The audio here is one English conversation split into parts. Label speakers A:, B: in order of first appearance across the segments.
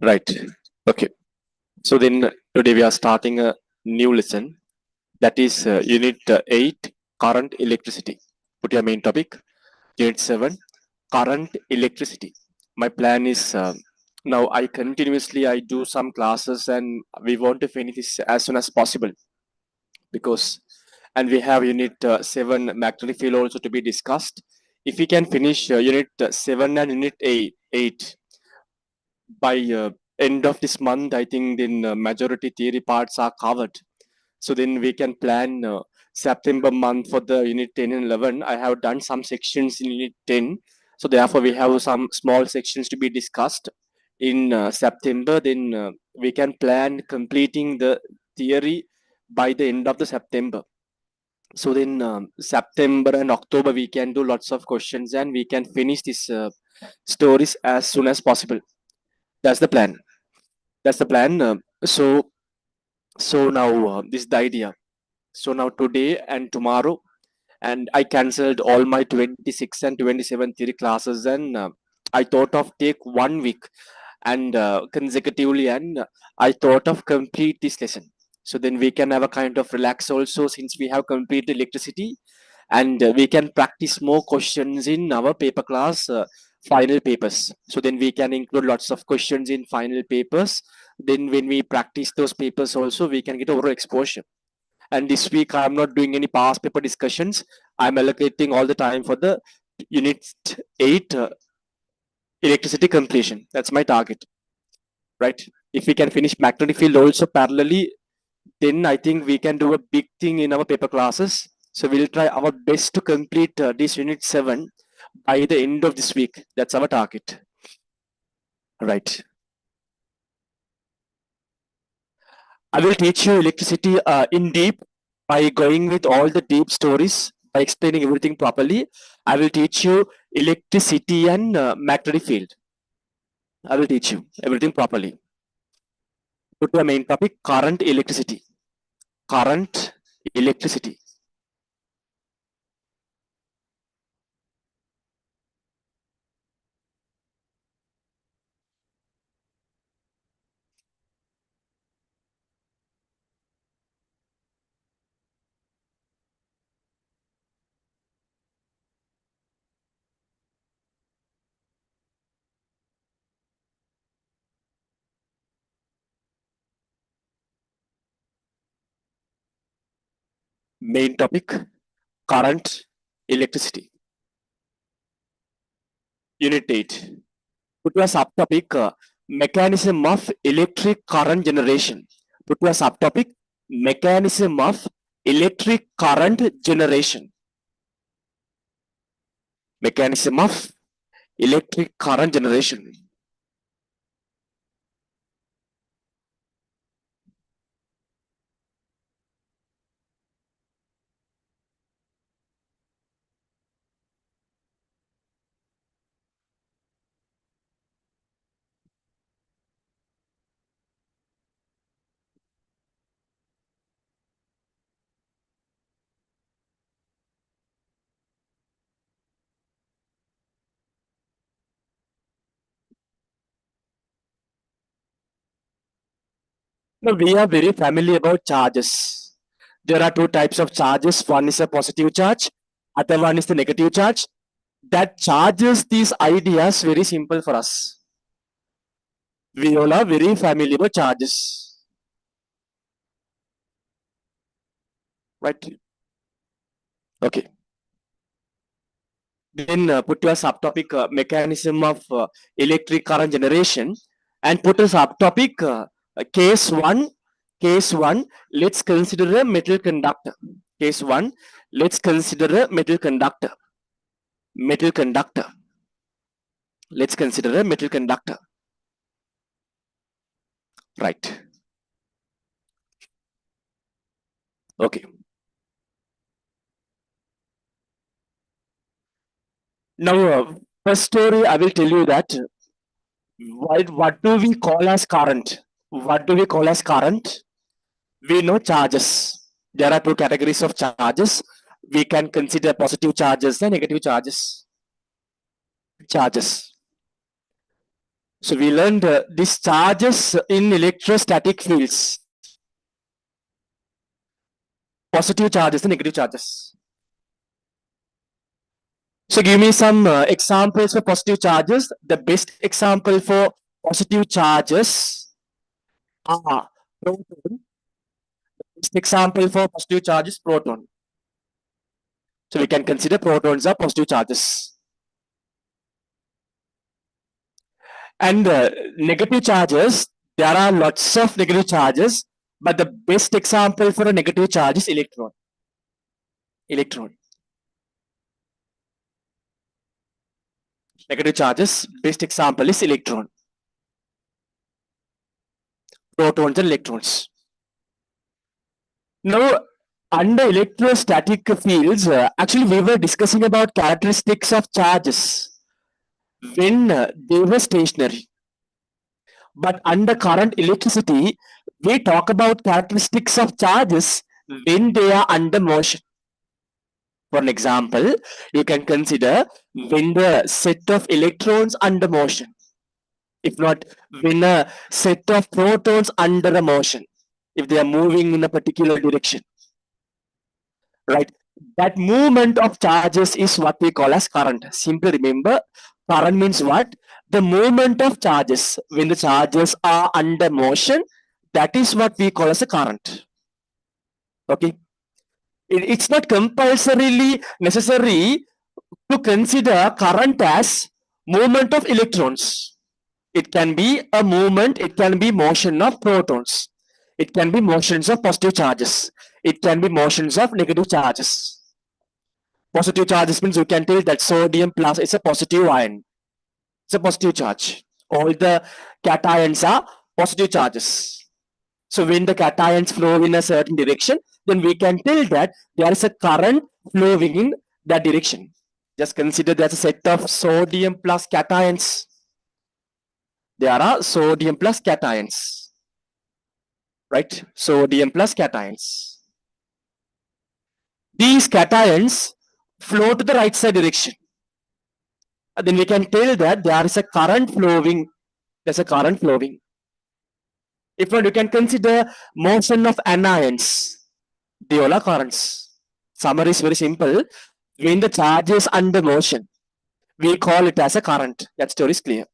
A: Right. Okay. So then today we are starting a new lesson that is Unit 8 Current Electricity. Put your main topic. Unit 7 Current Electricity. My plan is now I do some classes and we want to finish this as soon as possible because and we have Unit 7 magnetic field also to be discussed. If we can finish Unit 7 and Unit 8 by end of this month, I think then majority theory parts are covered. So then we can plan September month for the unit 10 and 11. I have done some sections in unit 10. So therefore we have some small sections to be discussed in September. Then we can plan completing the theory by the end of the September. So then September and October we can do lots of questions and we can finish these stories as soon as possible. That's the plan. That's the plan. So now this is the idea. So now today and tomorrow, and I cancelled all my 26 and 27 theory classes, and I thought of take 1 week and consecutively, and I thought of complete this lesson. So then we can have a kind of relax also since we have completed electricity, and we can practice more questions in our paper class final papers. So then we can include lots of questions in final papers. Then when we practice those papers also, we can get over exposure. And this week I'm not doing any past paper discussions. I'm allocating all the time for the unit 8 electricity completion. That's my target, right? If we can finish magnetic field also parallelly, then I think we can do a big thing in our paper classes. So we'll try our best to complete this unit 7 by the end of this week. That's our target, right? I will teach you electricity in deep by going with all the deep stories, by explaining everything properly. I will teach you electricity and magnetic field. I will teach you everything properly. Go to the main topic, current electricity. Current electricity. Main topic, current electricity. Unit 8. Put to a subtopic, mechanism of electric current generation. Put to a subtopic, mechanism of electric current generation. Mechanism of electric current generation. Now we are very familiar about charges. There are two types of charges. One is a positive charge, other one is the negative charge. That charges these ideas very simple for us. We all are very familiar with charges, right? Okay. Then put your subtopic mechanism of electric current generation and put a subtopic case 1. Case 1, let's consider a metal conductor. Case 1, let's consider a metal conductor. Metal conductor. Let's consider a metal conductor. Right. Okay. Now, first story, I will tell you that what do we call as current? What do we call as current? We know charges. There are two categories of charges. We can consider positive charges and negative charges. Charges. So we learned these charges in electrostatic fields. Positive charges and negative charges. So give me some examples for positive charges. The best example for positive charges are proton. The best example for positive charge is proton. So we can consider protons are positive charges. And negative charges, there are lots of negative charges, but the best example for a negative charge is electron. Electron. Negative charges, best example is electron. Protons and electrons. Now, under electrostatic fields, actually we were discussing about characteristics of charges when they were stationary. But under current electricity, we talk about characteristics of charges when they are under motion. For an example, you can consider when the set of electrons under motion. If not, when a set of protons under a motion, if they are moving in a particular direction, right? That movement of charges is what we call as current. Simply remember, current means what? The movement of charges. When the charges are under motion, that is what we call as a current. Okay. It's not compulsorily necessary to consider current as movement of electrons. It can be a movement, it can be motion of protons. It can be motions of positive charges. It can be motions of negative charges. Positive charges means you can tell that sodium plus is a positive ion. It's a positive charge. All the cations are positive charges. So when the cations flow in a certain direction, then we can tell that there is a current flowing in that direction. Just consider there's a set of sodium plus cations. There are sodium plus cations. Right? Sodium plus cations. These cations flow to the right side direction. Then we can tell that there is a current flowing. There's a current flowing. If not, you can consider motion of anions. They all are currents. Summary is very simple. When the charge is under motion, we call it as a current. That story is clear.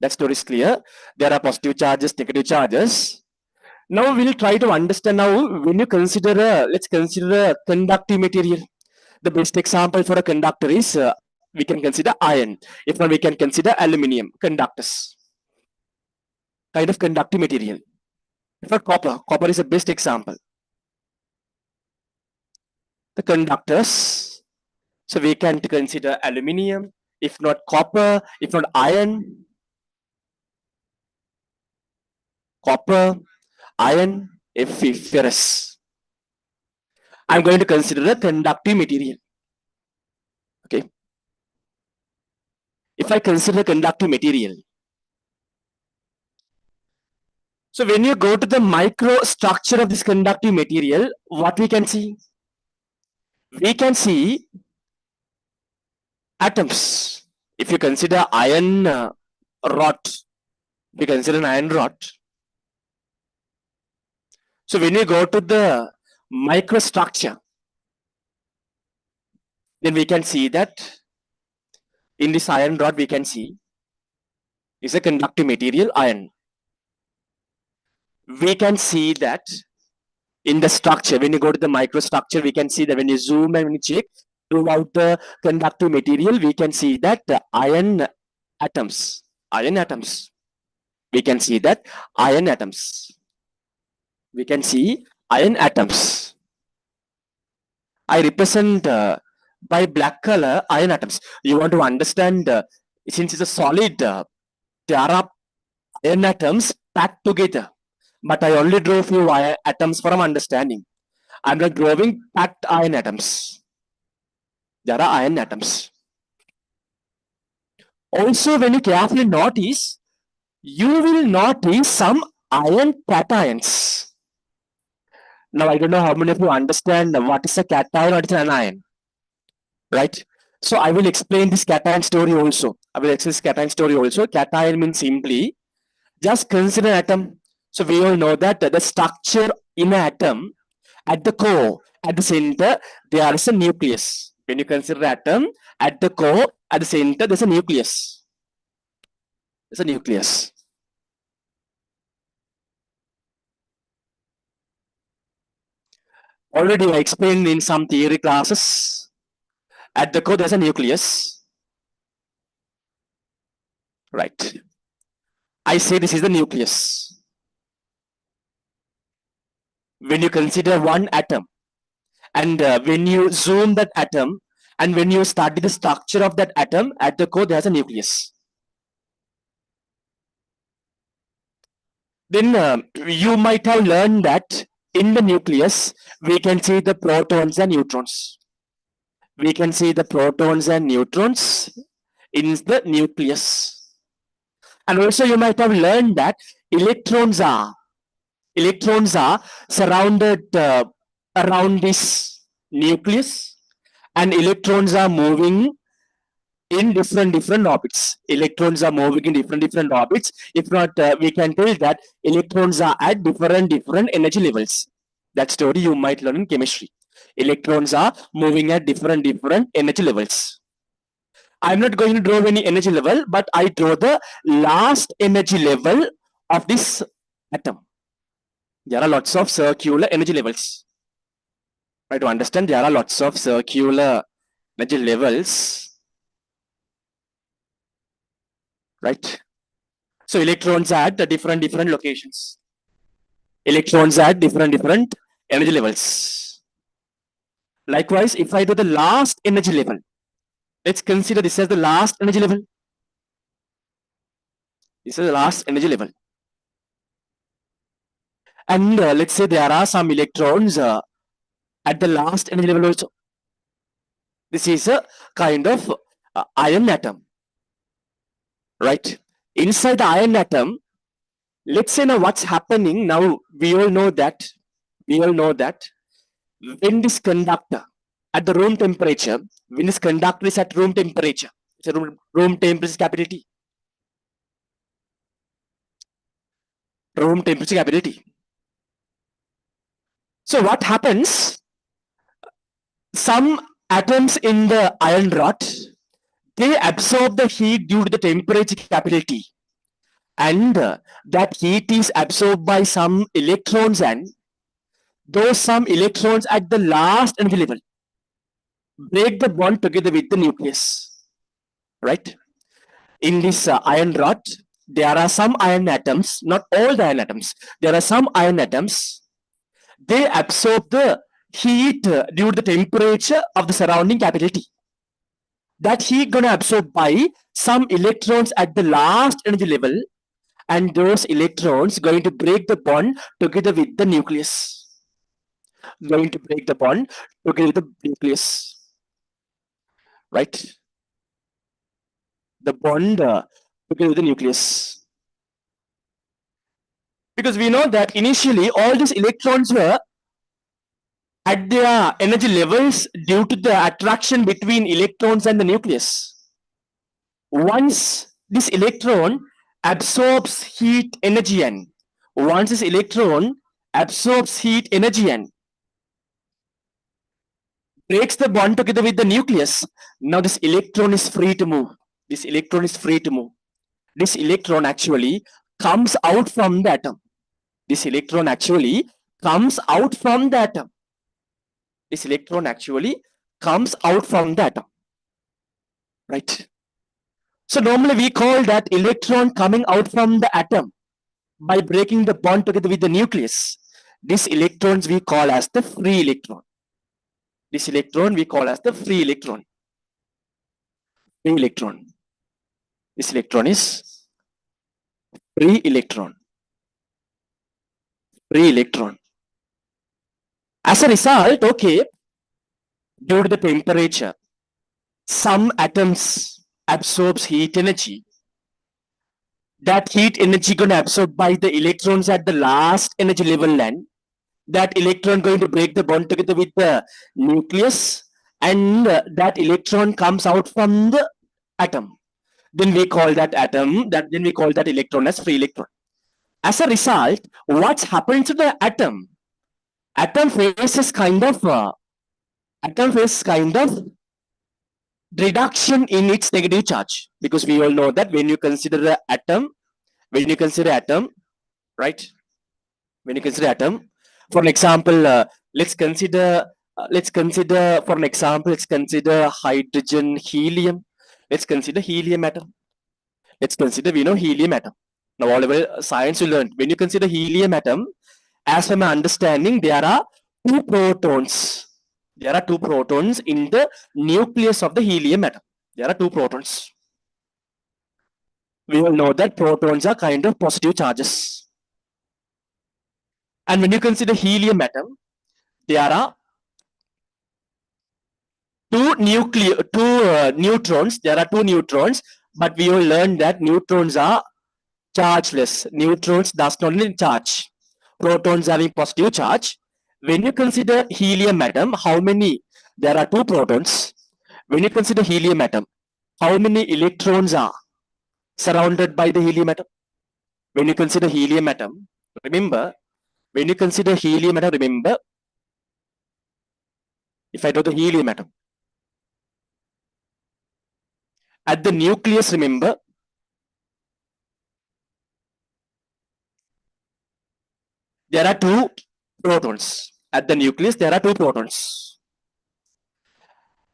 A: That story is clear. There are positive charges, negative charges. Now we'll try to understand now when you consider let's consider a conductive material. The best example for a conductor is we can consider iron. If not, we can consider aluminium conductors. Kind of conductive material. If not, copper is the best example. The conductors. So we can consider aluminium, if not copper, if not iron. Copper, iron, ferrous. I'm going to consider a conductive material. Okay. If I consider conductive material, so when you go to the microstructure of this conductive material, what we can see? We can see atoms. If you consider iron rod, we consider an iron rod. So when you go to the microstructure, then we can see that in this iron rod we can see is a conductive material, iron. We can see that in the structure, when you go to the microstructure, we can see that when you zoom and when you check throughout the conductive material, we can see that the iron atoms. We can see that iron atoms. We can see iron atoms. I represent by black color iron atoms. You want to understand, since it's a solid, there are iron atoms packed together. But I only draw few atoms for understanding. I'm not drawing packed iron atoms. There are iron atoms. Also, when you carefully notice, you will notice some iron cations. Now, I don't know how many of you understand what is a cation, what is an anion. Right? So I will explain this cation story also. I will explain this cation story also. Cation means simply just consider an atom. So we all know that the structure in an atom at the core, at the center, there is a nucleus. When you consider atom, at the core, at the center, there's a nucleus. There's a nucleus. Already I explained in some theory classes. At the core, there's a nucleus. Right. I say this is the nucleus. When you consider one atom, and when you zoom that atom, and when you study the structure of that atom, at the core, there's a nucleus. Then you might have learned that in the nucleus, we can see the protons and neutrons. We can see the protons and neutrons in the nucleus. And also you might have learned that electrons are surrounded around this nucleus, and electrons are moving in different orbits. Electrons are moving in different orbits. If not, we can tell that electrons are at different energy levels. That story you might learn in chemistry. Electrons are moving at different energy levels. I'm not going to draw any energy level, but I draw the last energy level of this atom. There are lots of circular energy levels. Right, to understand, there are lots of circular energy levels. Right. So electrons are at the different locations. Electrons are at different energy levels. Likewise, if I do the last energy level, let's consider this as the last energy level. This is the last energy level. And let's say there are some electrons at the last energy level also. This is a kind of iron atom. Right? Inside the iron atom, let's say now what's happening now, we all know that when this conductor at the room temperature, when this conductor is at room temperature, it's a room temperature capital T. Room temperature capital T. So what happens? Some atoms in the iron rod, they absorb the heat due to the temperature capital T. And that heat is absorbed by some electrons, and those some electrons at the last energy level break the bond together with the nucleus. Right? In this iron rod, there are some iron atoms, not all the iron atoms. There are some iron atoms. They absorb the heat due to the temperature of the surrounding capital T. That heat gonna absorb by some electrons at the last energy level, and those electrons going to break the bond together with the nucleus. Going to break the bond together with the nucleus. Right? The bond together with the nucleus. Because we know that initially all these electrons were at their energy levels due to the attraction between electrons and the nucleus. Once this electron absorbs heat energy and breaks the bond together with the nucleus, now this electron is free to move. This electron actually comes out from the atom. This electron actually comes out from the atom. Right? So normally we call that electron coming out from the atom by breaking the bond together with the nucleus. This electrons we call as the free electron. This electron we call as the free electron. This electron is free electron. As a result, okay, due to the temperature, some atoms absorbs heat energy. That heat energy gonna absorb by the electrons at the last energy level, and that electron going to break the bond together with the nucleus, and that electron comes out from the atom. Then we call that electron as free electron. As a result, what's happened to the atom? Atom faces kind of reduction in its negative charge, because we all know that when you consider the atom, right? When you consider atom, for an example, let's consider for an example, let's consider hydrogen, helium. Let's consider helium atom. Let's consider, we know helium atom. Now, all over science you learned, when you consider helium atom, as per my understanding, there are two protons. There are two protons in the nucleus of the helium atom. There are two protons. We all know that protons are kind of positive charges. And when you consider helium atom, there are neutrons. There are two neutrons, but we will learn that neutrons are chargeless. Neutrons does not need charge. Protons having positive charge. When you consider helium atom, how many? There are two protons. When you consider helium atom, how many electrons are surrounded by the helium atom? When you consider helium atom, remember, when you consider helium atom, remember, if I do the helium atom, at the nucleus, remember, there are two protons. At the nucleus, there are two protons.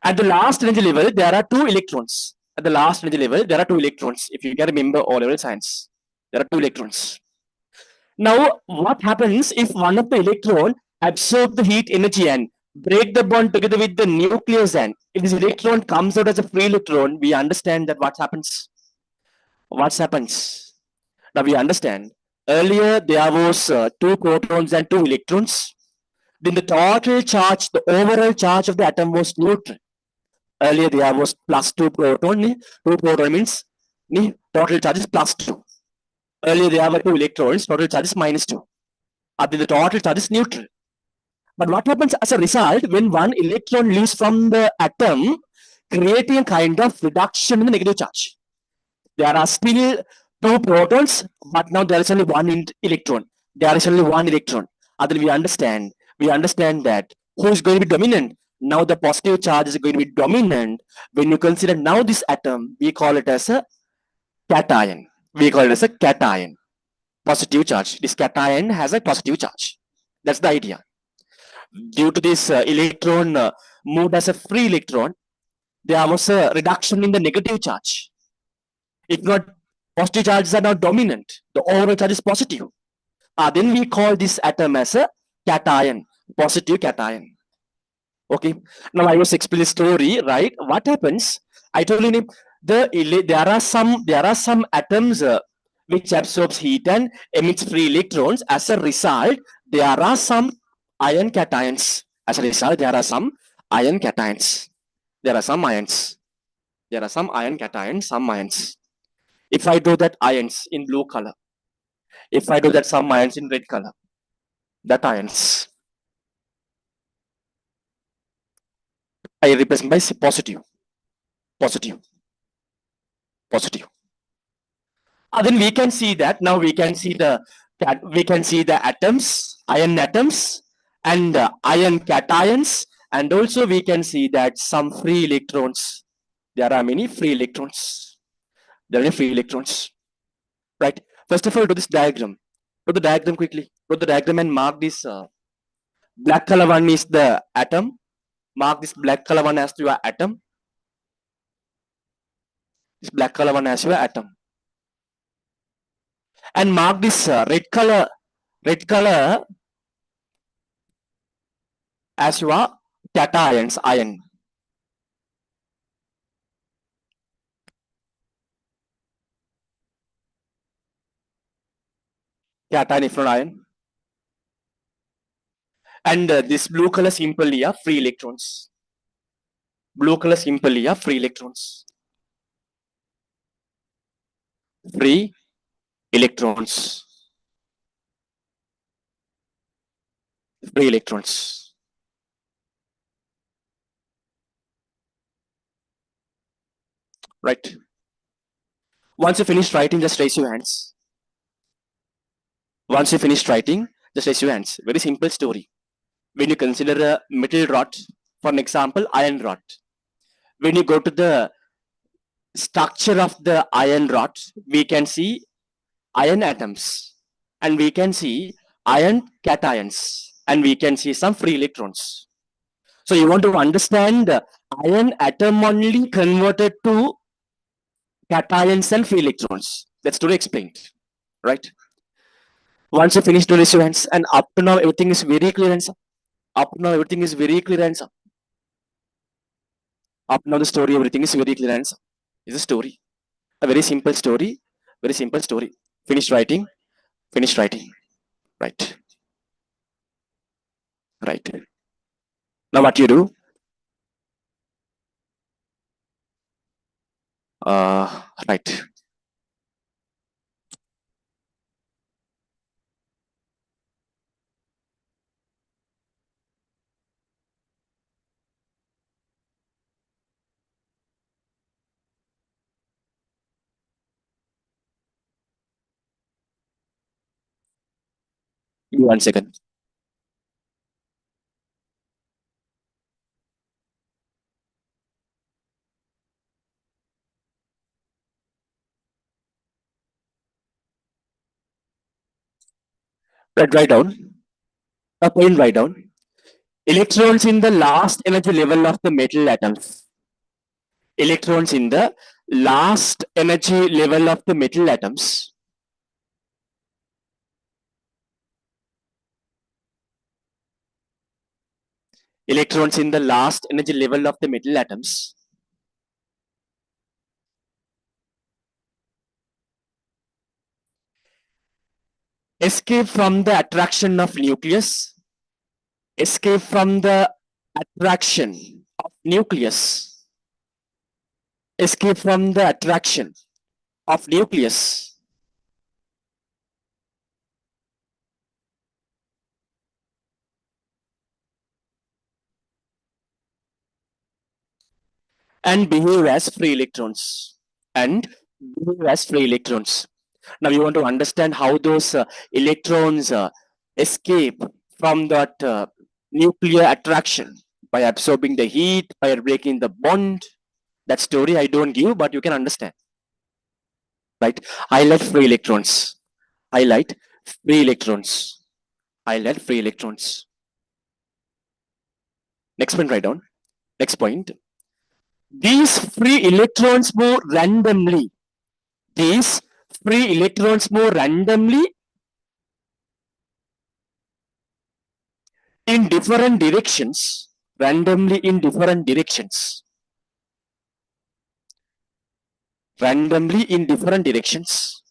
A: At the last energy level, there are two electrons. At the last energy level, there are two electrons. If you can remember O-level science, there are two electrons. Now, what happens if one of the electron absorb the heat energy and break the bond together with the nucleus, and if this electron comes out as a free electron, we understand that what happens? What happens? Now we understand. Earlier, there was two protons and two electrons. Then the total charge, the overall charge of the atom was neutral. Earlier, there was plus two proton. Two proton means total charge is plus two. Earlier, there were two electrons. Total charge is minus two. Then the total charge is neutral. But what happens as a result when one electron leaves from the atom, creating a kind of reduction in the negative charge? There are still two protons, but now there is only one electron. There is only one electron. Then we understand that who is going to be dominant? Now the positive charge is going to be dominant. When you consider now this atom, we call it as a cation. We call it as a cation. Positive charge. This cation has a positive charge. That's the idea. Due to this electron moved as a free electron, there was a reduction in the negative charge. If not, positive charges are now dominant. The overall charge is positive. Then we call this atom as a cation, positive cation. Okay. Now I was explaining the story, right? What happens? I told you there are some atoms which absorbs heat and emits free electrons. As a result, there are some ion cations. As a result, there are some ion cations. There are some ions. There are some ion cations, some ions. If I do that ions in blue color, if I do that some ions in red color, that ions I represent by positive, positive, positive. Then we can see that now we can see the atoms, ion atoms, and ion cations, and also we can see that some free electrons. There are many free electrons. There are free electrons, right? First of all, do this diagram. Do the diagram quickly. Do the diagram and mark this black color one is the atom. Mark this black color one as your atom. This black color one as your atom. And mark this red color as your cations, ion. Cation electron ion. And this blue color simply are free electrons. Blue color simply are free electrons. Free electrons. Free electrons. right? Once you finish writing, just raise your hands. Once you finish writing, just raise your hands. Very simple story. When you consider a metal rod, for an example, iron rod, when you go to the structure of the iron rod, we can see iron atoms, and we can see iron cations, and we can see some free electrons. So you want to understand iron atom only converted to cations and free electrons. That's to be explained, right? Once you finish, to raise your hands, and up to now everything is very clear, and up to now everything is very clear, and up now the story everything is very clear, and it's a story, a very simple story, very simple story. Finish writing, finish writing, right, right. Now what you do? Right. Give me 1 second. Write down. A point write down. Electrons in the last energy level of the metal atoms. Electrons in the last energy level of the metal atoms. Electrons in the last energy level of the metal atoms escape from the attraction of nucleus. Escape from the attraction of nucleus. Escape from the attraction of nucleus. And behave as free electrons. And behave as free electrons. Now you want to understand how those electrons escape from that nuclear attraction by absorbing the heat, by breaking the bond. That story I don't give, but you can understand. Right? Highlight free electrons. Highlight free electrons. Highlight free electrons. Next point, write down. Next point. These free electrons move randomly. These free electrons move randomly in different directions. Randomly in different directions. Randomly in different directions.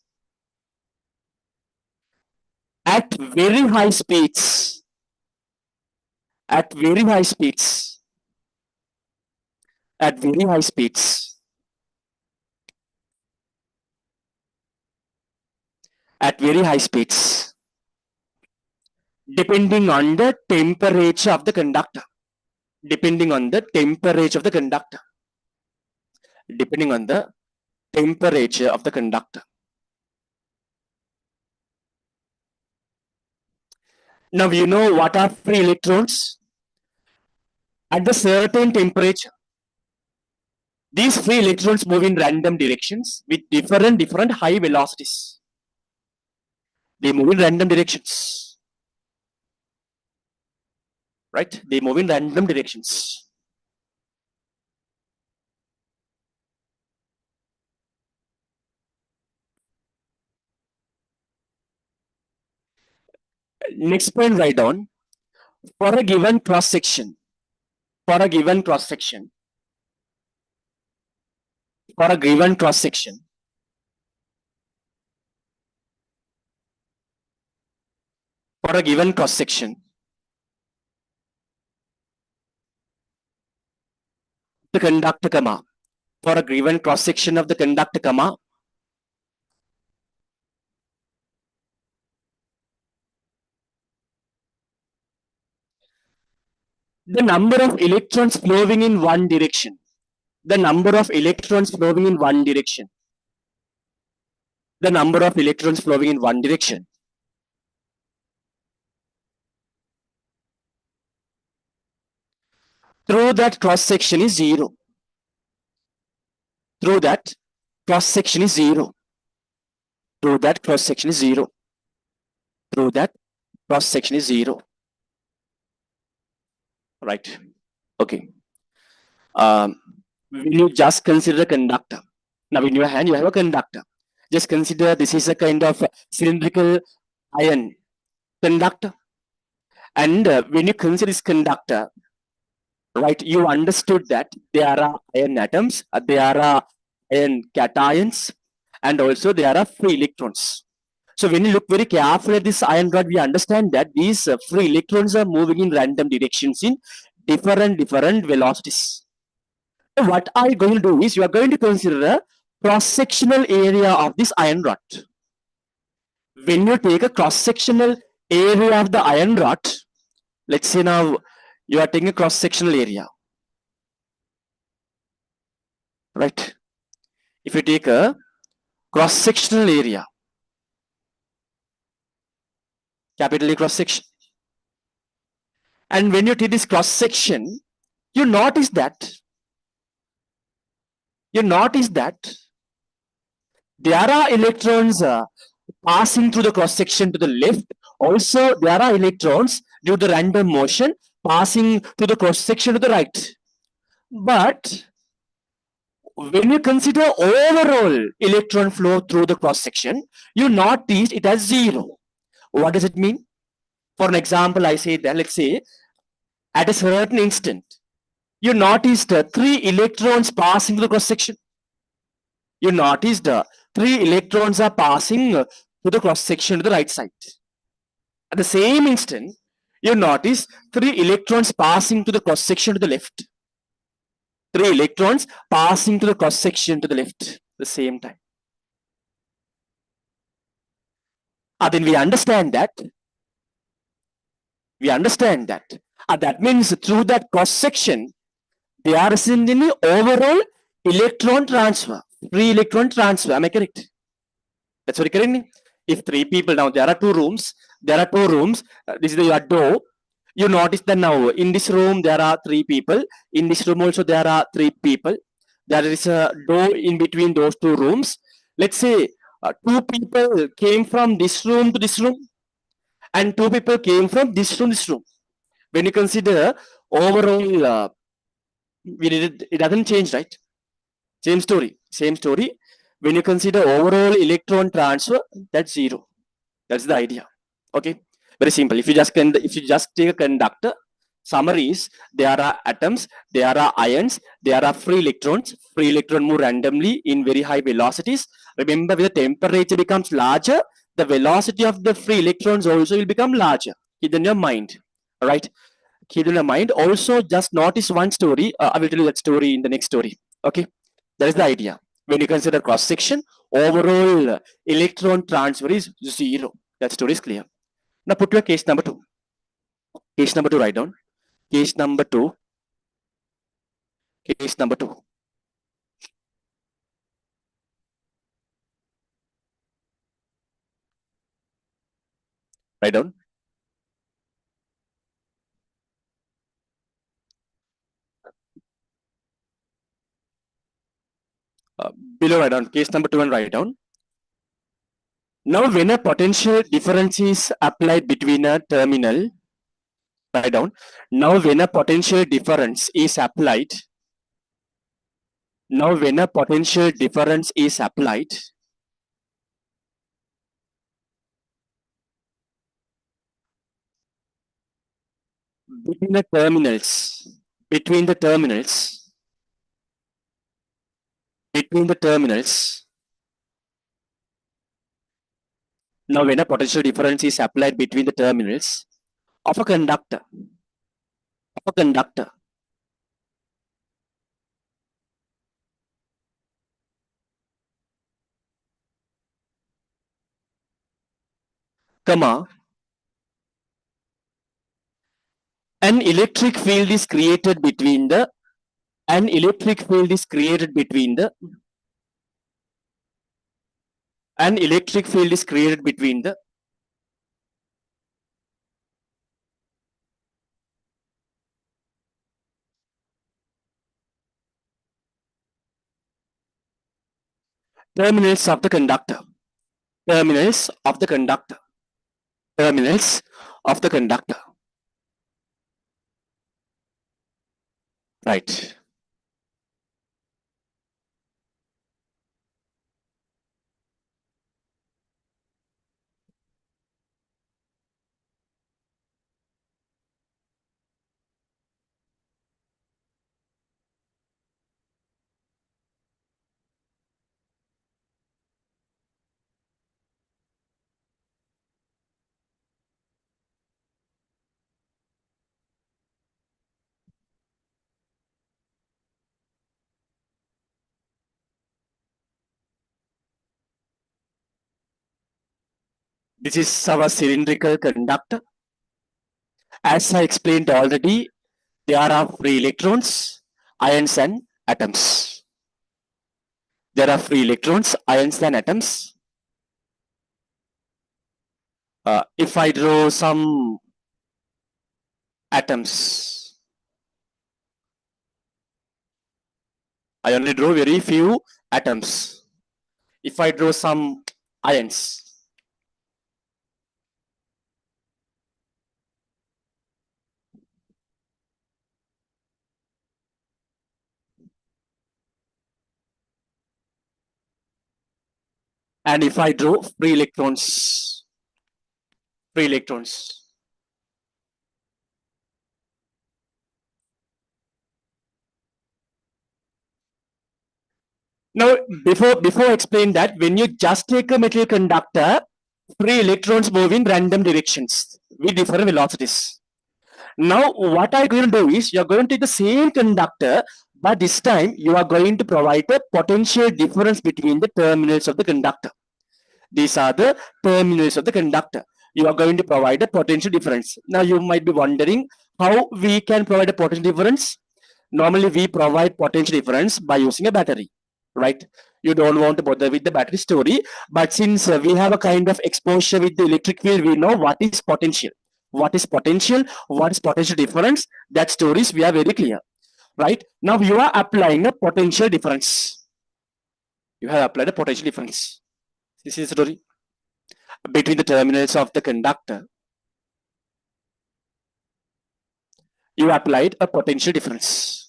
A: At very high speeds. At very high speeds. At very high speeds. At very high speeds. Depending on the temperature of the conductor. Depending on the temperature of the conductor. Depending on the temperature of the conductor. Now you know what are free electrons? At the certain temperature, these free electrons move in random directions with different high velocities. They move in random directions. Right? They move in random directions. Next point, write down. For a given cross section, for a given cross section, for a given cross section, for a given cross section, the conductor comma, for a given cross section of the conductor comma, the number of electrons flowing in one direction, the number of electrons flowing in one direction. The number of electrons flowing in one direction. Through that cross section is zero. Through that cross section is zero. Through that cross section is zero. Through that cross section is zero. Right. Okay. When you just consider a conductor. Now in your hand you have a conductor. Just consider this is a kind of cylindrical iron conductor. And when you consider this conductor, right, you understood that there are iron atoms, there are iron cations, and also there are free electrons. So when you look very carefully at this iron rod, we understand that these free electrons are moving in random directions in different velocities. So what are you going to do is you are going to consider a cross-sectional area of this iron rod. When you take a cross-sectional area of the iron rod, let's say now you are taking a cross-sectional area, right? If you take a cross-sectional area, capital A cross-section, and when you take this cross-section, you notice that there are electrons passing through the cross-section to the left. Also, there are electrons due to random motion passing through the cross-section to the right. But when you consider overall electron flow through the cross-section, you notice it has zero. What does it mean? For an example, I say that, let's say, at a certain instant, you noticed 3 electrons passing through the cross-section. You noticed 3 electrons are passing to the cross-section to the right side. At the same instant, you notice 3 electrons passing to the cross-section to the left. 3 electrons passing to the cross-section to the left at the same time. Then we understand that. That means through that cross-section, there isn't any overall electron transfer, free electron transfer. Am I correct? That's very correct. If 3 people, now there are 2 rooms. This is your door. You notice that now in this room there are 3 people. In this room also there are 3 people. There is a door in between those 2 rooms. Let's say 2 people came from this room to this room, and 2 people came from this room to this room. When you consider overall, it doesn't change, right? Same story. When you consider overall electron transfer, that's zero. That's the idea. Okay, very simple. If you just take a conductor, summary is there are atoms, there are ions, there are free electrons. Free electron move randomly in very high velocities. Remember, when the temperature becomes larger, the velocity of the free electrons also will become larger. Keep in your mind. All right. Keep in your mind. Also, just notice one story. I will tell you that story in the next story. Okay, that is the idea. When you consider cross section, overall electron transfer is zero. That story is clear. Now put your case number 2. Case number 2, write down. Case number 2. Case number 2. Write down. Below write down case number 2 and write down. Now when a potential difference is applied between a terminal, write down. Now when a potential difference is applied, between the terminals, between the terminals, now when a potential difference is applied between the terminals of a conductor, comma, an electric field is created between the an electric field is created between the terminals of the conductor. Terminals of the conductor. Terminals of the conductor. Right. This is our cylindrical conductor. As I explained already, there are free electrons, ions, and atoms. There are free electrons, ions, and atoms. If I draw some atoms, I only draw very few atoms. If I draw some ions, and if I draw free electrons, Now, before I explain that, when you just take a metal conductor, free electrons move in random directions with different velocities. Now, what I'm going to do is you're going to take the same conductor, but this time you are going to provide a potential difference between the terminals of the conductor. These are the terminals of the conductor. You are going to provide a potential difference. Now, you might be wondering how we can provide a potential difference. Normally, we provide potential difference by using a battery, right? You don't want to bother with the battery story, but since we have a kind of exposure with the electric field, we know what is potential. What is potential? What is potential difference? That stories we are very clear, right? Now you are applying a potential difference. You have applied a potential difference. This is the story between the terminals of the conductor. You applied a potential difference.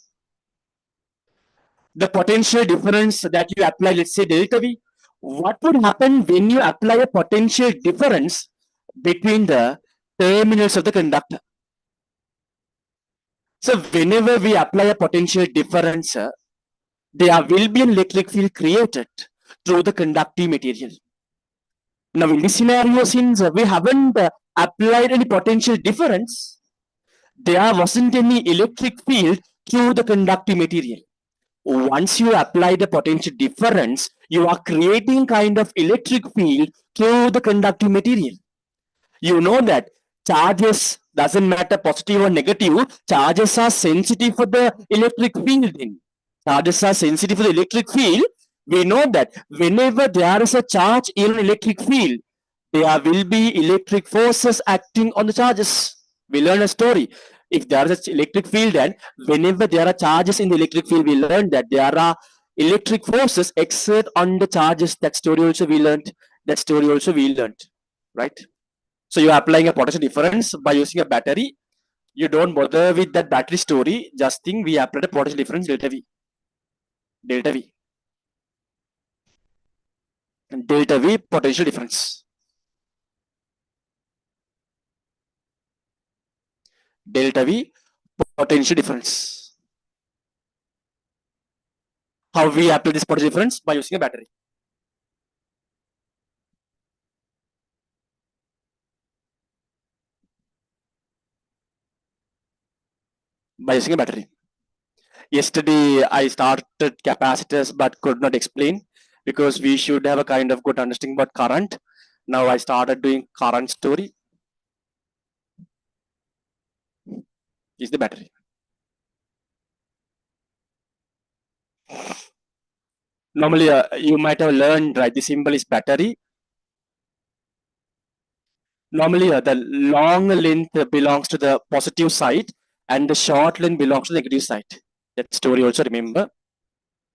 A: The potential difference that you apply, let's say delta V, what would happen when you apply a potential difference between the terminals of the conductor? So whenever we apply a potential difference, there will be an electric field created through the conductive material. Now in this scenario, since we haven't applied any potential difference, there wasn't any electric field through the conductive material. Once you apply the potential difference, you are creating kind of electric field through the conductive material. You know that charges doesn't matter positive or negative, charges are sensitive for the electric field. Then charges are sensitive for the electric field. We know that whenever there is a charge in an electric field, there will be electric forces acting on the charges. We learn a story. If there is an electric field, and whenever there are charges in the electric field, we learn that there are electric forces exert on the charges. That story also we learned. Right? So you are applying a potential difference by using a battery. You don't bother with that battery story. Just think we applied a potential difference delta V. Delta V. Delta V potential difference. Delta V potential difference. How we apply this potential difference? By using a battery. By using a battery. Yesterday I started capacitors but could not explain because we should have a kind of good understanding about current. Now I started doing current story. Is the battery. Normally, you might have learned, right? The symbol is battery. Normally, the long length belongs to the positive side and the short length belongs to the negative side. That story also remember.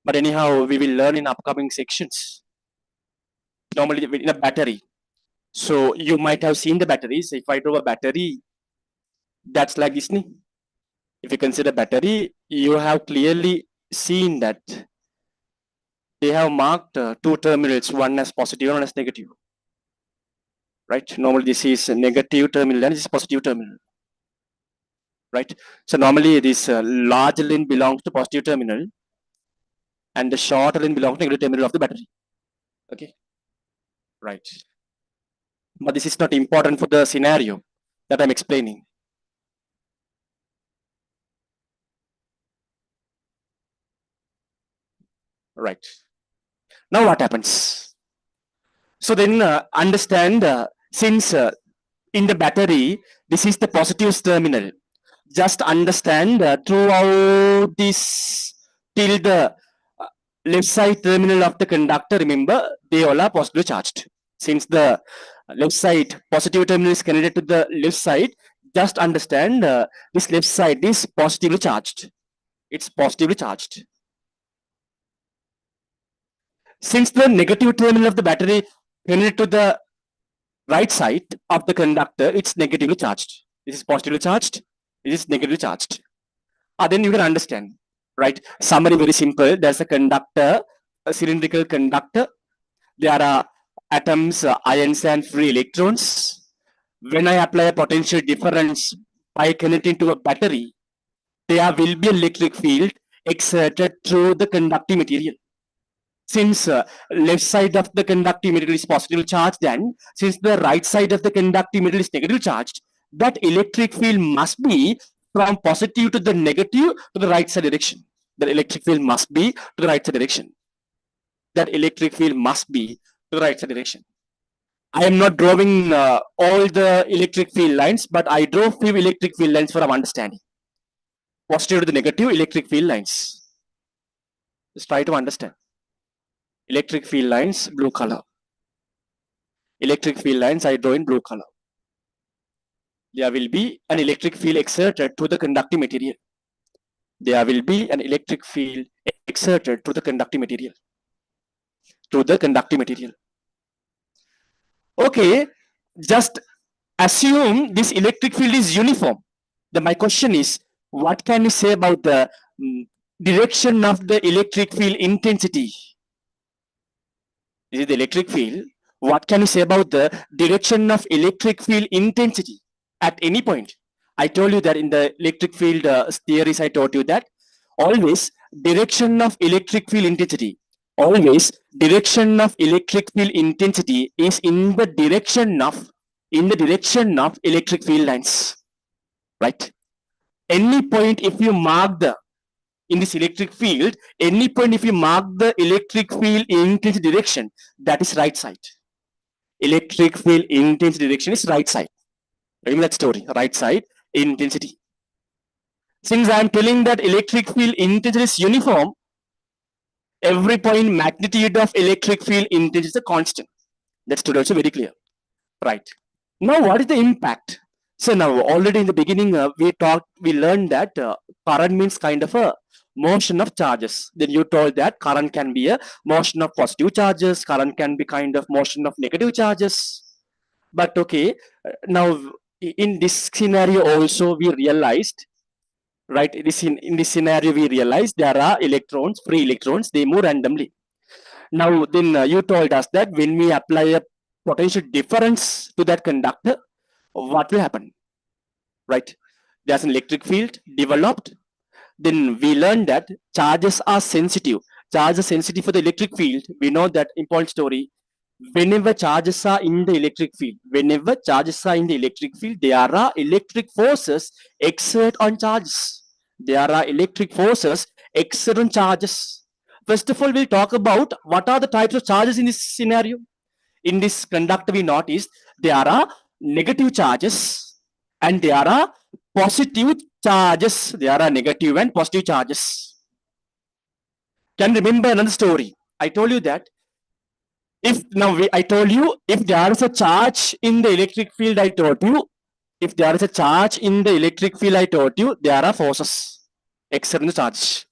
A: But anyhow, we will learn in upcoming sections. Normally, in a battery. So you might have seen the batteries. If I draw a battery, that's like this. If you consider battery, you have clearly seen that they have marked two terminals, one as positive and one as negative. Right? Normally, this is a negative terminal and this is positive terminal. Right? So normally, this large length belongs to positive terminal and the short length belongs to negative terminal of the battery. Okay. Right. But this is not important for the scenario that I'm explaining. Right. Now what happens? So then understand since in the battery, this is the positive terminal. Just understand throughout this till the left side terminal of the conductor, remember, they all are positively charged. Since the left side positive terminal is connected to the left side, just understand this left side is positively charged. It's positively charged. Since the negative terminal of the battery connected to the right side of the conductor, it's negatively charged. This is positively charged. This is negatively charged. Then you can understand, right? Summary very simple. There's a conductor, a cylindrical conductor. There are atoms, ions, and free electrons. When I apply a potential difference by connecting to a battery, there will be an electric field exerted through the conducting material. Since left side of the conducting material is positively charged, then since the right side of the conducting material is negatively charged, that electric field must be from positive to the negative to the right side direction. The electric field must be to the right side direction. That electric field must be to the right side direction. I am not drawing all the electric field lines, but I draw few electric field lines for our understanding. Positive to the negative electric field lines. Just try to understand. Electric field lines, blue color. Electric field lines I draw in blue color. There will be an electric field exerted to the conducting material. There will be an electric field exerted to the conducting material. To the conducting material. Okay, just assume this electric field is uniform. My question is, what can you say about the direction of the electric field intensity? This is the electric field. What can you say about the direction of electric field intensity at any point? I told you that in the electric field theories, I taught you that always direction of electric field intensity, always direction of electric field intensity is in the direction of electric field lines, right? Any point if you mark the in this electric field, any point if you mark the electric field intensity direction, that is right side. Electric field intensity direction is right side. Remember that story, right side intensity. Since I am telling that electric field intensity is uniform, every point magnitude of electric field intensity is a constant. That's also very clear, right? Now, what is the impact? So now, already in the beginning, we learned that current means kind of a motion of charges. Then you told that current can be a motion of positive charges, current can be kind of motion of negative charges. But okay, now in this scenario also we realized, right? In this scenario we realized there are electrons, free electrons, they move randomly. Now then you told us that when we apply a potential difference to that conductor, what will happen, right? There's an electric field developed. Then we learned that charges are sensitive. Charges are sensitive for the electric field. We know that important story. Whenever charges are in the electric field, there are electric forces exert on charges. There are electric forces exert on charges. First of all, we'll talk about what are the types of charges in this scenario. In this conductor, we noticed there are negative charges and there are positive charges. There are negative and positive charges. Can remember another story. I told you that I told you if there is a charge in the electric field, I told you if there is a charge in the electric field, I told you there are forces except the charge.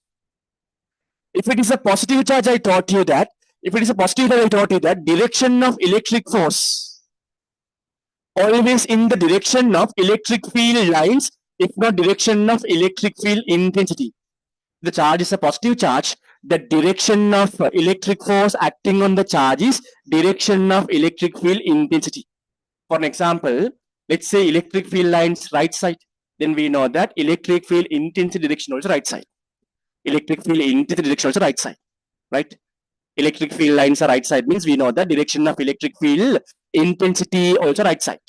A: If it is a positive charge, I taught you that. If it is a positive charge, I taught you that direction of electric force always in the direction of electric field lines, if not direction of electric field intensity. The charge is a positive charge. The direction of electric force acting on the charge is direction of electric field intensity. For an example, let's say electric field lines right side. Then we know that electric field intensity direction also right side. Electric field intensity direction also right side, right? Electric field lines are right side means we know the direction of electric field intensity also right side.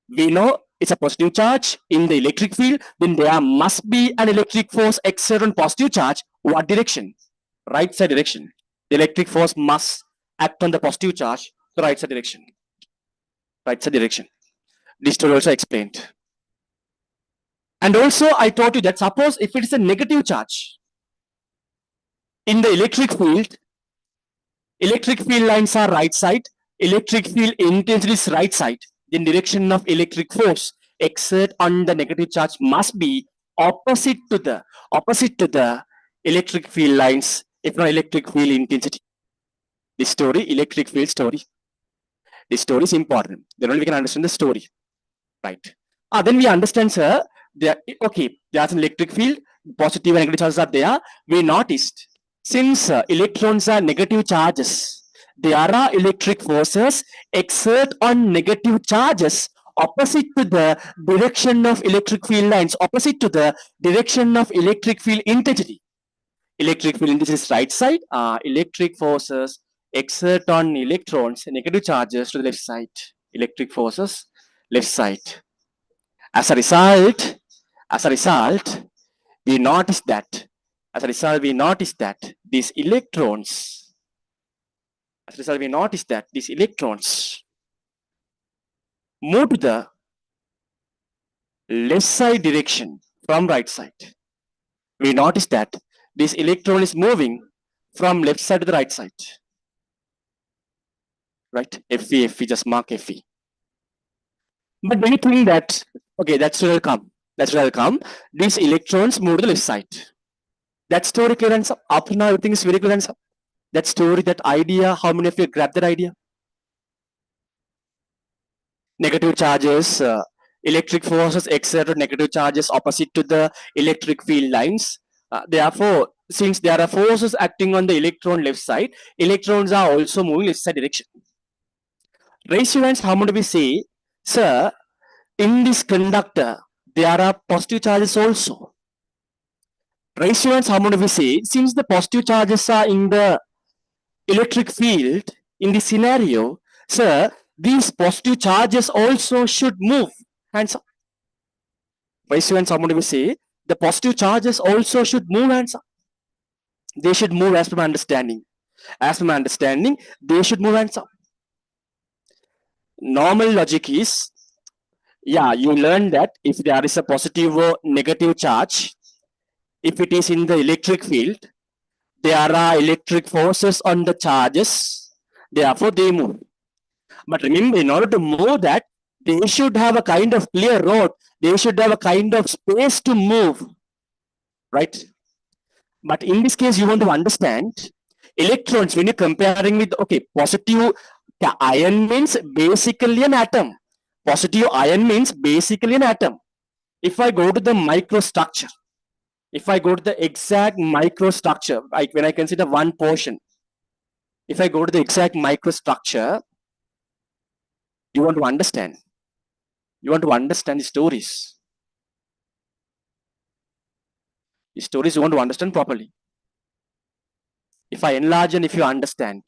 A: We know it's a positive charge in the electric field, then there must be an electric force exerted on positive charge. What direction? Right side direction. The electric force must act on the positive charge, the right side direction. Right side direction. This story also explained. And also I taught you that suppose if it is a negative charge in the electric field lines are right side, electric field intensity is right side, then direction of electric force exerted on the negative charge must be opposite to the electric field lines, if not electric field intensity. This story, electric field story. This story is important. Then only we can understand the story, right? Then we understand, sir. Okay, there's an electric field. Positive and negative charges are there. We noticed since electrons are negative charges, there are electric forces exert on negative charges opposite to the direction of electric field lines, opposite to the direction of electric field intensity. Electric field intensity is right side. Electric forces exert on electrons, negative charges to the left side. Electric forces, left side. As a result, we notice that. As a result, we notice that these electrons. As a result, we notice that these electrons move to the left side direction from right side. We notice that this electron is moving from left side to the right side. Right? Fe, just mark Fe. But do you think that, okay, that's where I'll come. That's where I'll come. These electrons move to the left side. That story clear and up. Up to now, everything is very clear and up. That story, that idea, how many of you grab that idea? Negative charges, electric forces exert negative charges opposite to the electric field lines. Therefore, since there are forces acting on the electron left side, electrons are also moving left side direction. Raise your hands, how many we say, sir, in this conductor, there are positive charges also. Raise your hands, how many we say, since the positive charges are in the electric field, in this scenario, sir, these positive charges also should move. Hands up. Raise your hands, how many we say, the positive charges also should move. Hands up. They should move as per my understanding. As per my understanding, they should move. Hands up. Normal logic is, yeah, you learn that if there is a positive or negative charge, if it is in the electric field, there are electric forces on the charges, therefore they move. But remember, in order to move that, they should have a kind of clear road. They should have a kind of space to move, right? But in this case, you want to understand electrons when you're comparing with, okay, positive ion means basically an atom. Positive ion means basically an atom. If I go to the microstructure, if I go to the exact microstructure, like when I consider one portion, if I go to the exact microstructure, you want to understand. You want to understand the stories. The stories you want to understand properly. If I enlarge and if you understand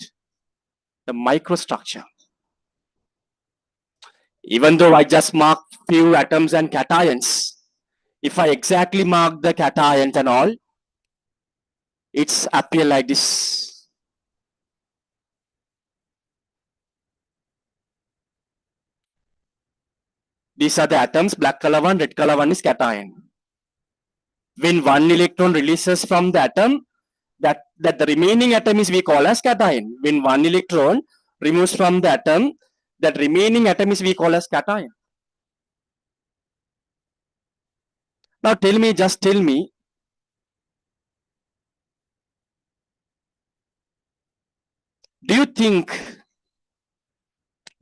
A: the microstructure, even though I just mark few atoms and cations, if I exactly mark the cations and all, it's appear like this. These are the atoms, black color one, red color one is cation. When one electron releases from the atom, that the remaining atom is we call as cation. When one electron removes from the atom, that remaining atom is we call as cation. Now tell me, just tell me, do you think,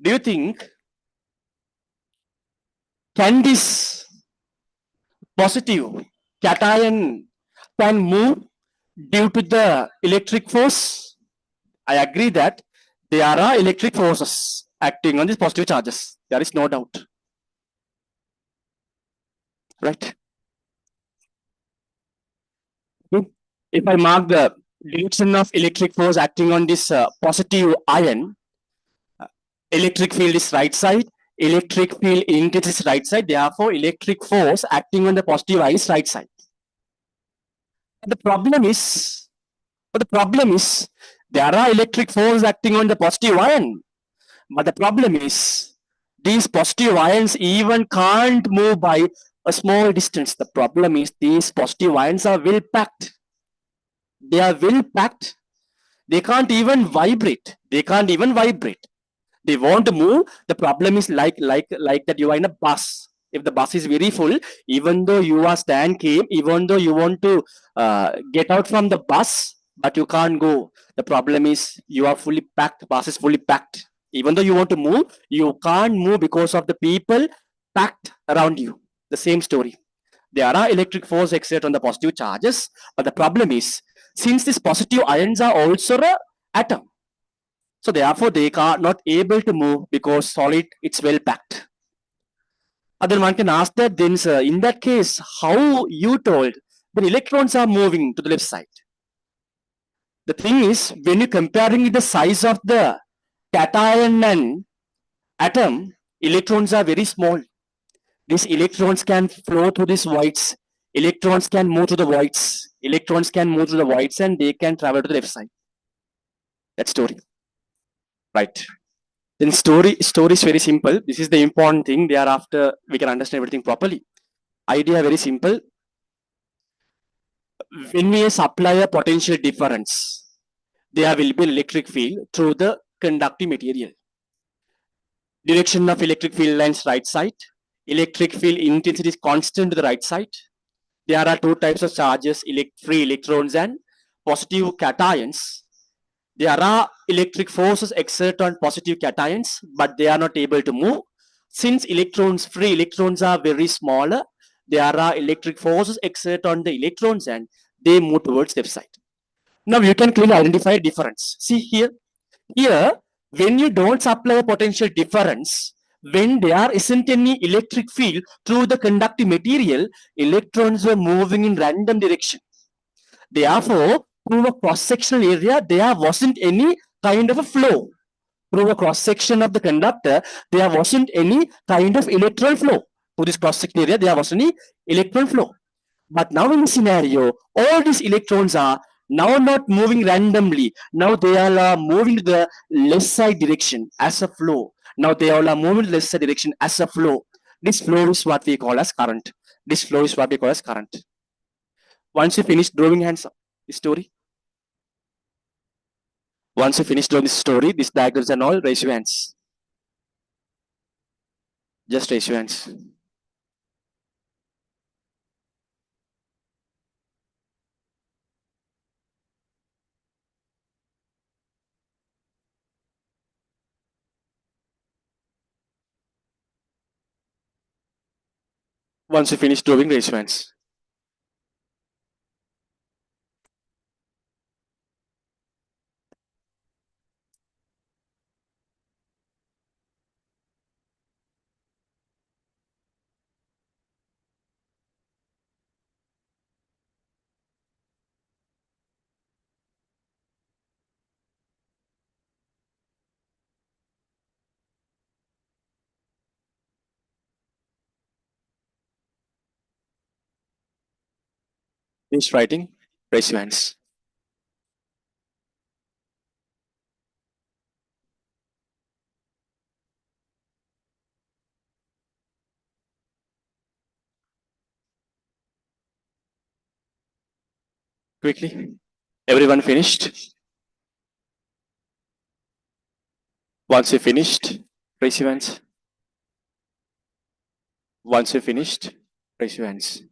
A: do you think can this positive cation can move due to the electric force? I agree that there are electric forces acting on these positive charges. There is no doubt. Right? If I mark the direction of electric force acting on this positive ion, electric field is right side, electric field intensity is right side, therefore electric force acting on the positive ion is right side. The problem is, there are electric force acting on the positive ion, but the problem is these positive ions even can't move by a small distance. The problem is these positive ions are well packed. They are well packed. They can't even vibrate. They can't even vibrate. They want to move. The problem is like that you are in a bus. If the bus is very full, even though you are stand came, even though you want to get out from the bus, but you can't go. The problem is you are fully packed. Bus is fully packed. Even though you want to move, you can't move because of the people packed around you. The same story. There are electric force exert on the positive charges, but the problem is since these positive ions are also a atom, so therefore they are not able to move because solid it's well packed. Then one can ask that then in that case how you told when electrons are moving to the left side. The thing is when you comparing the size of the cation and atom, electrons are very small. These electrons can flow through these voids. Electrons can move to the voids. Electrons can move to the voids and they can travel to the left side. That story. Right. Then story is very simple. This is the important thing. Thereafter, we can understand everything properly. Idea very simple. When we supply a potential difference, there will be electric field through the conducting material. Direction of electric field lines right side. Electric field intensity is constant to the right side. There are two types of charges, free electrons and positive cations. There are electric forces exert on positive cations, but they are not able to move. Since free electrons are very smaller, there are electric forces exert on the electrons and they move towards left side. Now you can clearly identify a difference. See here, when you don't supply a potential difference, when there isn't any electric field through the conductive material, electrons were moving in random direction. Therefore, through a cross-sectional area, there wasn't any kind of a flow. Through a cross-section of the conductor, there wasn't any kind of electron flow. Through this cross-section area, there wasn't any electron flow. But now in the scenario, all these electrons are now not moving randomly. Now they all are moving to the left side direction as a flow. Now they all are moving to the left side direction as a flow. This flow is what we call as current. This flow is what we call as current. Once you finish drawing hands up, this story. Once you finish drawing this story, these diagrams and all, raise your hands. Just raise your hands. Once you finish drawing, raise your hands. Finish writing, raise your hands. Quickly. Everyone finished? Once you finished, raise your hands. Once you finished, raise your hands.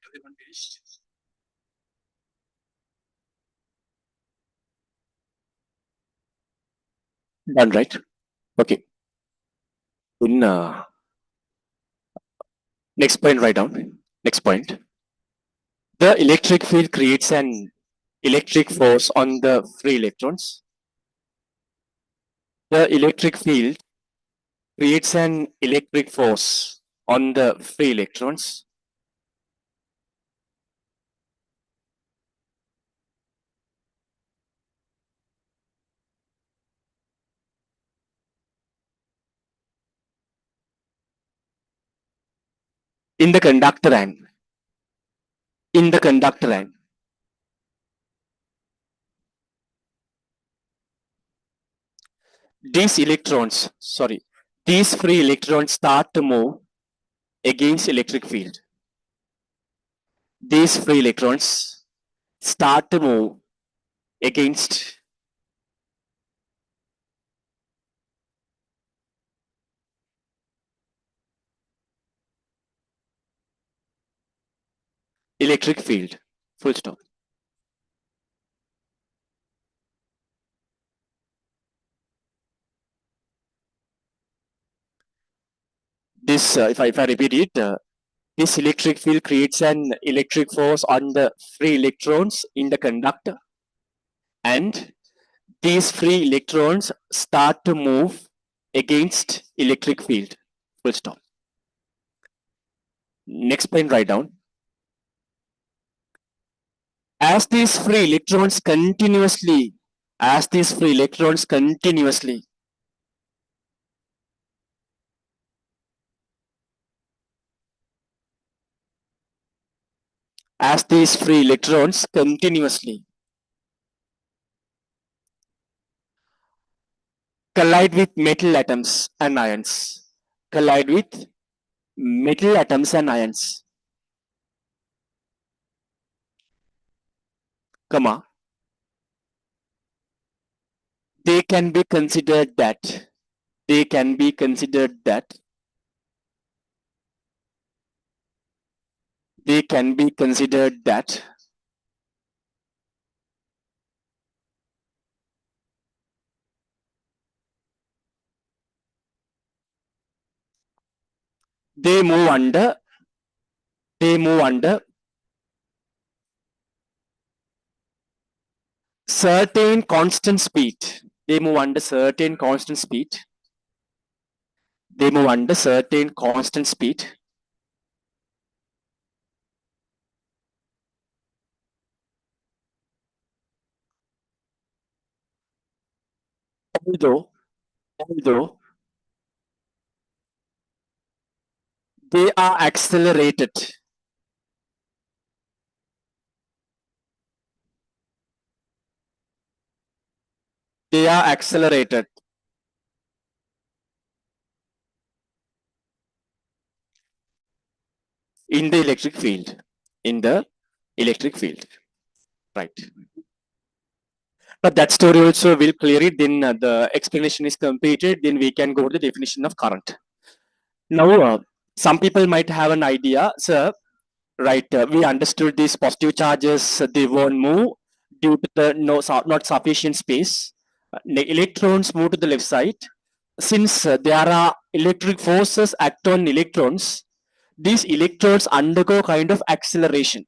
A: Everyone finished? Done, right? Okay. In next point, write down. Next point. The electric field creates an electric force on the free electrons. The electric field creates an electric force on the free electrons. In the conductor end. In the conductor end. These electrons, sorry, these free electrons start to move against electric field. These free electrons start to move against electric field. Full stop. This, if I repeat it, this electric field creates an electric force on the free electrons in the conductor, and these free electrons start to move against electric field. Full stop. Next point, write down. As these free electrons continuously, as these free electrons continuously as these free electrons continuously collide with metal atoms and ions, collide with metal atoms and ions, comma, they can be considered that, they can be considered that, they can be considered that they move under, they move under certain constant speed. They move under certain constant speed. They move under certain constant speed. Although they are accelerated. They are accelerated in the electric field. In the electric field. Right. But that story also will clear it. Then the explanation is completed. Then we can go to the definition of current. Now, some people might have an idea, sir. Right, we understood these positive charges, they won't move due to the not sufficient space. The electrons move to the left side. Since there are electric forces act on electrons, these electrons undergo kind of acceleration.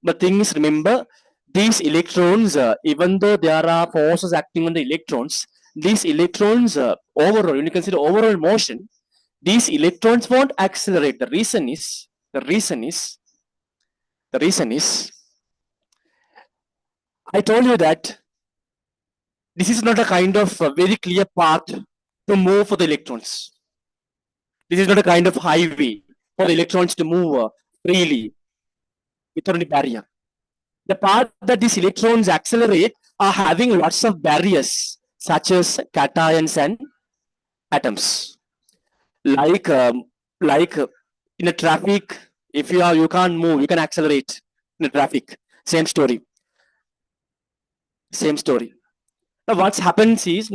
A: The thing is, remember, these electrons, even though there are forces acting on the electrons, these electrons, overall, when you consider overall motion, these electrons won't accelerate. The reason is, I told you that this is not a kind of very clear path to move for the electrons. This is not a kind of highway for the electrons to move freely without any barrier. The path that these electrons accelerate are having lots of barriers, such as cations and atoms. Like in a traffic, if you can't move, you can accelerate in a traffic. Same story. Same story. Now what happens is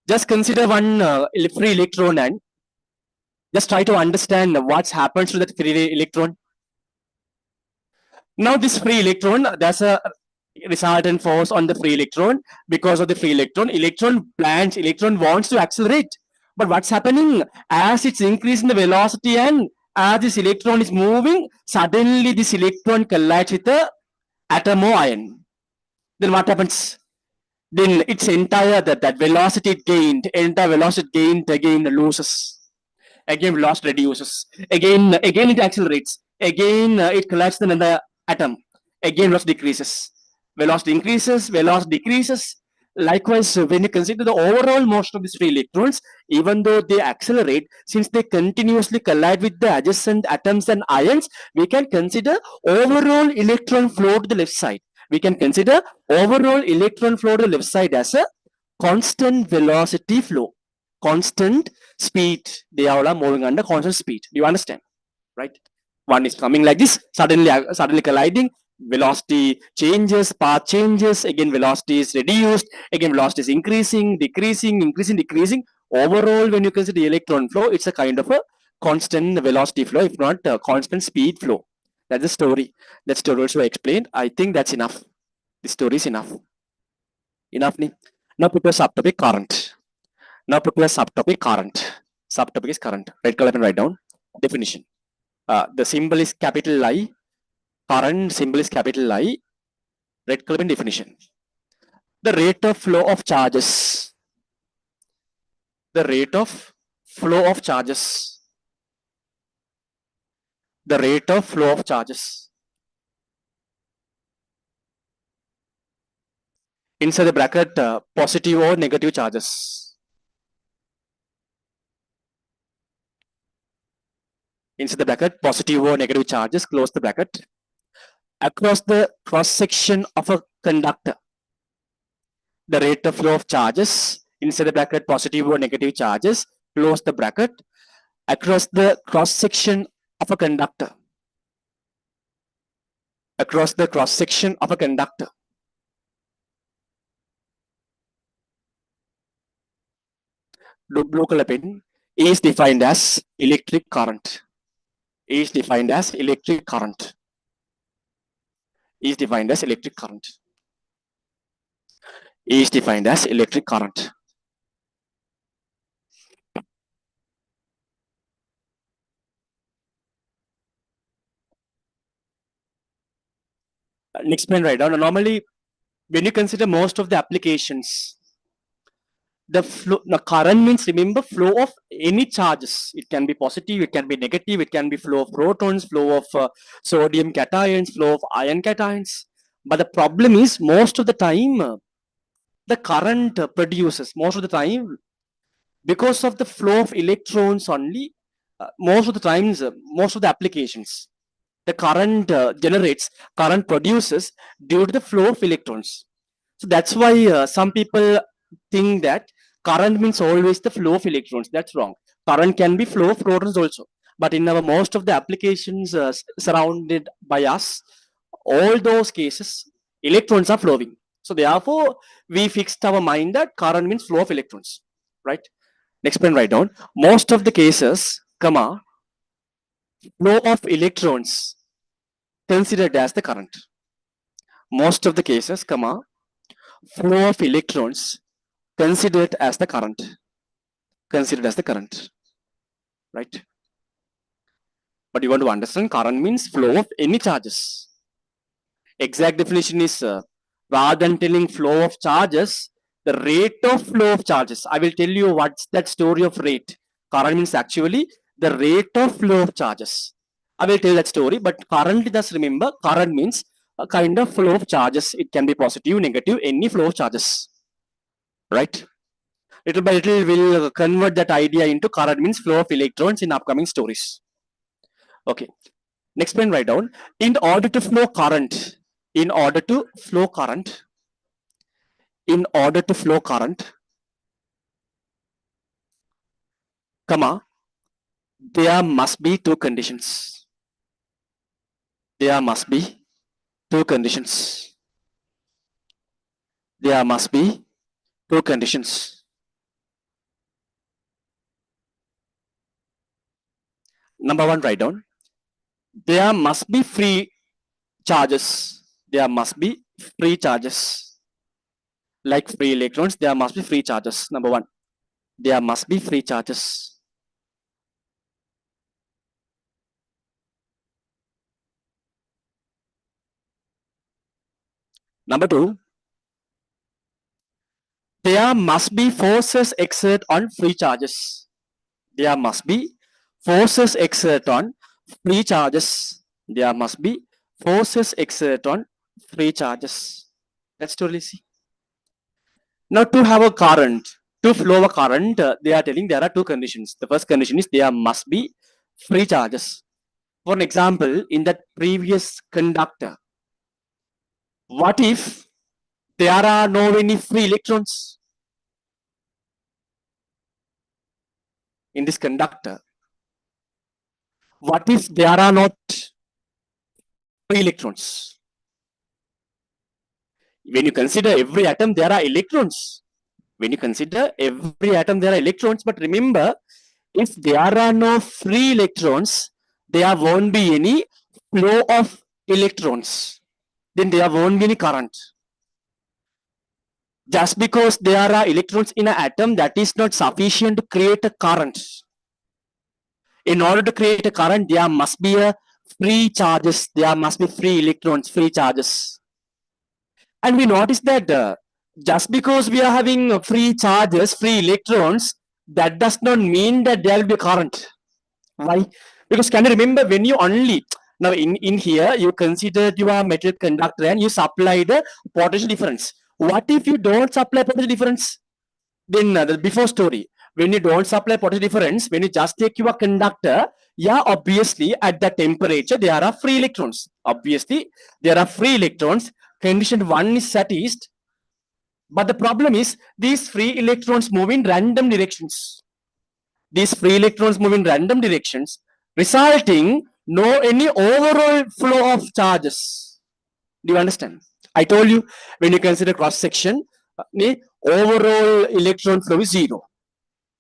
A: just consider one free electron and just try to understand what happens to that free electron. Now this free electron, there's a resultant force on the free electron. Because of the free electron wants to accelerate. But what's happening? As it's increasing the velocity and as this electron is moving, suddenly this electron collides with the atom or ion. Then what happens? Then its entire that velocity gained again loses. Again velocity reduces. Again it accelerates. Again it collides with another atom. Again velocity decreases. Velocity increases, velocity decreases. Likewise, when you consider the overall motion of these free electrons, even though they accelerate, since they continuously collide with the adjacent atoms and ions, we can consider overall electron flow to the left side. We can consider overall electron flow to the left side as a constant velocity flow, constant speed. They are all moving under constant speed. Do you understand? Right? One is coming like this, suddenly colliding, velocity changes, path changes, again velocity is reduced, again velocity is increasing, decreasing. Overall, when you consider the electron flow, it's a kind of a constant velocity flow, if not a constant speed flow. That's the story. That story also explained. I think that's enough. The story is enough. Enough. Now put a subtopic current. Now put a subtopic current. Subtopic is current. Red color and write down. Definition. The symbol is capital I. Current symbol is capital I. Red color and definition. The rate of flow of charges. The rate of flow of charges. The rate of flow of charges. Inside the bracket, positive or negative charges. Inside the bracket, positive or negative charges, close the bracket. Across the cross section of a conductor, the rate of flow of charges, inside the bracket, positive or negative charges, close the bracket. Across the cross section of a conductor, across the cross section of a conductor, blue color pen, is defined as electric current. Is defined as electric current. Is defined as electric current. Is defined as electric current. Next pen right down. Normally, when you consider most of the applications, the flow, the current means, remember, flow of any charges. It can be positive, it can be negative, it can be flow of protons, flow of sodium cations, flow of ion cations. But the problem is, most of the time, the current produces, most of the time, because of the flow of electrons only, most of the times, most of the applications, the current current produces due to the flow of electrons. So that's why some people think that current means always the flow of electrons. That's wrong. Current can be flow of protons also. But in our most of the applications surrounded by us, all those cases, electrons are flowing. So therefore, we fixed our mind that current means flow of electrons, right? Next pen write down. Most of the cases, comma, flow of electrons considered as the current. Most of the cases, comma, flow of electrons considered as the current. Considered as the current, right? But you want to understand, current means flow of any charges. Exact definition is rather than telling flow of charges, the rate of flow of charges. I will tell you what's that story of rate. Current means actually the rate of flow of charges. I will tell that story, but currently just remember, current means a kind of flow of charges. It can be positive, negative, any flow of charges, right? Little by little, we'll convert that idea into current means flow of electrons in upcoming stories. Okay. Next pen write down. In order to flow current, in order to flow current, comma, there must be two conditions. There must be two conditions. There must be two conditions. Number one, write down. There must be free charges. There must be free charges. Like free electrons, there must be free charges. Number one, there must be free charges. Number two, there must be forces exerted on free charges. There must be forces exerted on free charges. There must be forces exerted on free charges. That's totally easy. Now to have a current, to flow a current, they are telling there are two conditions. The first condition is there must be free charges. For an example, in that previous conductor, what if there are no any free electrons in this conductor? What if there are not free electrons? When you consider every atom, there are electrons. When you consider every atom, there are electrons. But remember, if there are no free electrons, there won't be any flow of electrons. Then there won't be any current. Just because there are electrons in an atom, that is not sufficient to create a current. In order to create a current, there must be a free charges. There must be free electrons, free charges. And we notice that just because we are having free charges, free electrons, that does not mean that there will be current. Why? Because can you remember when you only, now in here, you consider your metal conductor and you supply the potential difference. What if you don't supply potential difference? Then the before story, when you don't supply potential difference, when you just take your conductor, yeah, obviously at the temperature, there are free electrons. Obviously, there are free electrons. Condition one is satisfied. But the problem is these free electrons move in random directions. These free electrons move in random directions, resulting no any overall flow of charges. Do you understand? I told you when you consider cross section, the overall electron flow is zero.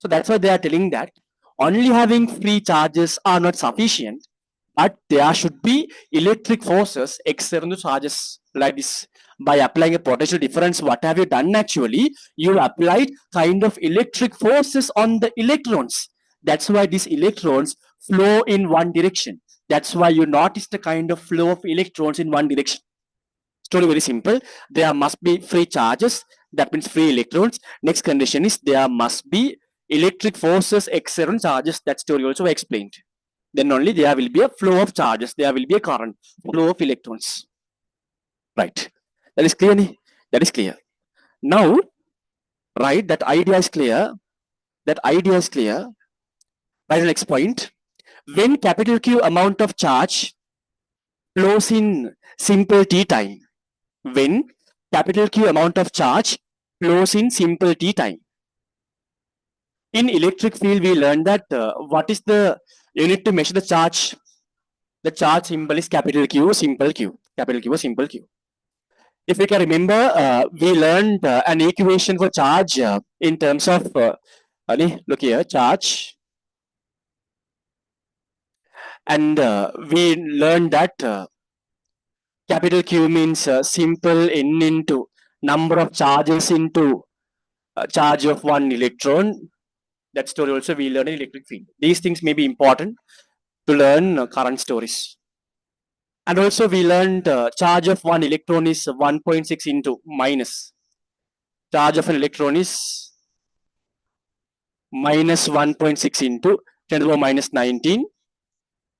A: So that's why they are telling that only having free charges are not sufficient, but there should be electric forces external charges like this. By applying a potential difference, what have you done actually? You applied kind of electric forces on the electrons. That's why these electrons flow in one direction. That's why you notice the kind of flow of electrons in one direction. Story very simple. There must be free charges. That means free electrons. Next condition is there must be electric forces external charges. That story also explained. Then only there will be a flow of charges. There will be a current flow of electrons. Right. That is clear. That is clear. Now, right, that idea is clear. That idea is clear. Right, next point. When capital Q amount of charge flows in simple t time, when capital Q amount of charge flows in simple t time. In electric field, we learned that what is the unit to measure the charge? The charge symbol is capital Q, simple q. Capital Q, simple q. If you can remember, we learned an equation for charge in terms of, look here, charge. And we learned that capital Q means simple n into number of charges into charge of one electron. That story also we learn in electric field. These things may be important to learn current stories. And also we learned charge of one electron is 1.6 into minus. Charge of an electron is minus 1.6 into 10 to the power minus 19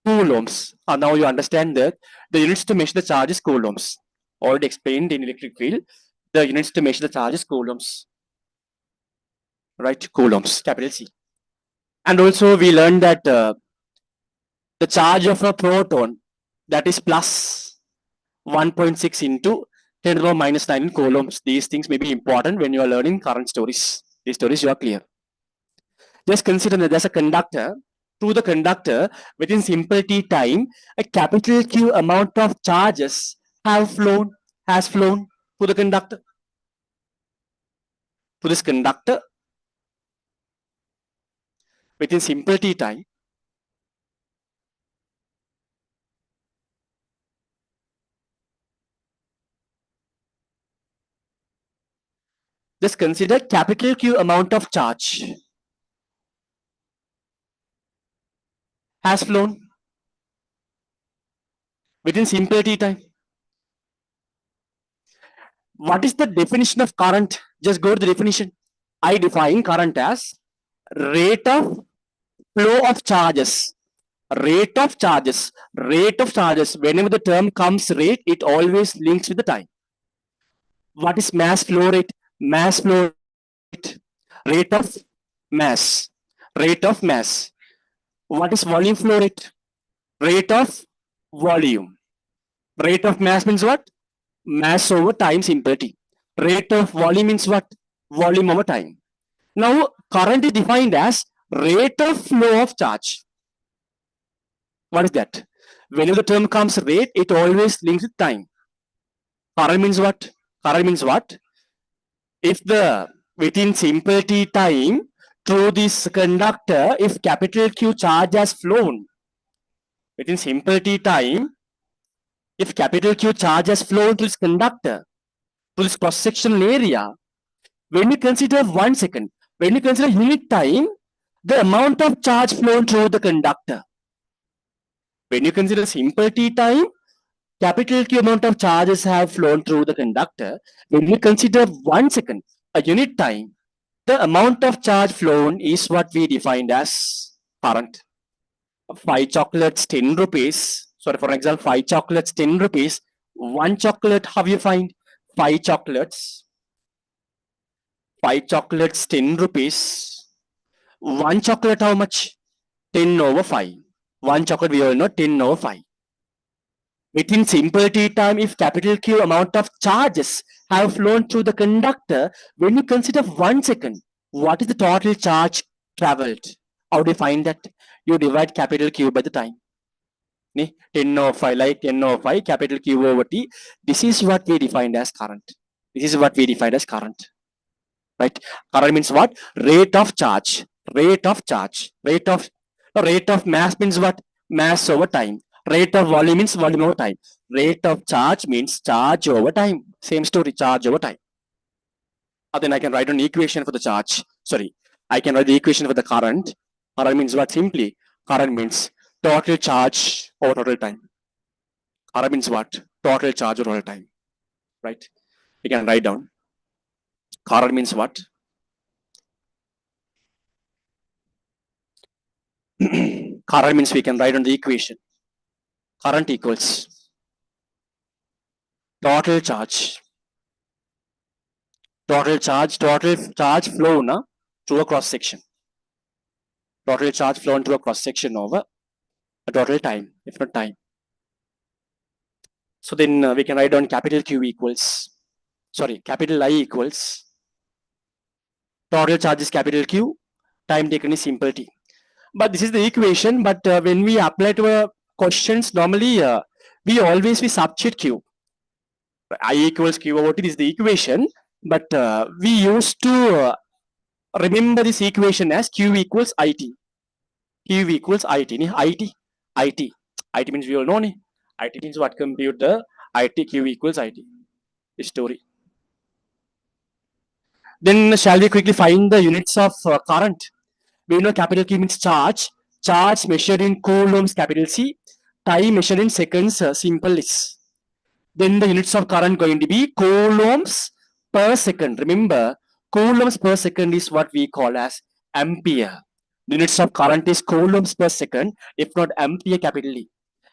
A: coulombs. Now you understand that the units to measure the charge is coulombs. Already explained in electric field, the units to measure the charge is coulombs. Right, coulombs, capital C. And also we learned that the charge of a proton, that is plus 1.6 into 10 to the power minus 9 in coulombs. These things may be important when you are learning current stories. These stories you are clear. Just consider that there's a conductor. Through the conductor, within simple t time, a capital Q amount of charges has flown to the conductor. To this conductor, within simple t time, just consider capital Q amount of charge has flown within simple t time. What is the definition of current? Just go to the definition. I define current as rate of flow of charges. Rate of charges. Rate of charges. Whenever the term comes rate, it always links with the time. What is mass flow rate? Mass flow rate. Rate of mass. Rate of mass. What is volume flow rate? Rate of volume. Rate of mass means what? Mass over time simple t. Rate of volume means what? Volume over time. Now, current is defined as rate of flow of charge. What is that? Whenever the term comes rate, it always links with time. Current means what? Current means what? If the within simple t time through this conductor, if capital Q charge has flown within simple t time, if capital Q charge has flown to this conductor, to this cross-sectional area, when you consider 1 second, when you consider unit time, the amount of charge flown through the conductor. When you consider simple t time, capital Q amount of charges have flown through the conductor. When you consider 1 second, a unit time, the amount of charge flown is what we defined as current. 5 chocolates, 10 rupees. Sorry, for example, 5 chocolates, 10 rupees. 1 chocolate, how you find? 5 chocolates. 5 chocolates, 10 rupees. 1 chocolate, how much? 10 over 5. 1 chocolate, we all know, 10 over 5. Within simple t time, if capital Q amount of charges have flown through the conductor, when you consider 1 second, what is the total charge traveled? How do you find that? You divide capital Q by the time. 10 over 5, like 10 over 5, capital Q over T. This is what we defined as current. This is what we defined as current. Right? Current means what? Rate of charge. Rate of charge. Rate of mass means what? Mass over time. Rate of volume means volume over time. Rate of charge means charge over time. Same story, charge over time. Then I can write an equation for the charge. Sorry, I can write the equation for the current. Current means what? Simply, current means total charge over total time. Current means what? Total charge over total time. Right? You can write down. Current means what? Current means we can write on the equation. Current equals total charge. Total charge flow through a cross section. Total charge flown through a cross section over a total time, if not time. So then we can write down capital Q equals, capital I equals total charge is capital Q, time taken is simple t. But this is the equation, but when we apply to questions, normally we substitute Q. I equals Q over T, this is the equation, but we used to remember this equation as Q equals IT. Q equals IT. IT means we all know. IT means what? Computer. IT, Q equals IT. This story. Then shall we quickly find the units of current? We know capital Q means charge. Charge measured in coulombs, capital C. Time measured in seconds, simple is. Then the units of current going to be coulombs per second. Remember, coulombs per second is what we call as ampere. The units of current is coulombs per second, if not ampere capital E.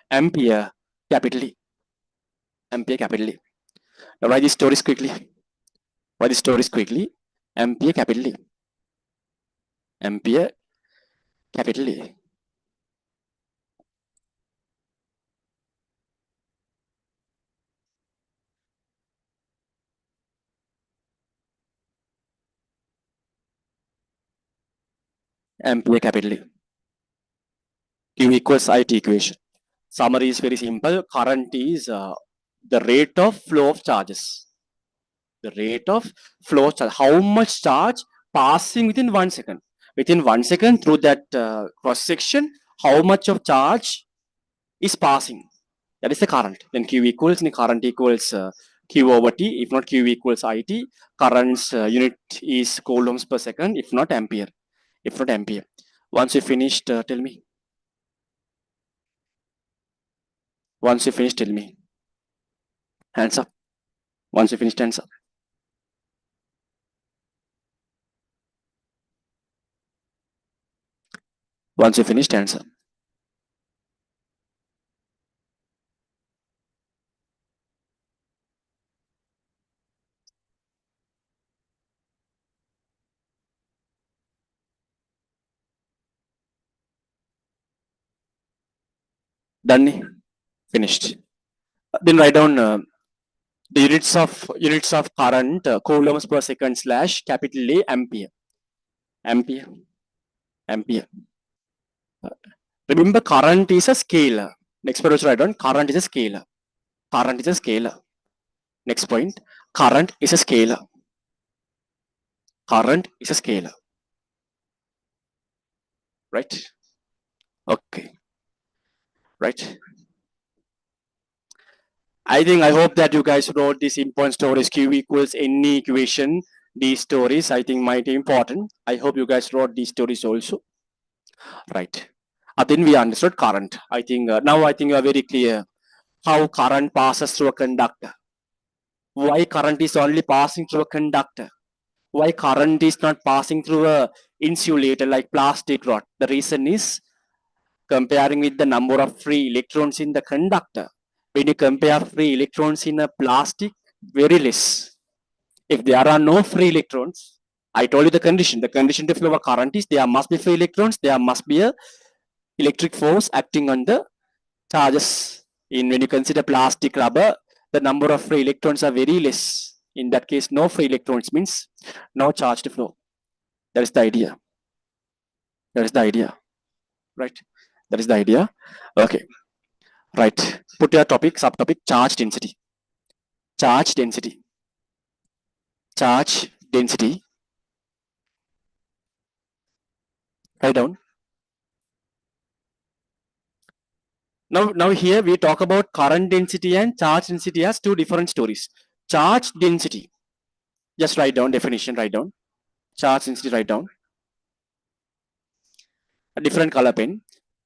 A: Ampere capital E. Ampere capital E. Now write these stories quickly. Ampere capital E. Ampere capital E. ampere capital A. Q equals IT equation. Summary is very simple. Current is the rate of flow of charges. The rate of flow of charge. How much charge passing within 1 second. Within 1 second through that cross section, how much of charge is passing. That is the current. Then Q equals, current equals Q over T. If not, Q equals IT. Current's unit is coulombs per second. If not, ampere. If not, ampere. Once you finished, tell me. Once you finish, tell me. Hands up. Once you finish, hands up. Once you finish, hands up. Done. Finished. Then write down the units of current coulombs per second slash capital A ampere. Ampere. Ampere. Remember, current is a scalar. Next point, write down current is a scalar. Current is a scalar. Next point, current is a scalar. Current is a scalar. Right? Okay. Right? I hope that you guys wrote these important stories. Q equals any equation. These stories, I think, might be important. I hope you guys wrote these stories also. Right. Then we understood current. I think now you are very clear how current passes through a conductor. Why current is only passing through a conductor? Why current is not passing through a insulator like plastic rod? The reason is comparing with the number of free electrons in the conductor. When you compare free electrons in a plastic, very less. If there are no free electrons, I told you the condition. The condition to flow of current is there must be free electrons, there must be a electric force acting on the charges. When you consider plastic, rubber, the number of free electrons are very less. In that case, no free electrons means no charge to flow. That is the idea. That is the idea. Right? That is the idea. Okay. Right. Put your topic, subtopic, charge density. Charge density. Charge density. Write down. Now here we talk about current density and charge density as two different stories. Charge density. Just write down definition, write down. Charge density, write down. A different color pen.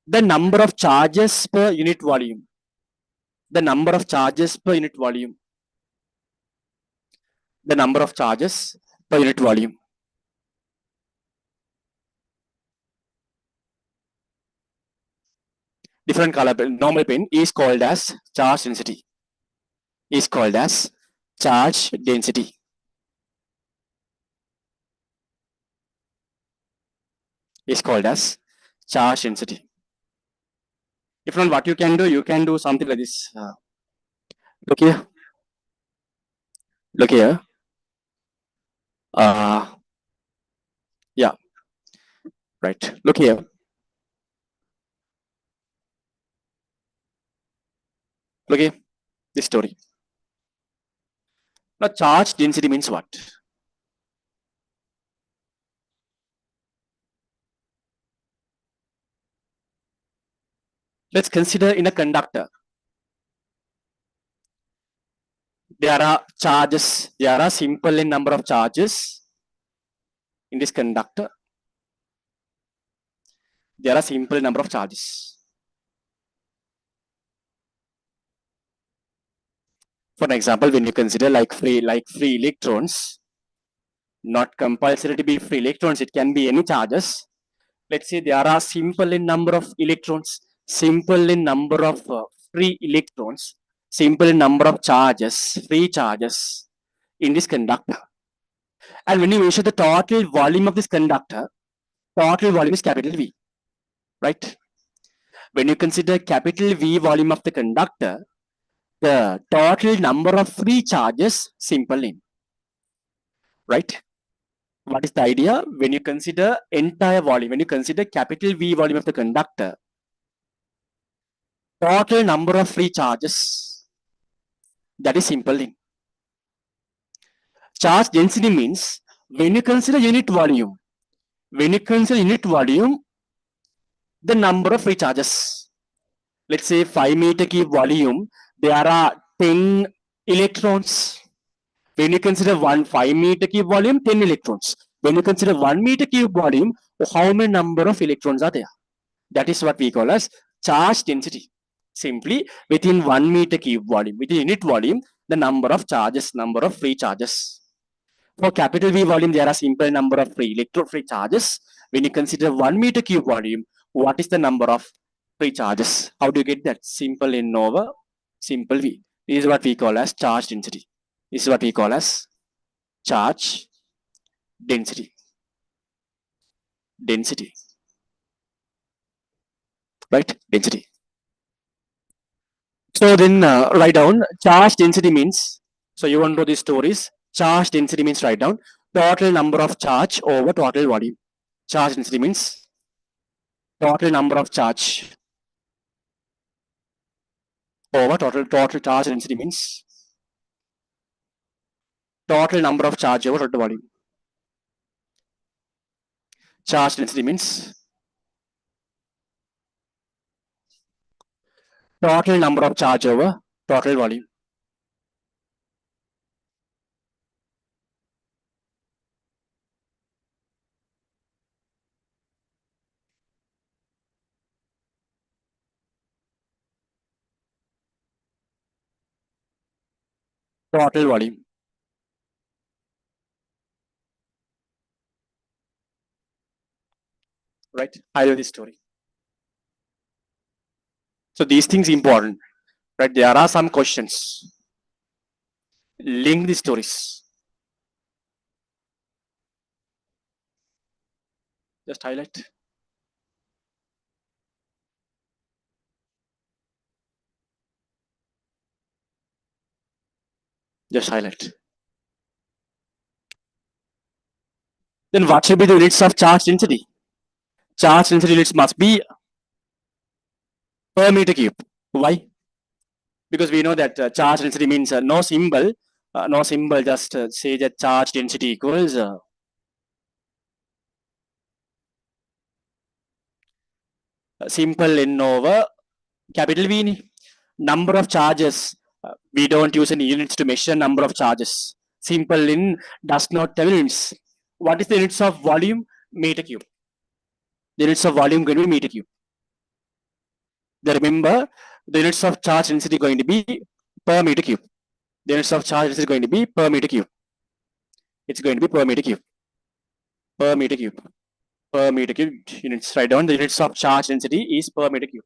A: The number of charges per unit volume. The number of charges per unit volume. The number of charges per unit volume. Different color pen, normal pen is called as charge density. Is called as charge density. Is called as charge density. If not, what you can do something like this. Look here. Look here. Yeah. Right. Look here. Look here. This story. Now, charge density means what? Let's consider in a conductor. There are charges. There are simple in number of charges in this conductor. There are simple number of charges. For example, when you consider like free electrons, not compulsory to be free electrons, it can be any charges. Let's say there are simple in number of electrons, simple in number of free electrons, simple in number of charges, free charges in this conductor. And when you measure the total volume of this conductor, total volume is capital V, right? When you consider capital V volume of the conductor, the total number of free charges simple in, right? What is the idea? When you consider entire volume, when you consider capital V volume of the conductor, total number of free charges, that is simple in. Charge density means when you consider unit volume, the number of free charges. Let's say 5 meter cube volume, there are 10 electrons. When you consider 5 meter cube volume, 10 electrons. When you consider 1 meter cube volume, how many number of electrons are there? That is what we call as charge density. Simply within 1 meter cube volume, within unit volume, the number of charges, number of free charges. For capital V volume, there are simple number of free charges. When you consider 1 meter cube volume, what is the number of free charges? How do you get that? Simple N over simple V. This is what we call as charge density. This is what we call as charge density. Density. Right? Density. So then write down charge density means, so you want to know these stories. Charge density means write down total number of charge over total volume. Charge density means total number of charge over total charge density means total number of charge over total volume. Charge density means total number of charge over total volume. Total volume. Right? I know this story. So these things important. Right? There are some questions. Link the stories. Just highlight. Just highlight. Then what should be the units of charge density? Charge density units must be per meter cube. Why? Because we know that charge density means no symbol, just say that charge density equals simple N over capital V. Number of charges, we don't use any units to measure number of charges. Simple N does not tell units. What is the units of volume? Meter cube. The units of volume going to be meter cube. Then remember, the units of charge density going to be per meter cube. The units of charge density is going to be per meter cube. It's going to be per meter cube. Per meter cube. Per meter cube units. Write down the units of charge density is per meter cube.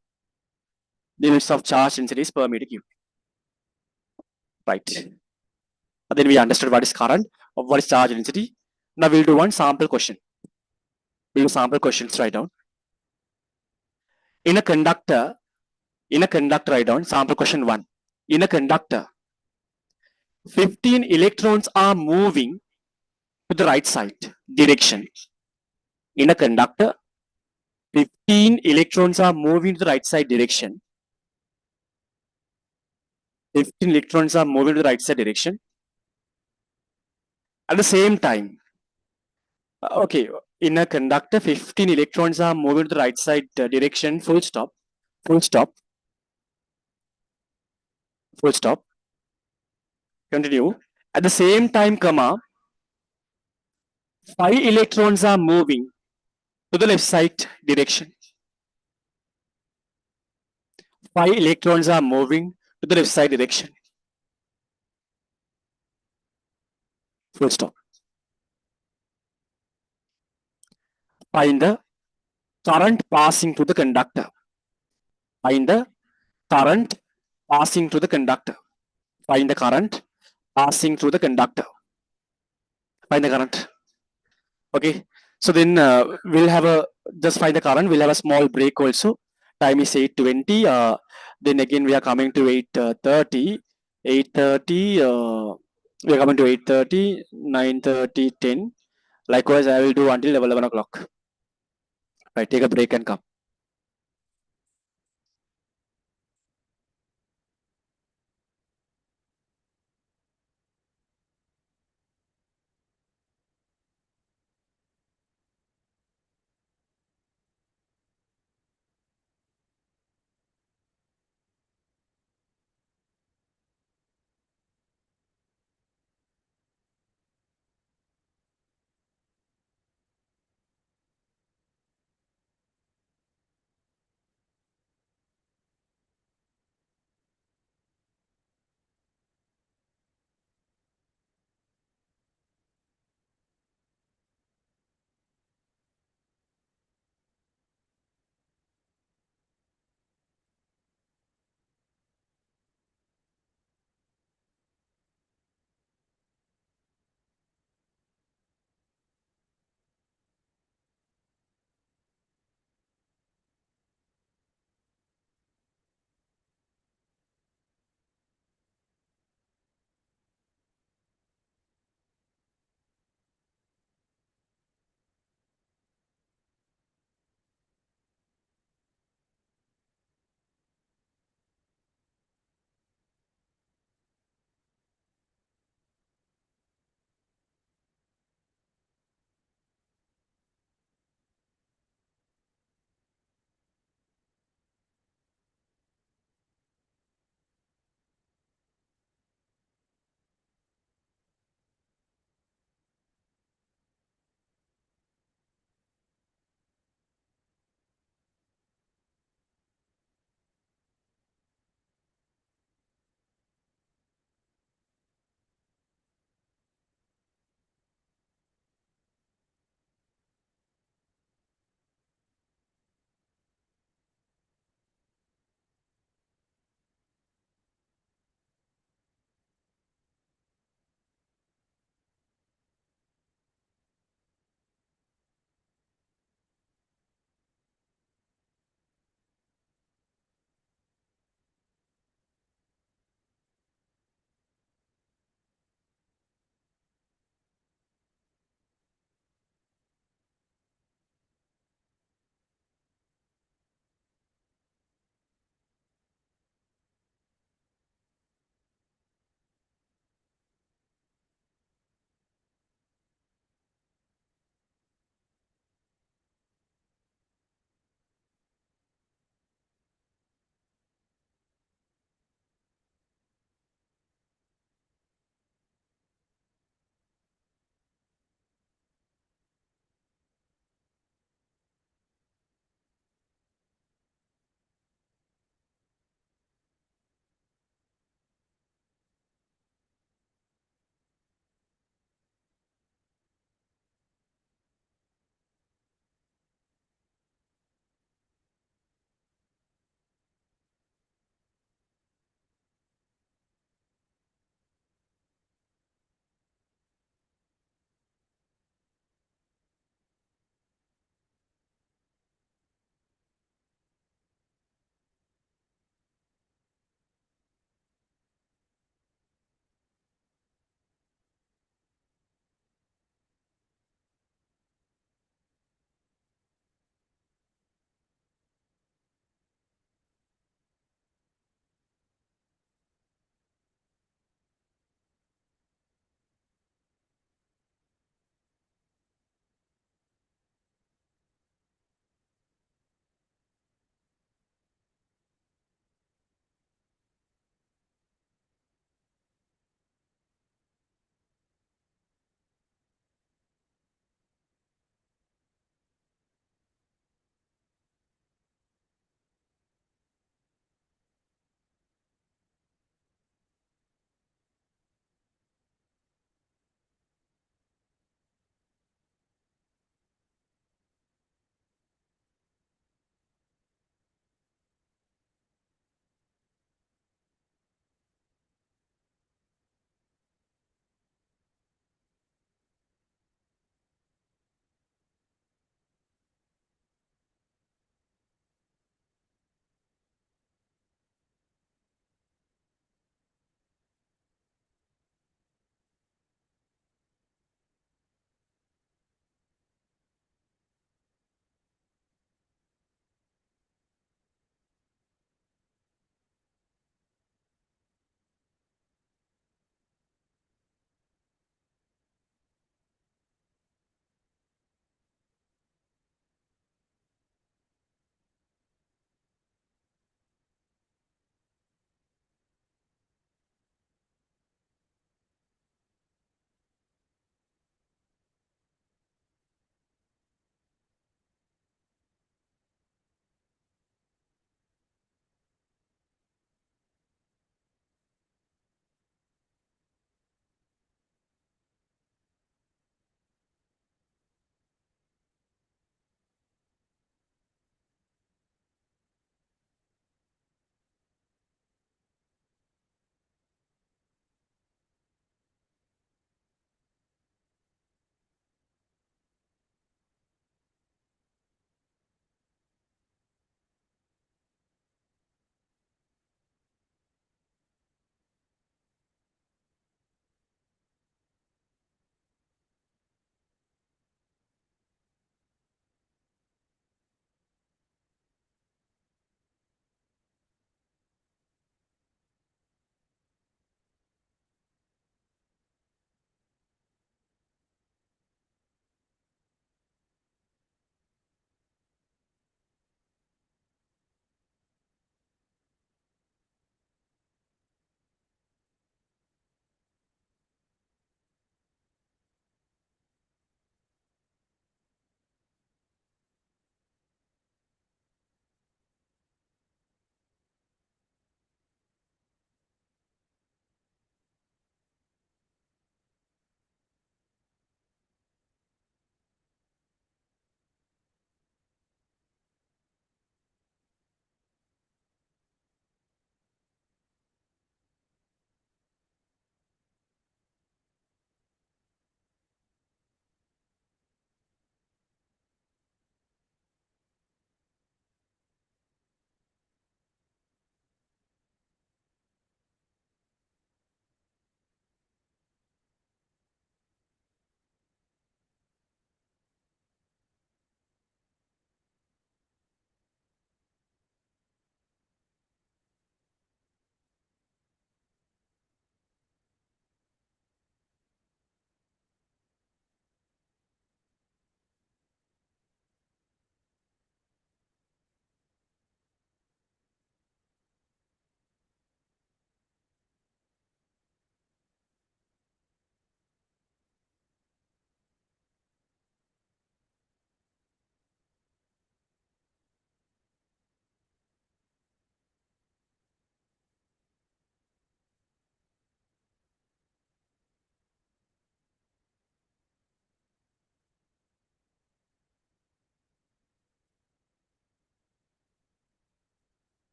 A: The units of charge density is per meter cube. Right. Then we understood what is current, what is charge density. Now we'll do one sample question. We'll do sample questions. Write down. In a conductor, write down sample question 1. In a conductor, 15 electrons are moving to the right side direction. In a conductor, 15 electrons are moving to the right side direction. 15 electrons are moving to the right side direction. At the same time, okay, in a conductor, 15 electrons are moving to the right side direction, full stop. Full stop. Full stop. Continue. At the same time, comma, 5 electrons are moving to the left side direction. 5 electrons are moving to the left side direction. Full stop. Find the current passing to the conductor. Find the current passing to the conductor. Find the current passing through the conductor. Find the current. Okay. So then we'll have a, just find the current. We'll have a small break also. Time is 8:20. Then again we are coming to 8:30. 8:30. We are coming to 8:30, 9:30, 10. Likewise, I will do until 11 o'clock. Right, take a break and come.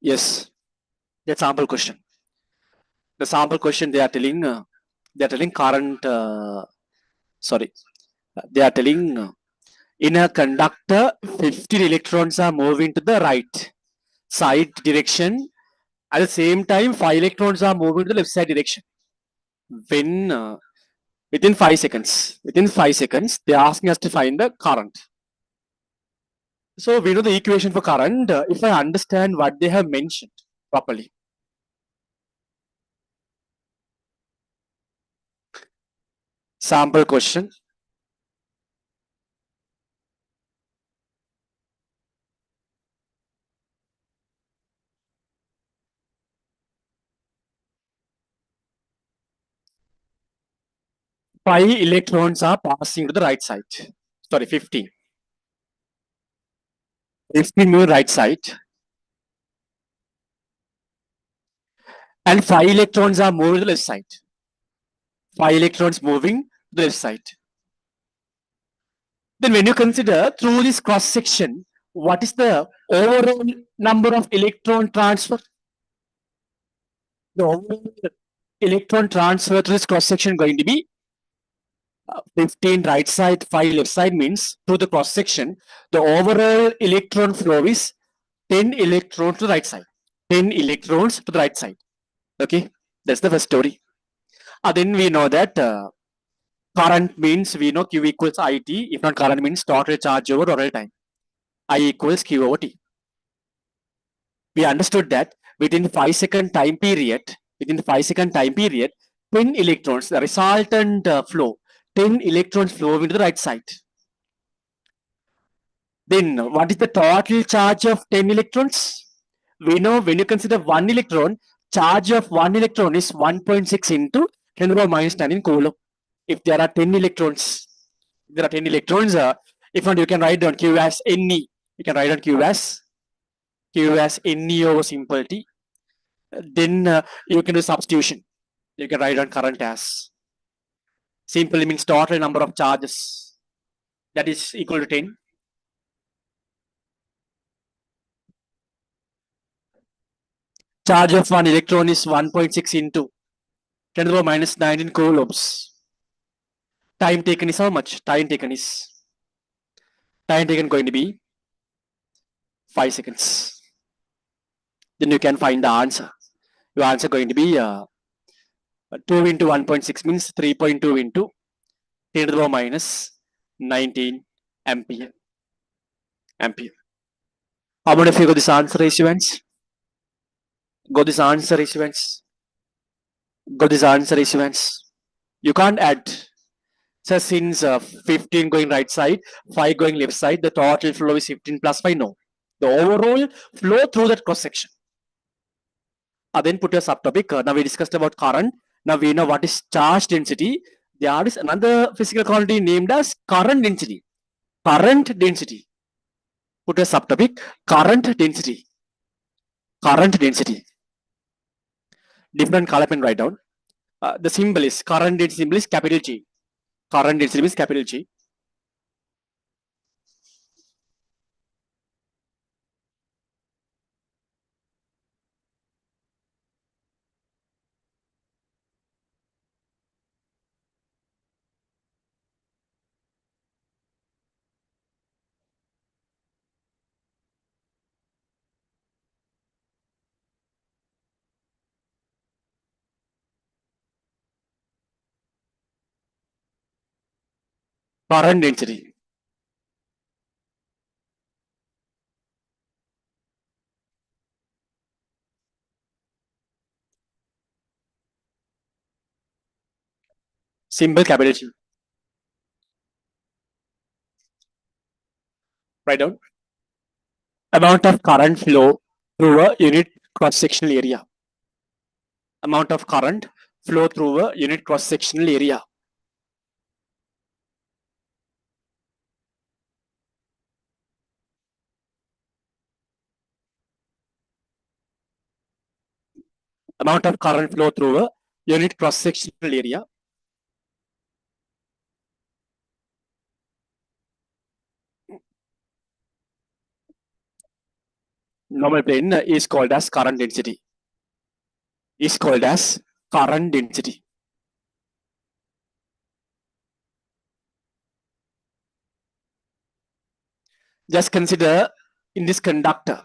A: Yes, the sample question. The sample question they are telling current. Sorry, they are telling in a conductor, 15 electrons are moving to the right side direction. At the same time, 5 electrons are moving to the left side direction. When within 5 seconds, they are asking us to find the current. So we know the equation for current if I understand what they have mentioned properly. Sample question. Five electrons are passing to the right side. Sorry, 15. 15 move right side. And 5 electrons are moving to the left side. 5 electrons moving to the left side. Then when you consider through this cross section, what is the overall number of electron transfer? The overall electron transfer through this cross section going to be 15 right side, 5 left side means through the cross section, the overall electron flow is 10 electrons to the right side. 10 electrons to the right side. Okay, that's the first story. Then we know that current means we know Q equals IT. If not, current means total charge over total time. I equals Q over T. We understood that within 5-second time period, 10 electrons, the resultant flow, 10 electrons flow into the right side. Then what is the total charge of 10 electrons? We know when you consider 1 electron, charge of 1 electron is 1.6 into 10 to the power minus 9 in coulomb. If there are 10 electrons, if not, you can write down Q as Ne. You can write down Q as Ne over simple T. Then you can do substitution. You can write down current as simply means total number of charges that is equal to 10. Charge of 1 electron is 1.6 into 10 to the power minus 9 in coulombs. Time taken is how much? Time taken going to be 5 seconds. Then you can find the answer. Your answer going to be 2 into 1.6 means 3.2 into 10 to the power minus 19 ampere. How many of you got this answer, raise your hands? Got this answer, raise your hands? Got this answer, raise your hands? You can't add. So since 15 going right side, 5 going left side, the total flow is 15 plus 5. No. The overall flow through that cross section. Then put your subtopic. Now we discussed about current. Now we know what is charge density. There is another physical quantity named as current density. Current density. Put a subtopic. Current density. Current density. Different color pen write down. The symbol is current density symbol is capital G. Current density is capital G. Current density. Symbol capital G. Write down. Amount of current flow through a unit cross-sectional area. Amount of current flow through a unit cross-sectional area. Amount of current flow through a unit cross-sectional area. normal plane is called as current density. Is called as current density. Just consider in this conductor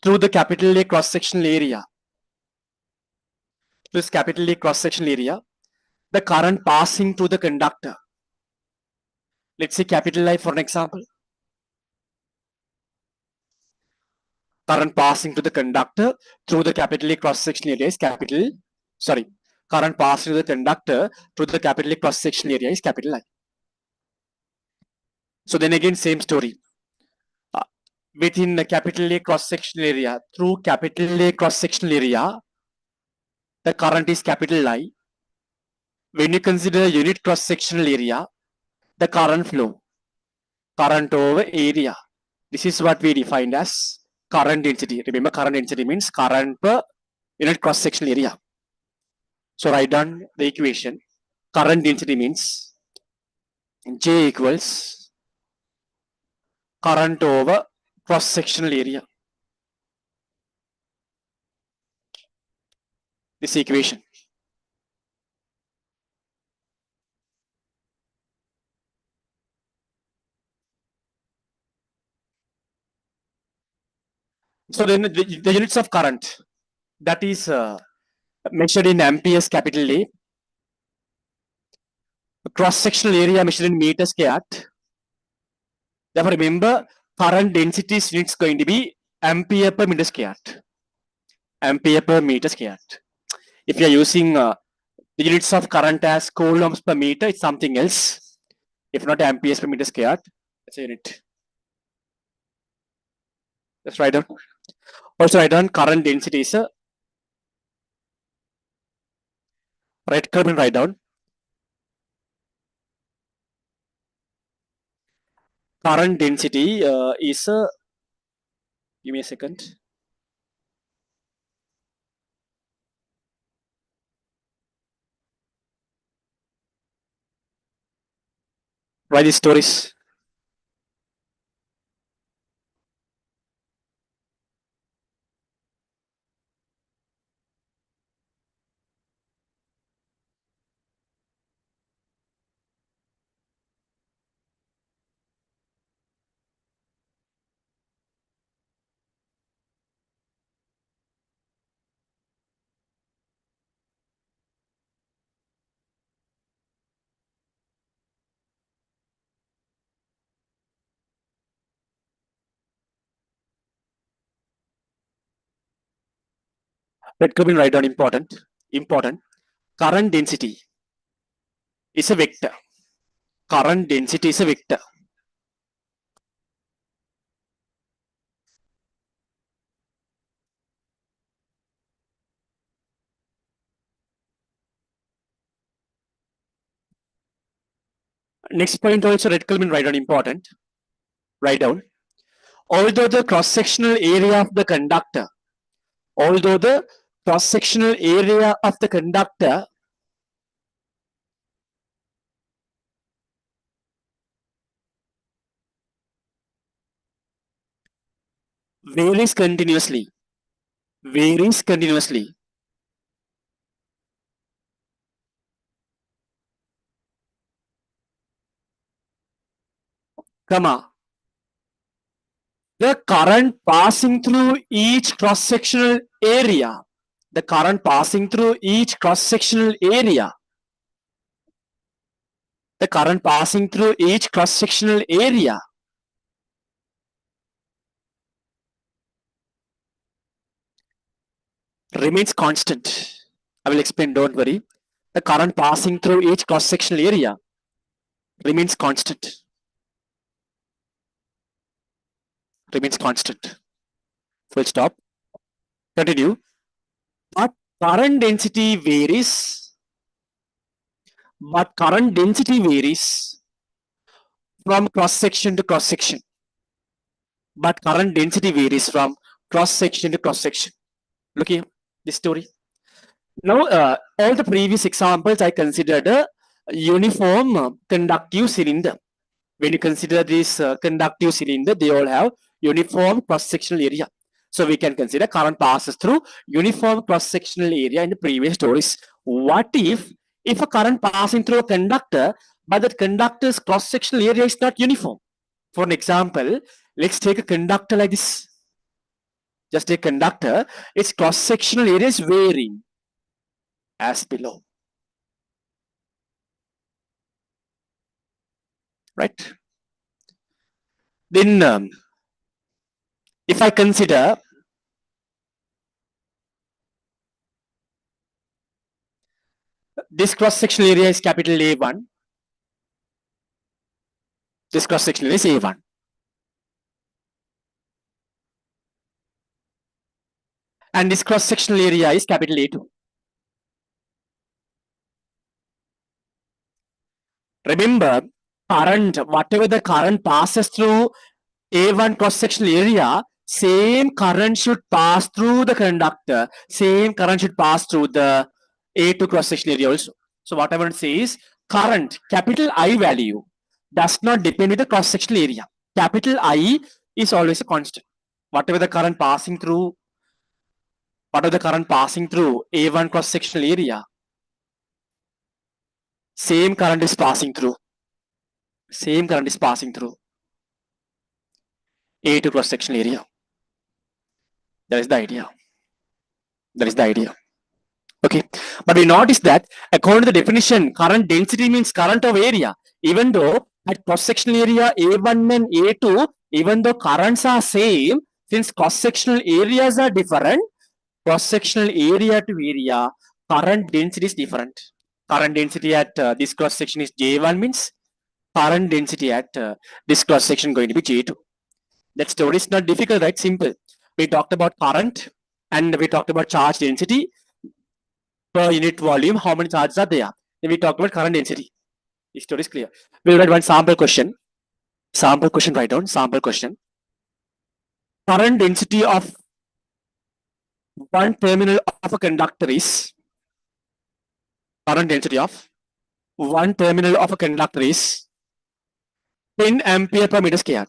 A: through the capital A cross-sectional area. This capital A cross-sectional area, the current passing through the conductor. Let's say capital I for an example. Current passing to the conductor through the capital A cross-sectional area is current passing to the conductor through the capital A cross-sectional area is capital I. So then again, same story. Within the capital A cross-sectional area, through capital A cross-sectional area, the current is capital I. When you consider unit cross-sectional area, the current flow, current over area. This is what we defined as current density. Remember, current density means current per unit cross-sectional area. So write down the equation. Current density means J equals current over cross-sectional area. This equation. So then the units of current, that is measured in amperes capital A. Cross-sectional area measured in meters squared. Therefore, remember, current density is going to be ampere per meter squared. Ampere per meter squared. If you are using the units of current as coulombs per meter, it's something else. If not amperes per meter squared, that's a unit. Let's write down. Also write down current density is a right curve and write down. Current density is a, give me a second. Write these stories. Red curve and write down important. Current density is a vector. Current density is a vector. Next point also red column write down important. Write down. Although the cross-sectional area of the conductor, varies continuously, comma, the current passing through each cross-sectional area, remains constant. I will explain, don't worry. The current passing through each cross-sectional area remains constant. Full stop. Continue. But current density varies from cross-section to cross-section. Look here, this story. Now, all the previous examples I considered a uniform conductive cylinder. When you consider this conductive cylinder, they all have uniform cross-sectional area. So we can consider current passes through uniform cross-sectional area in the previous stories. What if a current passing through a conductor, but that conductor's cross-sectional area is not uniform? For an example, let's take a conductor like this. Just a conductor, its cross-sectional area is varying as below. Right? Then if I consider this cross-sectional area is capital A1, this cross-sectional area is A1. And this cross-sectional area is capital A2. Remember, current, whatever the current passes through A1 cross-sectional area, same current should pass through the conductor. Same current should pass through the A2 cross-sectional area also. So what I want to say is, current, capital I value, does not depend with the cross-sectional area. Capital I is always a constant. Whatever the current passing through, A1 cross-sectional area, same current is passing through. Same current is passing through A2 cross-sectional area. That is the idea. That is the idea. Okay. But we notice that according to the definition, current density means current of area. Even though at cross-sectional area A1 and A2, even though currents are same, since cross-sectional areas are different, cross-sectional area to area, current density is different. Current density at this cross-section is J1 means current density at this cross-section going to be J2. That story is not difficult, right? Simple. We talked about current and we talked about charge density per unit volume. How many charges are there? Then we talked about current density. The story is clear. We'll write one sample question. Sample question, write down. Sample question. Current density of one terminal of a conductor is, current density of one terminal of a conductor is 10 ampere per meter square.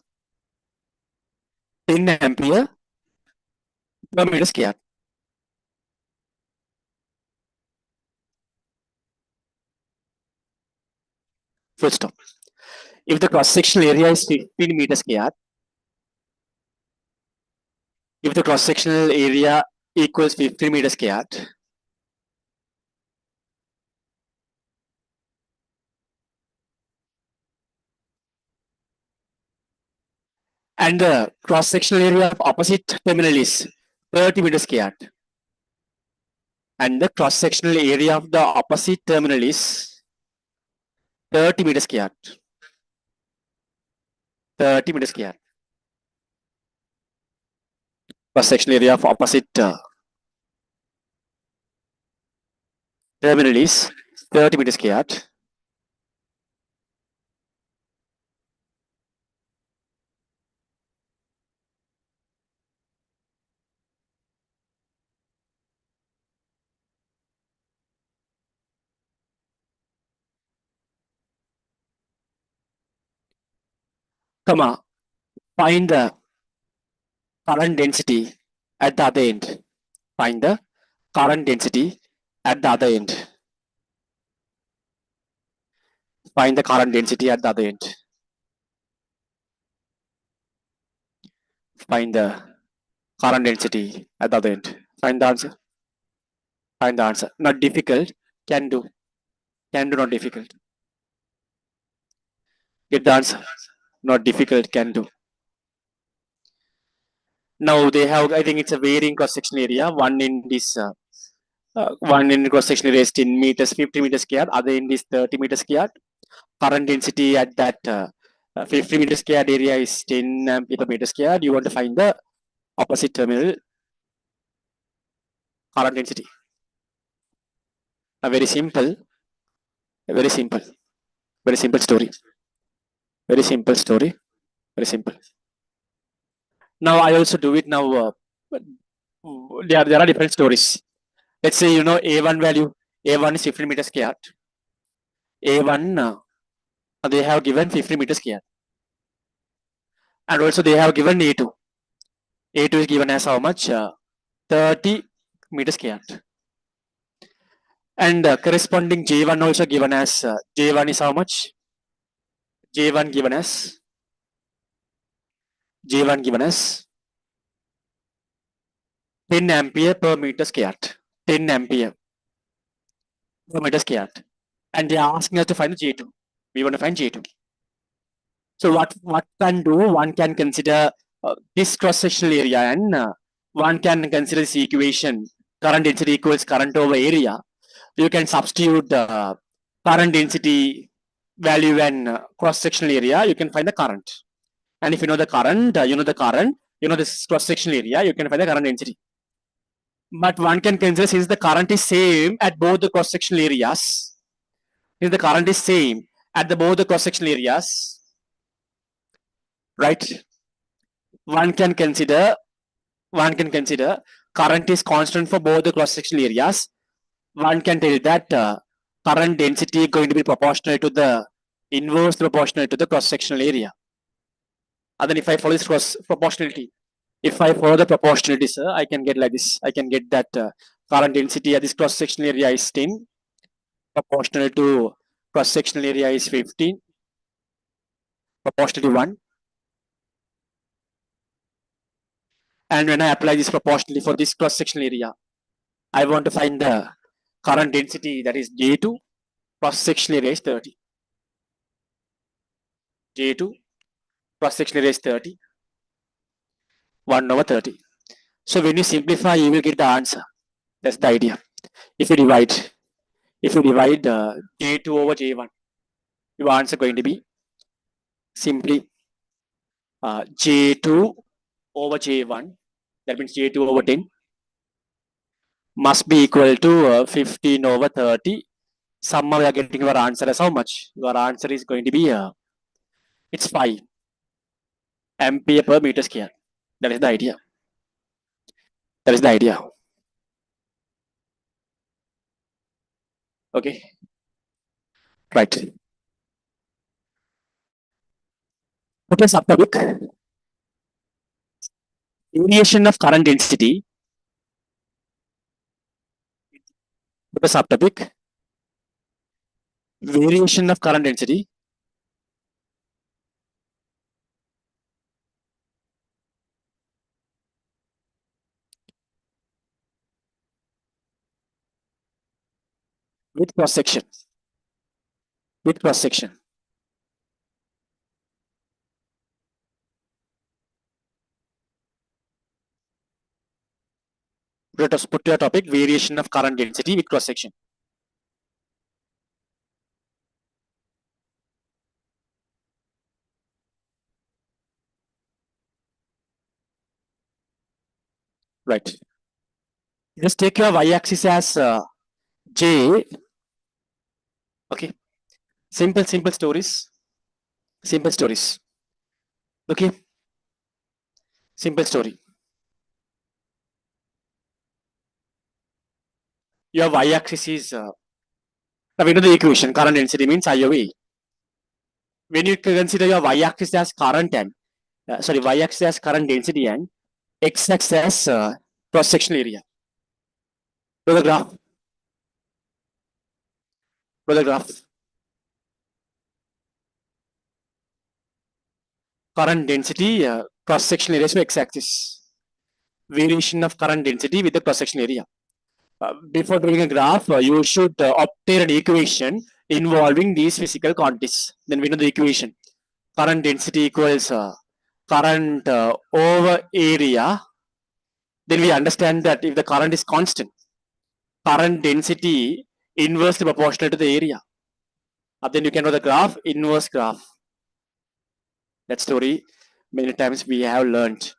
A: 10 ampere per meter square. Full stop. If the cross-sectional area is 15 meters square, if the cross-sectional area equals 15 meters square, and the cross-sectional area of opposite terminal is 30 meters square, and the cross-sectional area of the opposite terminal is 30 meters square. 30 meters square. Cross-sectional area of opposite terminal is 30 meters square. Comma, find the current density at the other end. Find the current density at the other end. Find the current density at the other end. Find the current density at the other end. Find the answer. Find the answer. Not difficult. Can do. Can do, not difficult. Get the answer. Not difficult. Can do. Now they have, I think it's a varying cross-section area. One in this, one in cross-section area is 10 meters, 50 meters square. Other end is 30 meters square. Current density at that 50 meters square area is 10 ampere per meter square. You want to find the opposite terminal current density. A very simple, very simple story. Very simple story. Very simple. Now I also do it now. There are different stories. Let's say, you know, A1 value. A1 is 15 meters square. A1, they have given 50 meters square. And also they have given A2. A2 is given as how much? 30 meters squared. And corresponding J1 also given as J1 is how much? J1 given as 10 ampere per meter squared. 10 ampere per meter squared. And they are asking us to find the J2. We want to find J2. So what can do? One can consider this cross-sectional area, and one can consider this equation: current density equals current over area. You can substitute current density value and cross-sectional area. You can find the current. And if you know the current, you know this cross-sectional area, you can find the current density. But one can consider, since the current is same at both the cross-sectional areas, since the current is same at both the cross-sectional areas, right? One can consider current is constant for both the cross-sectional areas. One can tell that current density is going to be proportional to the inverse proportional to the cross-sectional area. And then if I follow this cross proportionality, if I follow the proportionality, sir, I can get like this. I can get that current density at this cross-sectional area is 10, proportional to cross-sectional area is 15, proportionality 1. And when I apply this proportionally for this cross-sectional area, I want to find the current density, that is J2, cross-sectional area is 30. J2, cross-sectional area is 30, 1 over 30. So when you simplify, you will get the answer. That's the idea. If you divide J2 over J1, your answer going to be simply J2 over J1, that means J2 over 10, must be equal to 15 over 30. Somehow you are getting your answer as how much? Your answer is going to be, it's 5 ampere per meter square. That is the idea. That is the idea. Okay. Right. Okay, subtopic. Variation of current density. The subtopic. Variation of current density with cross section. With cross section. Let us put your topic: variation of current density with cross section. Right. Just take your y-axis as J. Okay. Simple stories. Simple stories. Okay. Simple story. Your y-axis is now we know the equation. Current density means I over A. When you consider your y-axis as current and y-axis as current density and x-axis as cross-sectional area. Draw the graph. Draw the graph. Current density, cross-sectional area, so x-axis. Variation of current density with the cross-sectional area. Before doing a graph, you should obtain an equation involving these physical quantities. Then we know the equation. Current density equals current over area. Then we understand that if the current is constant, current density inversely proportional to the area. Then you can know the graph, inverse graph. That story many times we have learned.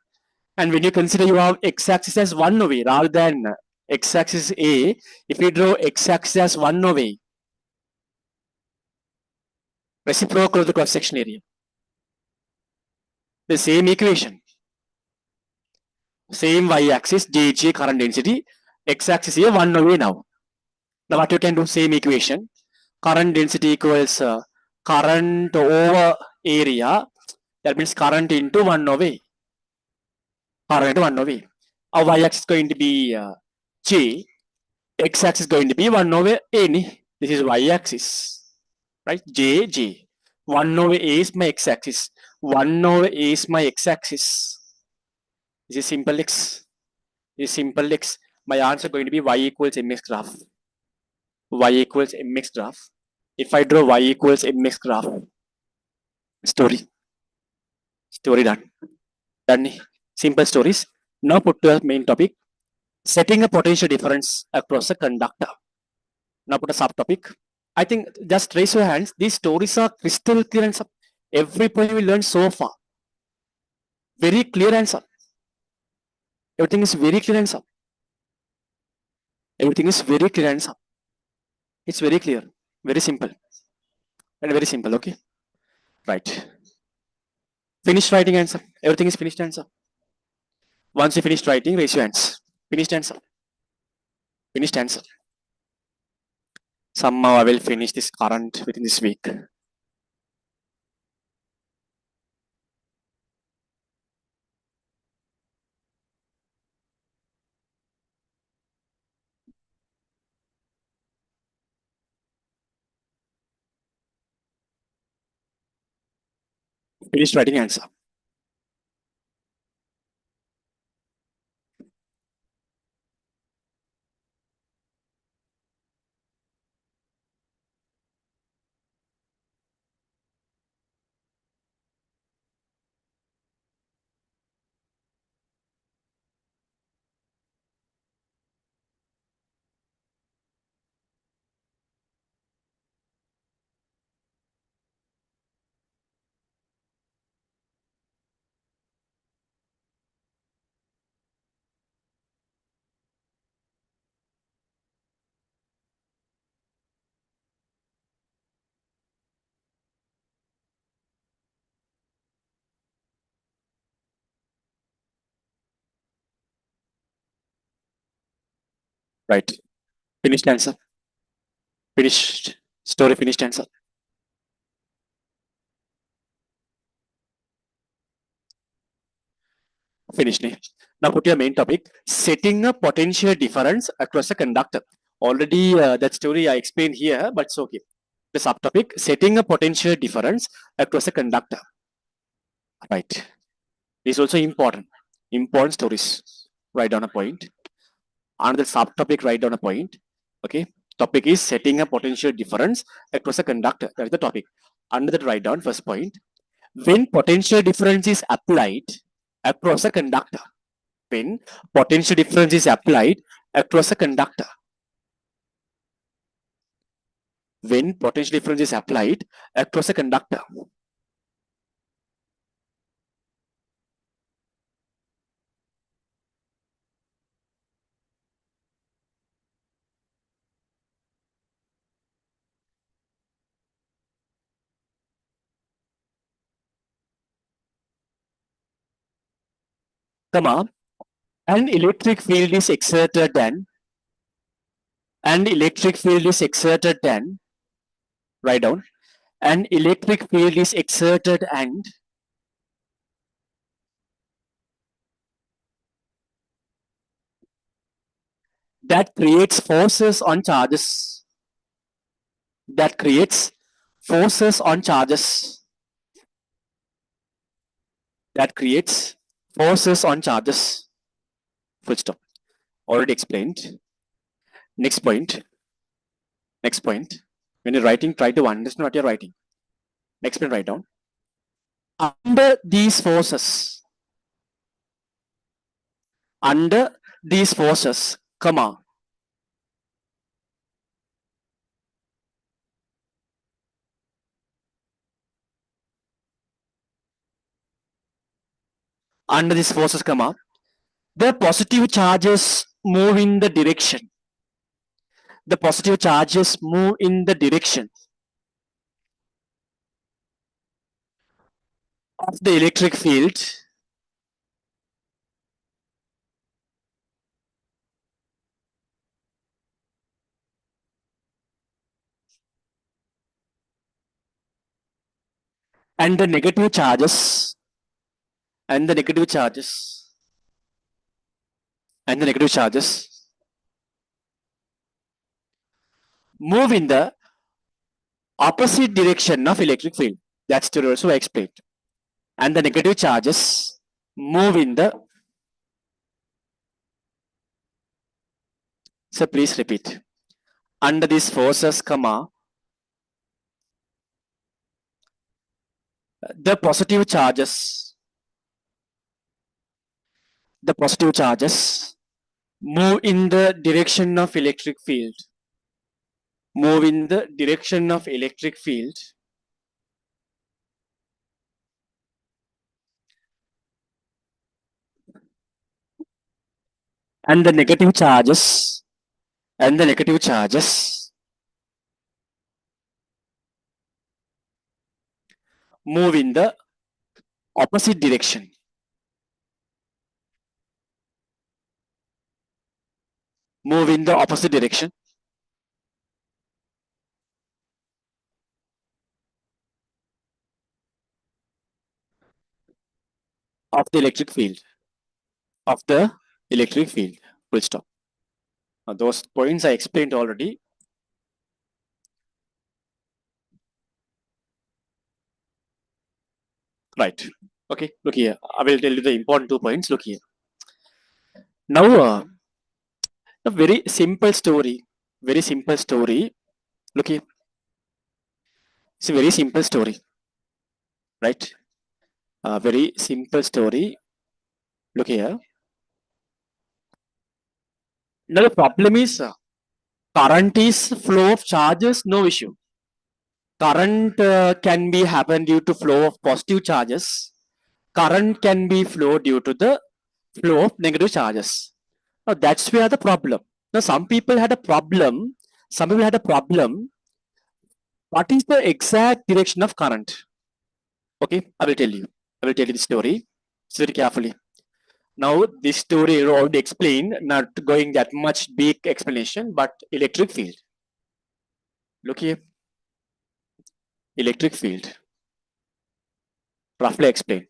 A: And when you consider you have x-axis as one away rather than x-axis A, if you draw x-axis as one away, reciprocal of the cross-section area. The same equation. Same y-axis, JJ current density, x-axis here one away now. Now what you can do, same equation. Current density equals current over area. That means current into one away. current 1 over A. Our y-axis is going to be J, x-axis is going to be 1 over A. This is y-axis, right? J. 1 over A is my x-axis. 1 over A is my x-axis. This is simple x. This is simple x. My answer is going to be y equals mx graph. Y equals mx graph. If I draw y equals mx graph, story done. Done. Simple stories. Now put to the main topic. Setting a potential difference across a conductor. Now put a subtopic. I think just raise your hands. These stories are crystal clear and every point we learned so far. Very clear answer. Everything is very clear answer. Everything is very clear answer. It's very clear. Very simple. And very simple. Okay. Right. Finished writing answer. Everything is finished answer. Once you finished writing, raise your hands. Finished answer. Finished answer. Somehow I will finish this current within this week. Finished writing answer. Right. Finished answer. Finished story. Finished answer. Finished. Now put your main topic. Setting a potential difference across a conductor. Already that story I explained here, but it's okay. The subtopic, setting a potential difference across a conductor. Right. This is also important. Important stories. Write down a point. Another subtopic, write down a point. Okay. Topic is setting a potential difference across a conductor. That is the topic. Under that, write down first point. When potential difference is applied across a conductor. When potential difference is applied across a conductor. When potential difference is applied across a conductor. Comma, an electric field is exerted and electric field is exerted and write down an electric field is exerted and that creates forces on charges that creates forces on charges that creates forces on charges. Full stop. Already explained. Next point. Next point. When you're writing, try to understand what you're writing. Next point, write down. Under these forces, comma, under these forces, comma, the positive charges move in the direction. The positive charges move in the direction of the electric field and the negative charges and the negative charges move in the opposite direction of electric field. That's to also explained. And the negative charges move in the. So please repeat. Under these forces, comma, the positive charges move in the direction of electric field. Move in the direction of electric field. And the negative charges move in the opposite direction. Move in the opposite direction of the electric field. Full stop. Now, those points I explained already. Right. Okay, look here. I will tell you the important 2 points. Look here. Now, a very simple story. Very simple story. Look here. It's a very simple story. Right? A very simple story. Look here. Now, the problem is current is flow of charges, no issue. Current can be happen due to flow of positive charges. Current can be flow due to the flow of negative charges. Now that's where the problem. Now some people had a problem. What is the exact direction of current? Okay, I will tell you. The story. Very carefully. Now this story I already explained. Not going that much big explanation, but electric field. Look here. Electric field. Roughly explain.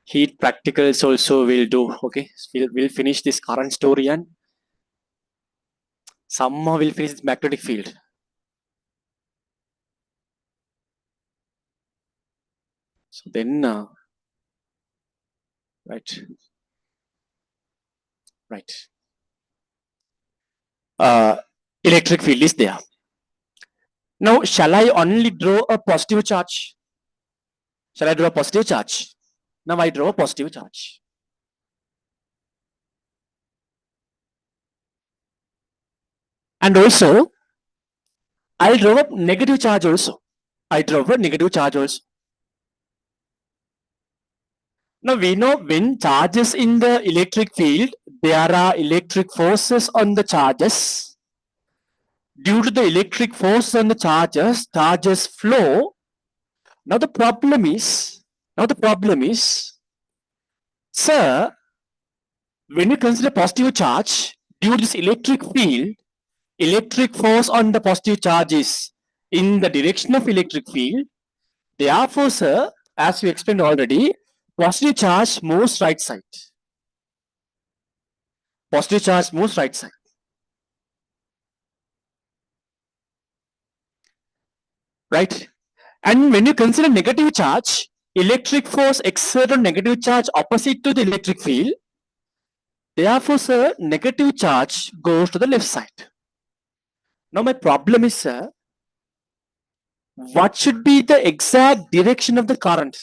A: Heat practicals also will do. Okay, we'll finish this current story and somehow we'll finish this magnetic field. So then, right. Electric field is there. Now, shall I only draw a positive charge? Now I draw a positive charge. And also, I'll draw a negative charge also. Now we know when charges in the electric field, there are electric forces on the charges. Due to the electric force on the charges flow. Now the problem is, sir, when you consider positive charge, due to this electric field, electric force on the positive charge is in the direction of electric field. Therefore, sir, as we explained already, positive charge moves right side. Right? And when you consider negative charge, electric force exerted on negative charge opposite to the electric field. Therefore, sir, negative charge goes to the left side. Now, my problem is, sir, what should be the exact direction of the current?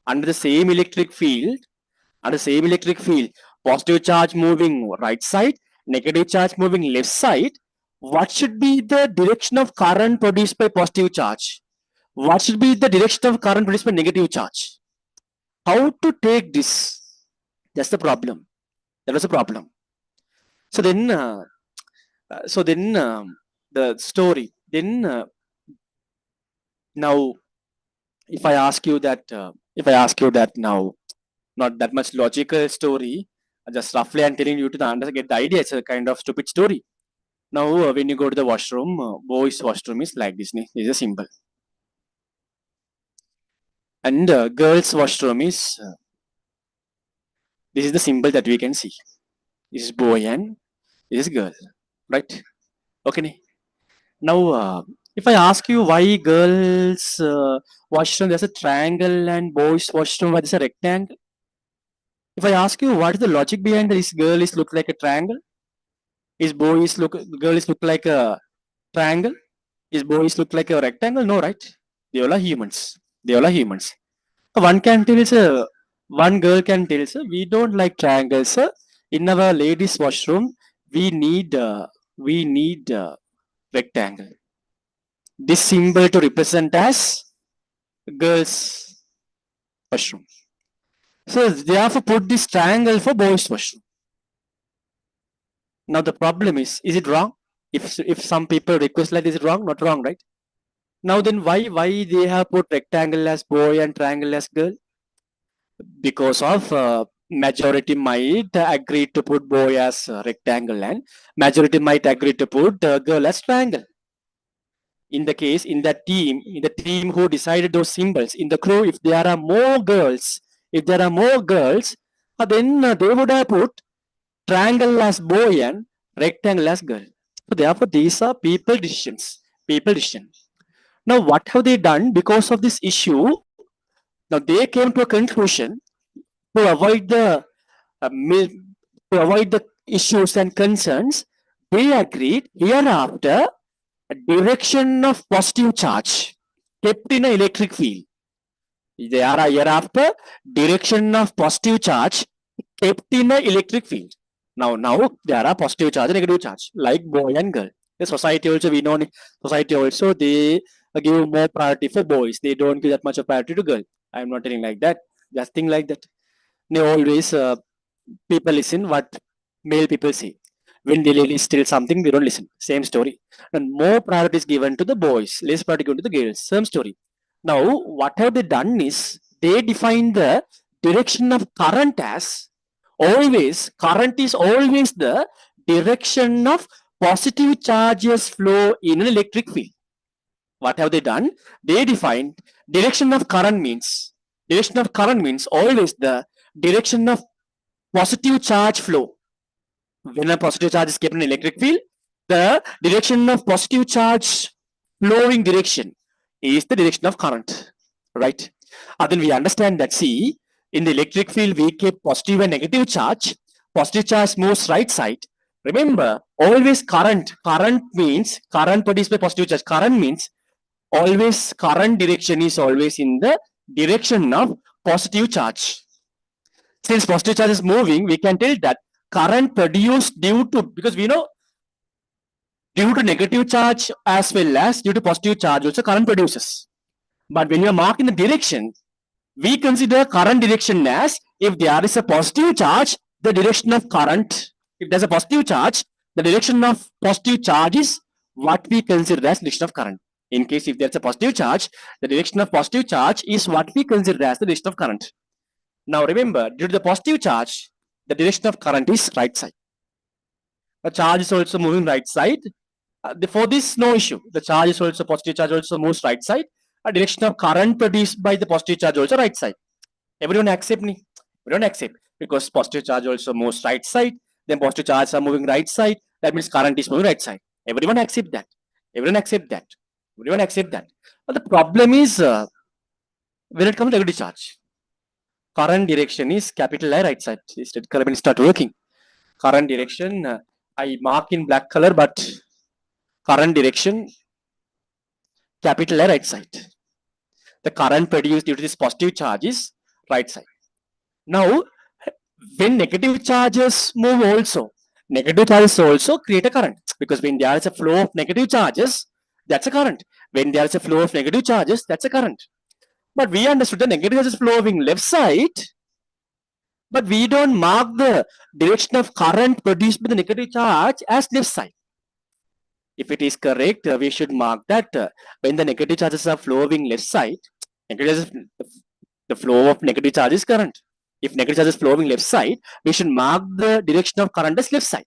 A: Under the same electric field, positive charge moving right side, negative charge moving left side. What should be the direction of current produced by positive charge? What should be the direction of current produced by negative charge? How to take this? That's the problem. That was the problem. So then, the story. Then now, if I ask you that now, not that much logical story, just roughly I'm telling you to get the idea. It's a kind of stupid story. Now, when you go to the washroom, boys' washroom is like this. This is a symbol. And girls' washroom is this is the symbol that we can see. This is boy and this is girl, right? Okay. Now, if I ask you why girls' washroom there's a triangle and boys' washroom why there's a rectangle, if I ask you what is the logic behind this girl is look like a triangle, is boy is look girl is look like a triangle, is boy is look like a rectangle? No, right? They all are humans. They all are humans. One can tell sir, one girl can tell sir, we don't like triangles, sir. In our ladies' washroom, we need rectangle. This symbol to represent as girls' washroom. So therefore put this triangle for boys' washroom. Now the problem is it wrong? If some people request like this, is it wrong? Not wrong, right? Now then why they have put rectangle as boy and triangle as girl? Because of majority might agree to put boy as rectangle and majority might agree to put girl as triangle. In the case in the team who decided those symbols in the crew, if there are more girls, then they would have put triangle as boy and rectangle as girl. So therefore these are people decisions. Now what have they done because of this issue? Now they came to a conclusion to avoid the issues and concerns. They agreed hereafter a direction of positive charge kept in an electric field. They are hereafter direction of positive charge kept in an electric field. Now there are positive charge and negative charge like boy and girl. The society also we know society also they give more priority for boys. They don't give that much of priority to girl. I am not telling like that. Just think like that. They always people listen what male people say. When the ladies tell something, we don't listen. Same story. And more priority is given to the boys, less priority given to the girls. Same story. Now, what have they done is they define the direction of current as always. Current is always the direction of positive charges flow in an electric field. What have they done? They defined direction of current means always the direction of positive charge flow. When a positive charge is kept in an electric field, the direction of positive charge flowing direction is the direction of current, right? And then we understand that, see, in the electric field, we keep positive and negative charge. Positive charge moves right side. Remember, always current means current produced by positive charge. Current means always current direction is always in the direction of positive charge. Since positive charge is moving, we can tell that current produced due to, because we know due to negative charge as well as due to positive charge also current produces. But when you are marking the direction, we consider current direction as if there is a positive charge, the direction of current. If there's a positive charge, the direction of positive charge is what we consider as direction of current. In case if there's a positive charge, the direction of positive charge is what we consider as the direction of current. Now remember, due to the positive charge, the direction of current is right side. The charge is also moving right side. For this, no issue. The charge is also positive charge also moves right side. A direction of current produced by the positive charge also right side. Everyone accept me? Everyone accept because positive charge also moves right side. Then positive charge are moving right side. That means current is moving right side. Everyone accept that. Everyone accept that. Everyone accept that. But the problem is when it comes to negative charge, current direction is capital I right side. Let start working. Current direction I mark in black color, but current direction capital I right side. The current produced due to this positive charge is right side. Now, when negative charges move also, negative charges also create a current because when there is a flow of negative charges, that's a current. When there is a flow of negative charges, that's a current. But we understood the negative charges flowing left side, but we don't mark the direction of current produced by the negative charge as left side. If it is correct, we should mark that when the negative charges are flowing left side, the flow of negative charge is current. If negative charge is flowing left side, we should mark the direction of current as left side.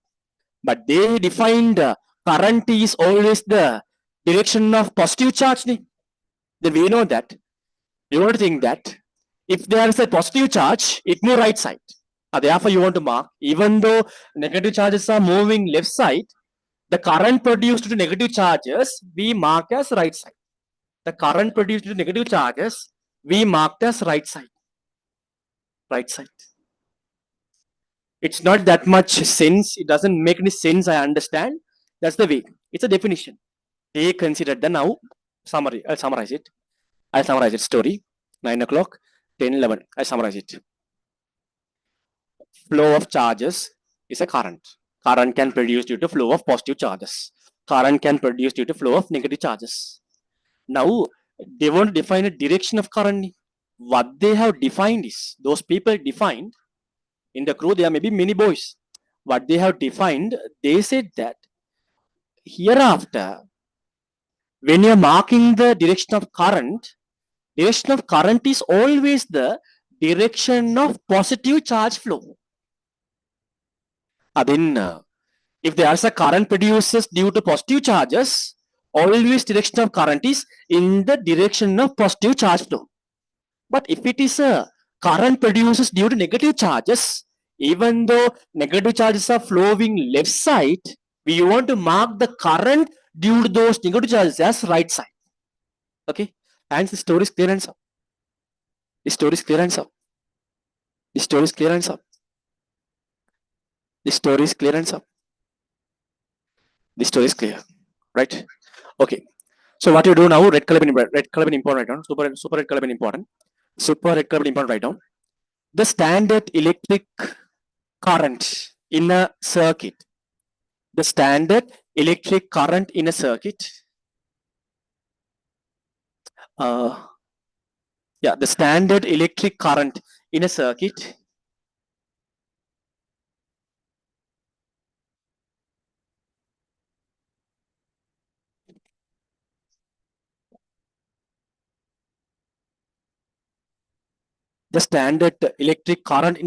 A: But they defined current is always the direction of positive charge. Then we know that You want to think that if there is a positive charge, it move right side. Therefore, you want to mark, even though negative charges are moving left side, the current produced due to negative charges, we mark as right side. The current produced due to negative charges, we marked as right side. Right side. It's not that much sense. It doesn't make any sense. I understand. That's the way. It's a definition. They considered the now summary. I'll summarize it. I'll summarize it. Story 9 o'clock, 10, 11. I'll summarize it. Flow of charges is a current. Current can produce due to flow of positive charges. Current can produce due to flow of negative charges. Now they want to define a direction of current. What they have defined is those people defined in the crew. There may be many boys. What they have defined, they said that hereafter, when you're marking the direction of current is always the direction of positive charge flow. Then, if there's a current produces due to positive charges, always direction of current is in the direction of positive charge flow. But if it is a current produces due to negative charges, even though negative charges are flowing left side, we want to mark the current due to those negative charges as right side. Okay, and the story is clear and so. The story is clear and so. The story is clear and so. The story is clear and so. The story is clear, right? Okay. So what you do now? Red color been important. Write down. Super red color been important. Super red color been important. Write down. The standard electric current in a circuit. The standard electric current in a circuit. The standard electric current in a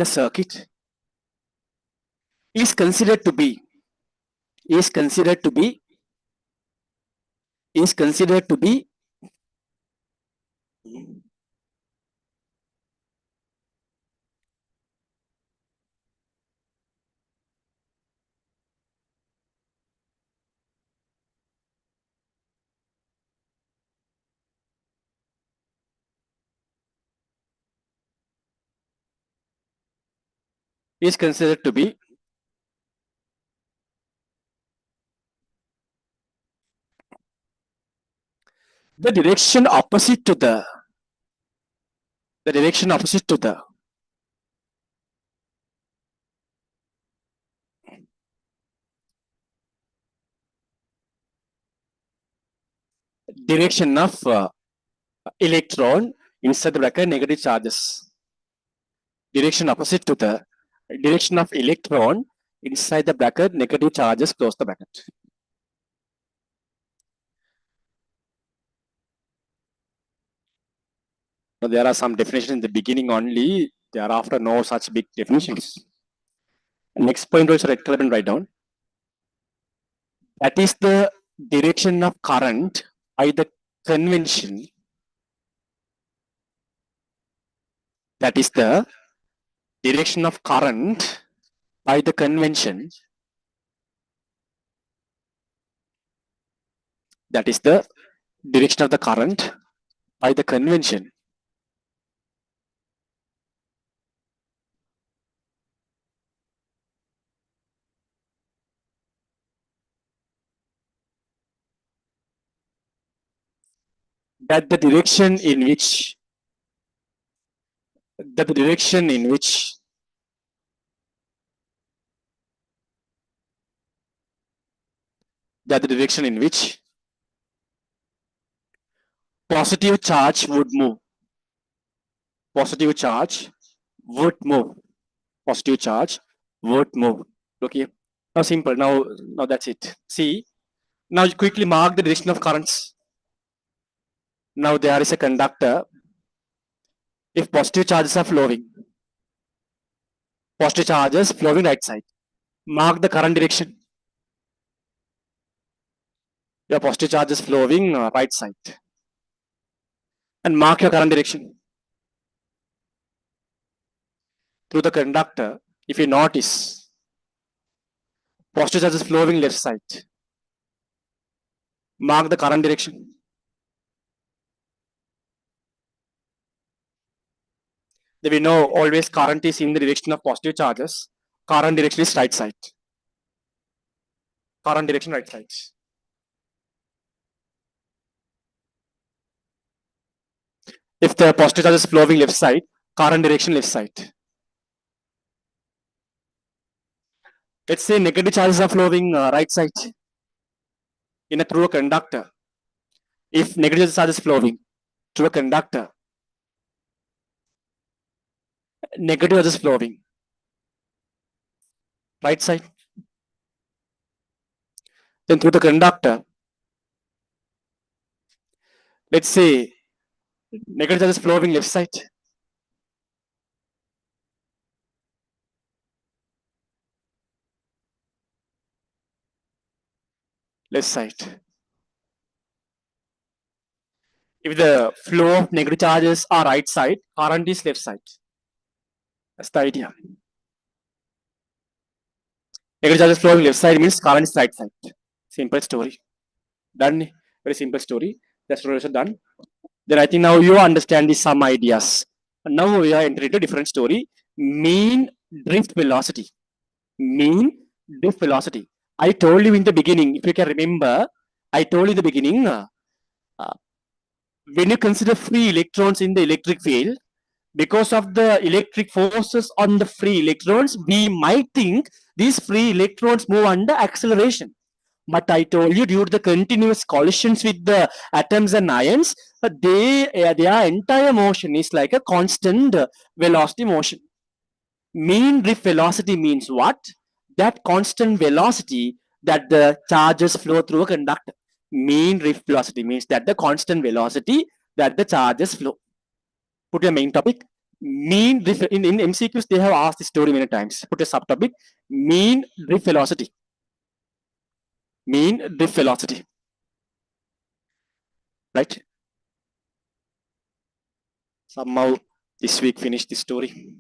A: circuit is considered to be the direction opposite to the direction opposite to the direction of electron inside the bracket negative charges. Direction opposite to the direction of electron inside the bracket negative charges, close the bracket. Now, there are some definitions in the beginning only. Thereafter, no such big definitions. Next point also red color and write down. That is the direction of current by the convention. That is the direction of current by the convention. That is the direction of the current by the convention. That the direction in which that the direction in which positive charge would move. Positive charge would move. Positive charge would move. Okay. Now simple. Now that's it. See. Now you quickly mark the direction of currents. Now there is a conductor. If positive charges are flowing, positive charges flowing right side, mark the current direction. Your positive charge is flowing right side. and mark your current direction. Through the conductor, if you notice, positive charge is flowing left side. Mark the current direction. Then we know always current is in the direction of positive charges. Current direction is right side. Current direction right side. If the positive charge is flowing left side, current direction left side. Let's say negative charges are flowing right side in a through a conductor. If negative charge is flowing through a conductor, negative charge is flowing right side. Then through the conductor, let's say negative charge is flowing left side. Left side. If the flow of negative charges are right side, current is left side. That's the idea. Negative charges flowing left side means current is right side. Simple story. Done. Very simple story. The story is done. Then I think now you understand these some ideas. Now we are entering into different story. Mean drift velocity. Mean drift velocity. I told you in the beginning, if you can remember, I told you in the beginning, when you consider free electrons in the electric field, because of the electric forces on the free electrons, we might think these free electrons move under acceleration. But I told you, due to the continuous collisions with the atoms and ions, their entire motion is like a constant velocity motion. Mean drift velocity means what? That constant velocity that the charges flow through a conductor. Mean drift velocity means that the constant velocity that the charges flow. Put your main topic. Mean drift, in MCQs they have asked this story many times. Put a subtopic. Mean drift velocity. Mean drift velocity. Right? Somehow this week finish this story.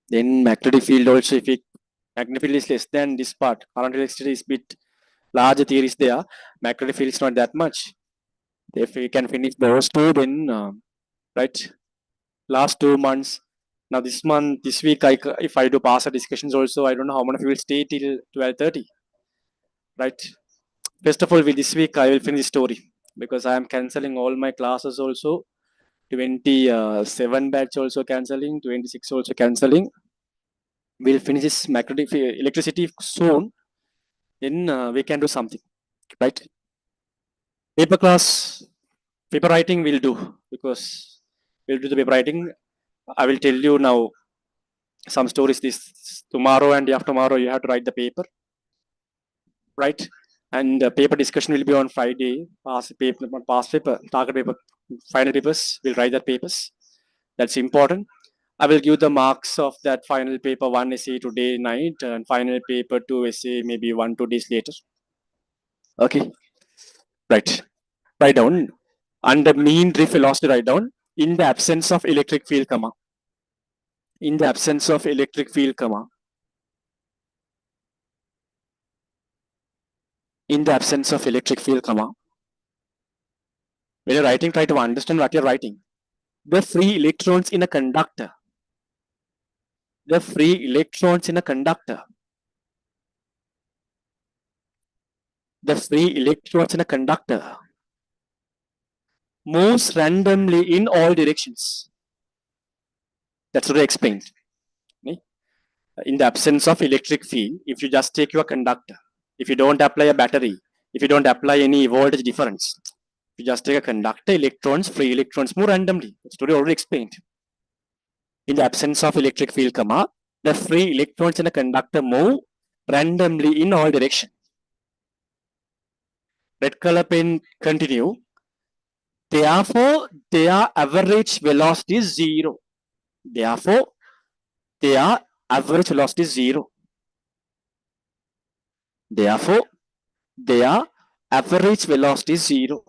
A: Then magnetic field also, if magnetic field is less than this part, current electricity is bit larger theories there. Magnetic field is not that much. If we can finish those two, then right. Last 2 months. Now this month, this week, if I do pass the discussions also, I don't know how many of you will stay till 12:30. Right. First of all, this week I will finish the story because I am cancelling all my classes also. 27 batch also cancelling, 26 also cancelling. We'll finish this magnetic electricity soon. Then we can do something, right? Paper class, paper writing we'll do because we'll do the paper writing. I will tell you now some stories. This tomorrow and after tomorrow you have to write the paper, right? And paper discussion will be on Friday. Past paper, target paper, final papers. We'll write the papers. That's important. I will give the marks of that final paper 1 essay today night and final paper 2 essay maybe 1-2 days later. Okay, right. Write down under mean drift velocity. Write down in the absence of electric field, comma. In the absence of electric field, comma. In the absence of electric field, comma. When you're writing, try to understand what you're writing. The free electrons in a conductor. The free electrons in a conductor. The free electrons in a conductor moves randomly in all directions. That's what I explained. Okay? In the absence of electric field, if you just take your conductor, if you don't apply a battery, if you don't apply any voltage difference, if you just take a conductor, electrons, free electrons move randomly. That's what I already explained. In the absence of electric field, comma, the free electrons in a conductor move randomly in all directions. Red color pen continue. Therefore, their average velocity is 0. Therefore, their average velocity is 0. Therefore, their average velocity is 0.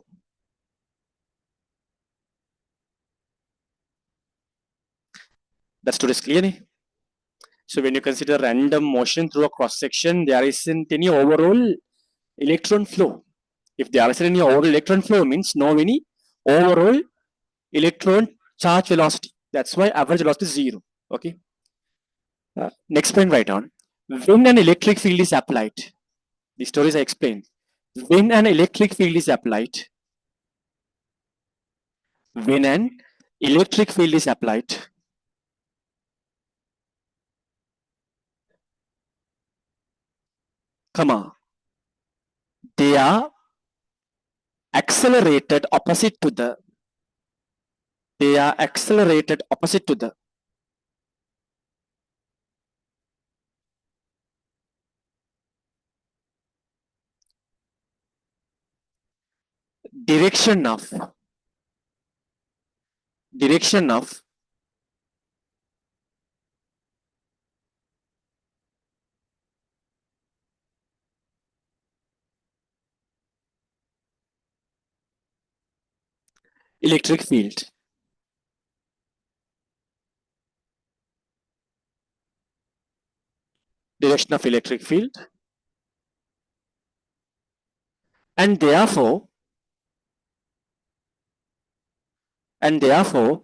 A: That story is clear. Ne? So when you consider random motion through a cross section, there isn't any overall electron flow. If there isn't any overall electron flow, means no any overall electron charge velocity. That's why average velocity is zero. Okay. Next point, write on. When an electric field is applied, the stories I explained. When an electric field is applied, when an electric field is applied, comma, they are accelerated opposite to the, they are accelerated opposite to the direction of, direction of electric field. Direction of electric field, and therefore, and therefore,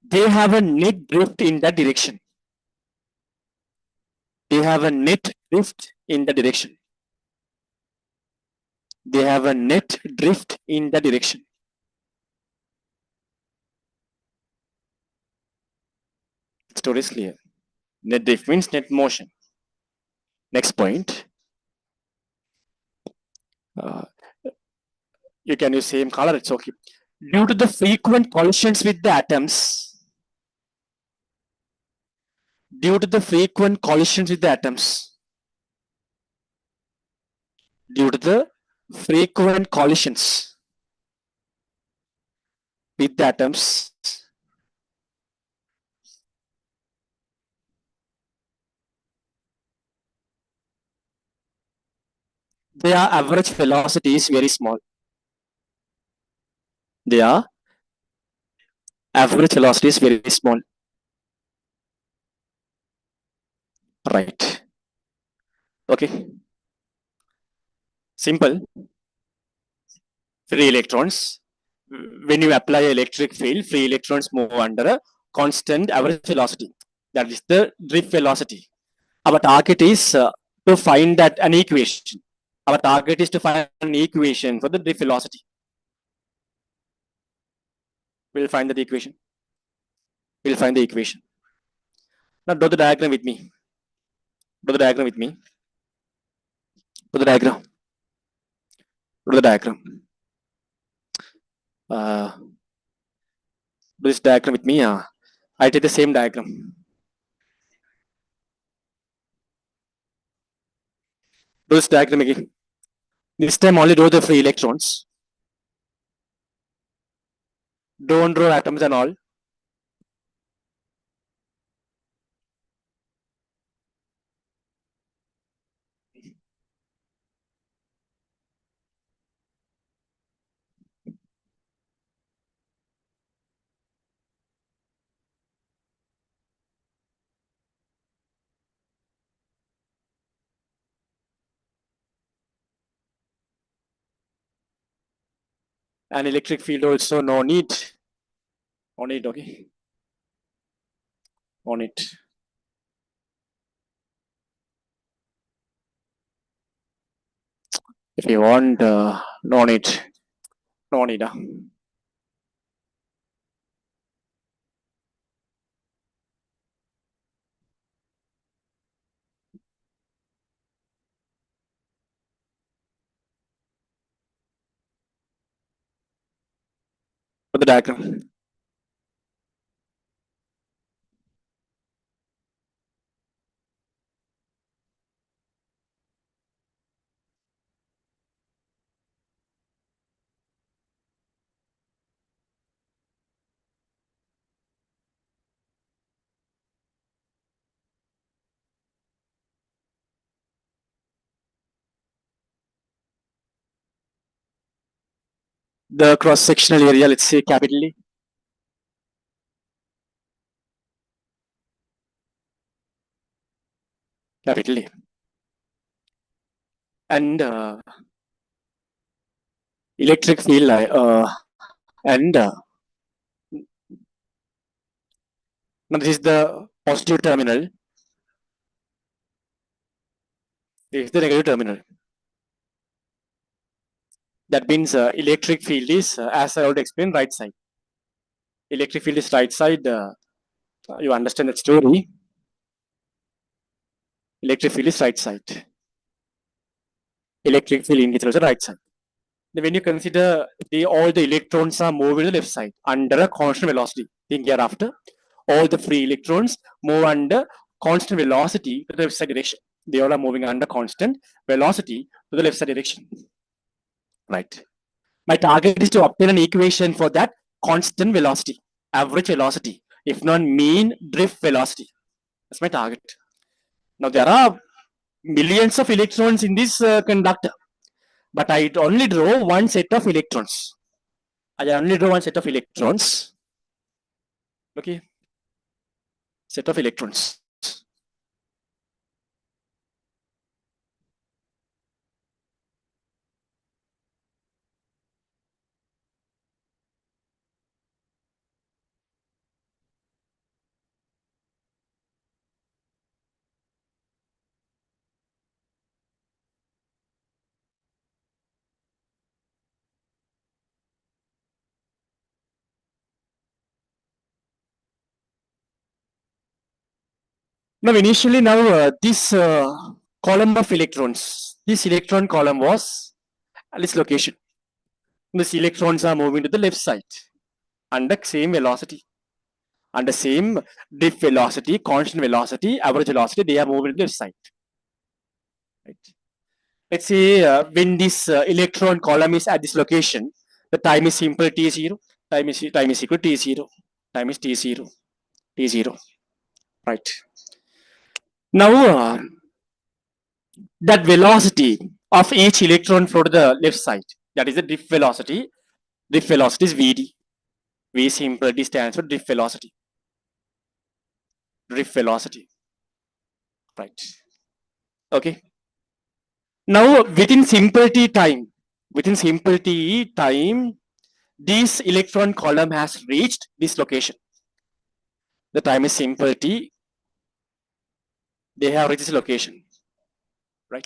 A: they have a net drift in that direction. They have a net drift in the direction. They have a net drift in the direction. Story is clear. Net drift means net motion. Next point. Uh, you can use same color, it's okay. Due to the frequent collisions with the atoms, due to the frequent collisions with the atoms, due to the frequent collisions with the atoms, their average velocity is very small. Their average velocity is very small. Right. Okay. Simple. Free electrons. When you apply electric field, free electrons move under a constant average velocity. That is the drift velocity. Our target is to find that an equation. Our target is to find an equation for the drift velocity. We'll find that equation. We'll find the equation. Now draw the diagram with me. Draw the diagram with me. Draw the diagram. Draw the diagram. Do this diagram with me. I take the same diagram. Do this diagram again. This time only draw the free electrons. Don't draw atoms and all. And electric field also no need. On it, okay. On it. If you want, no need. No need. For the diagram. the cross-sectional area, let's say capital A. Capital A. And electric field and now this is the positive terminal. This is the negative terminal. That means electric field is, as I already explained, right side. Electric field is right side. You understand that story. Electric field is right side. Electric field indicates the right side. When you consider all the electrons are moving to the left side under a constant velocity. Think hereafter, all the free electrons move under constant velocity to the left side direction. They all are moving under constant velocity to the left side direction. Right. My target is to obtain an equation for that constant velocity, average velocity, if not mean drift velocity. That's my target. Now there are millions of electrons in this conductor, but I only draw one set of electrons. I only draw one set of electrons. Okay. Set of electrons. Now, initially, this column of electrons, this electron column was at this location. These electrons are moving to the left side under same velocity, under same drift velocity, constant velocity, average velocity. They are moving to the left side. Right. Let's say when this electron column is at this location, the time is simple t0. Time is equal to t0. Time is t0. T0. Right. Now, that velocity of each electron flow to the left side, that is the drift velocity. Drift velocity is Vd. V simple D stands for drift velocity. Drift velocity. Right. Okay. Now, within simple t time, this electron column has reached this location. The time is simple t. They have reached this location. Right.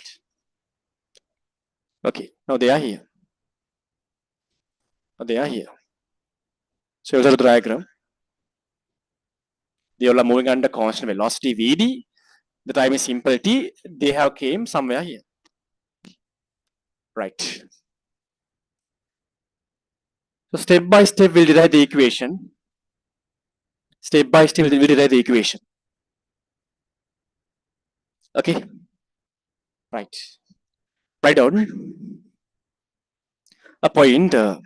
A: Okay. Now they are here. Now they are here. So here's the diagram. They all are moving under constant velocity Vd. The time is simple t. They have came somewhere here. Right. So step by step we'll derive the equation. Step by step we'll derive the equation. Okay. Right. Write down a point. A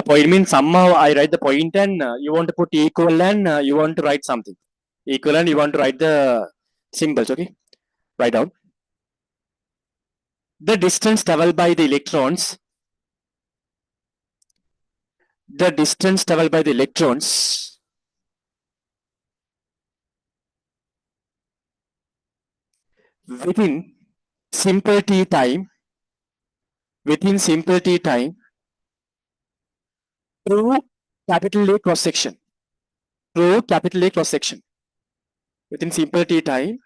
A: point means somehow I write the point and you want to put equal and you want to write something. Equal and you want to write the symbols. Okay. Write down. The distance traveled by the electrons. The distance traveled by the electrons within simple t time, through capital A cross section, within simple t time,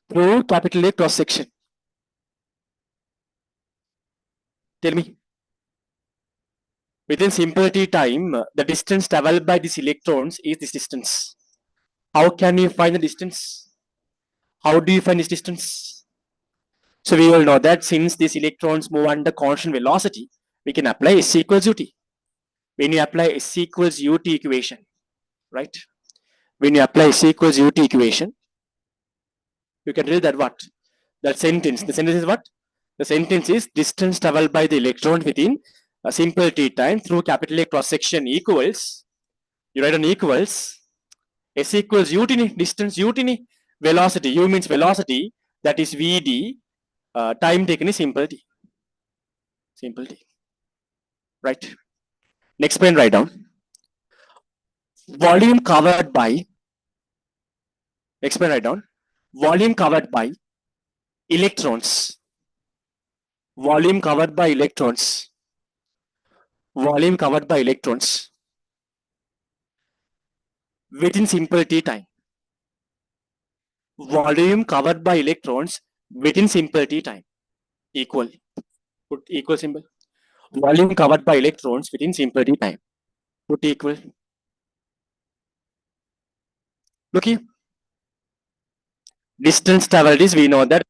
A: through capital A cross section. Tell me. Within simple t time, the distance traveled by these electrons is this distance. How can you find the distance? How do you find this distance? So we all know that since these electrons move under constant velocity, we can apply S equals ut. When you apply S equals ut equation, right? When you apply S equals ut equation, you can read that what? That sentence. The sentence is what? The sentence is distance traveled by the electron within a simple t time through capital A cross section equals. You write an equals. S equals ut in distance, ut in velocity. U means velocity. That is Vd. Time taken is simple t. Simple t. Right. Next pen, write down. Volume covered by, next pen, write down. Volume covered by electrons. Volume covered by electrons. Volume covered by electrons within simple t time. Volume covered by electrons within simple t time. Equal. Put equal symbol. Volume covered by electrons within simple t time. Put equal. Look here. Distance traveled is, we know that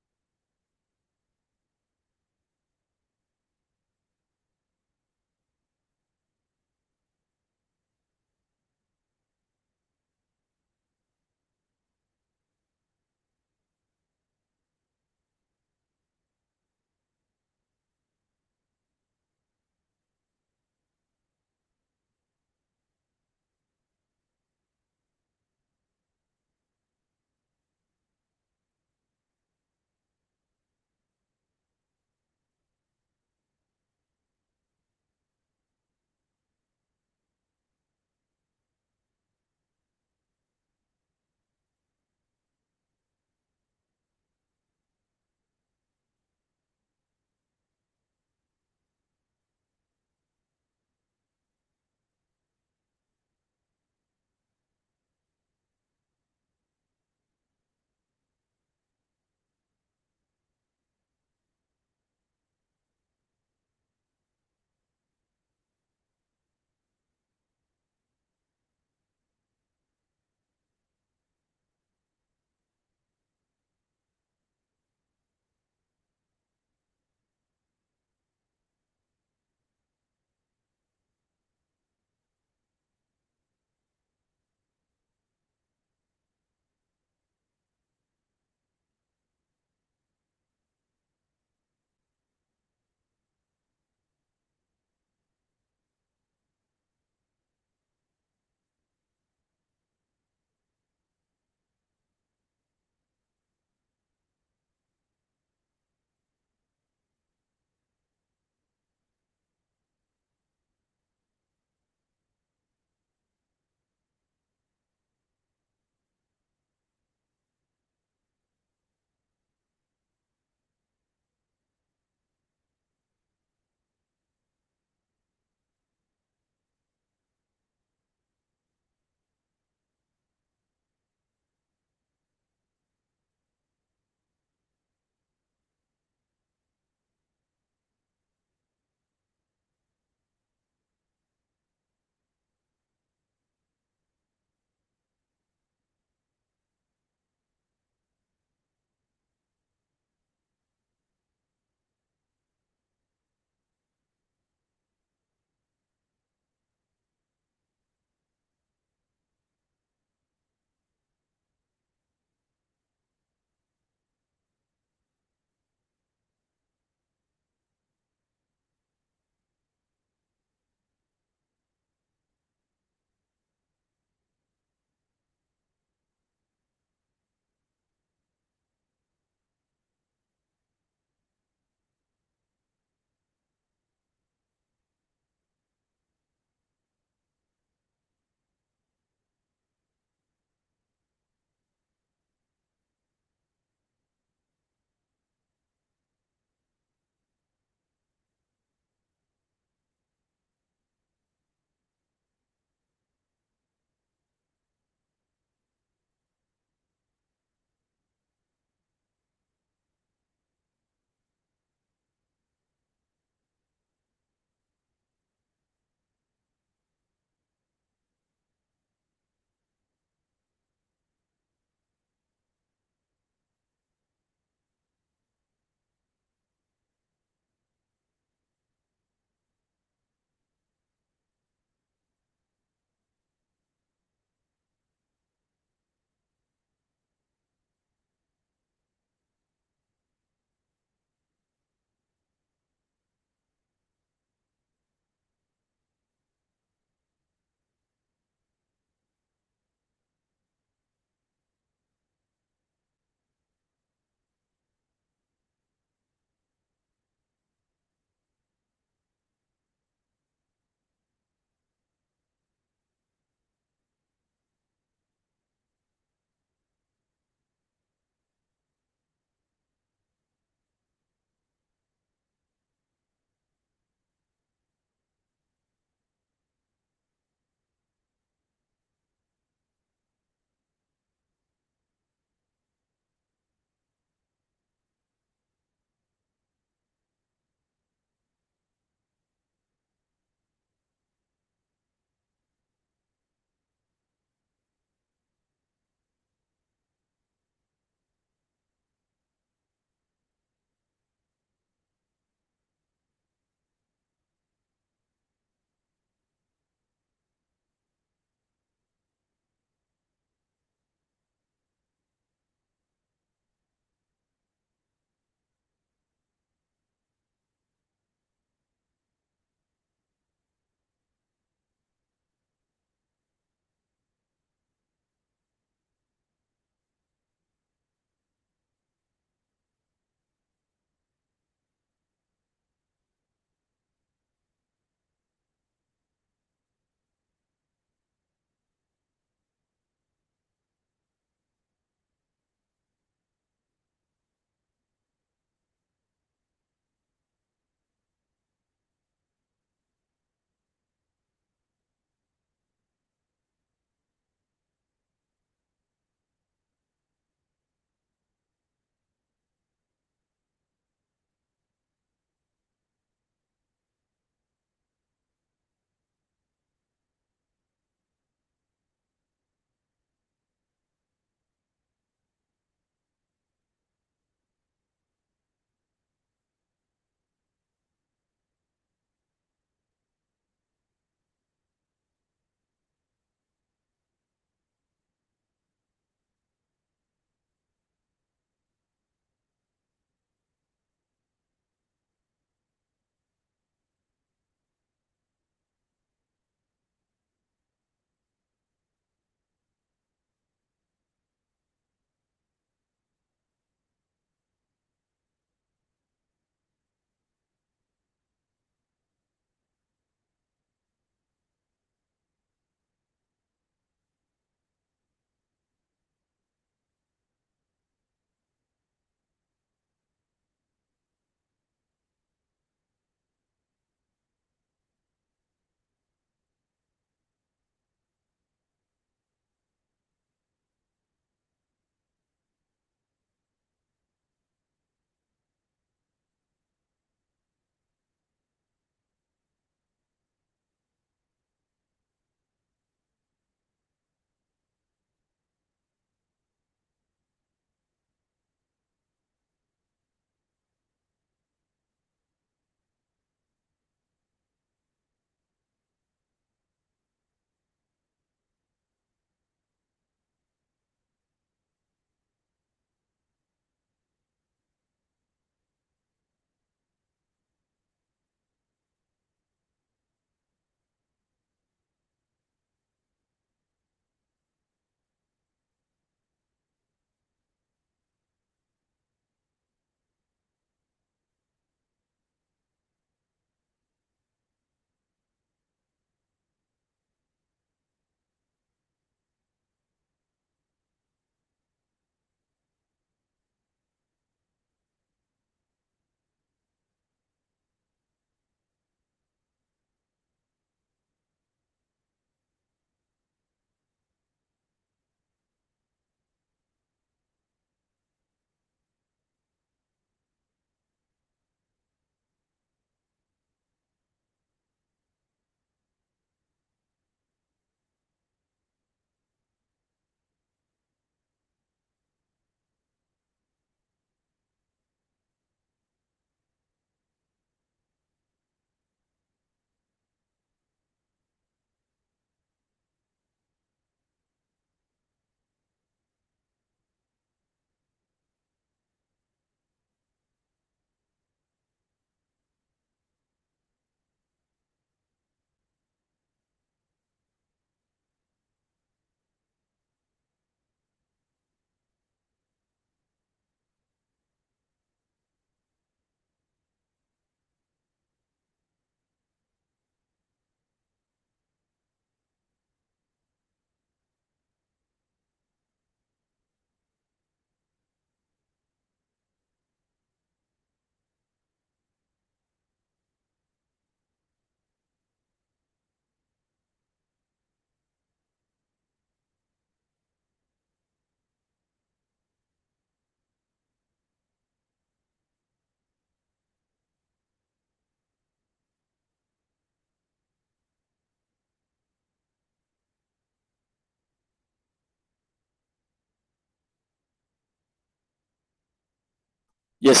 A: Yes,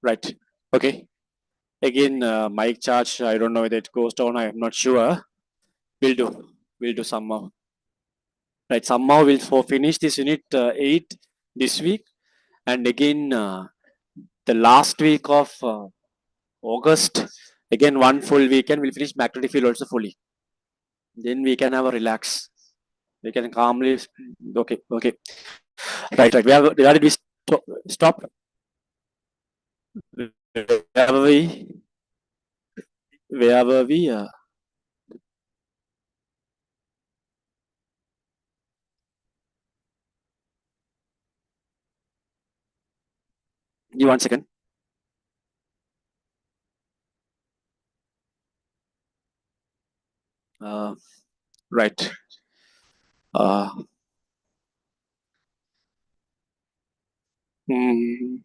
A: right. Okay. Again, mic charge. I don't know whether it goes down. I am not sure. We'll do. We'll do somehow. Right. Somehow we'll finish this unit 8 this week, and again the last week of August. Again, one full weekend. We'll finish magnetic field also fully. Then we can have a relax. We can calmly. Okay. Okay. Right. Right. Where did we stop? Where were we? Where were we? Give 1 second. Right. Mm,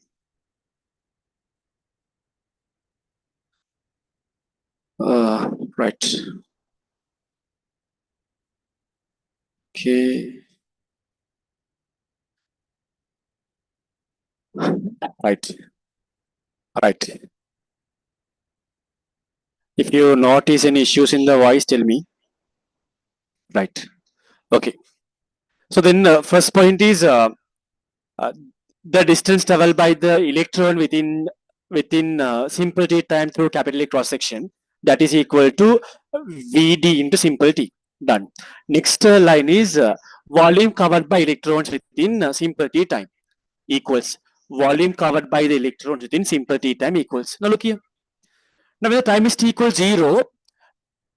A: right. Okay. Right. Right. If you notice any issues in the voice, tell me. Right. Okay. So then, first point is uh, the distance traveled by the electron within simple t time through capital A cross section, that is equal to Vd into simple t. Done. Next line is volume covered by electrons within simple t time equals volume covered by the electrons within simple t time equals. Now look here. Now when the time is t equals 0,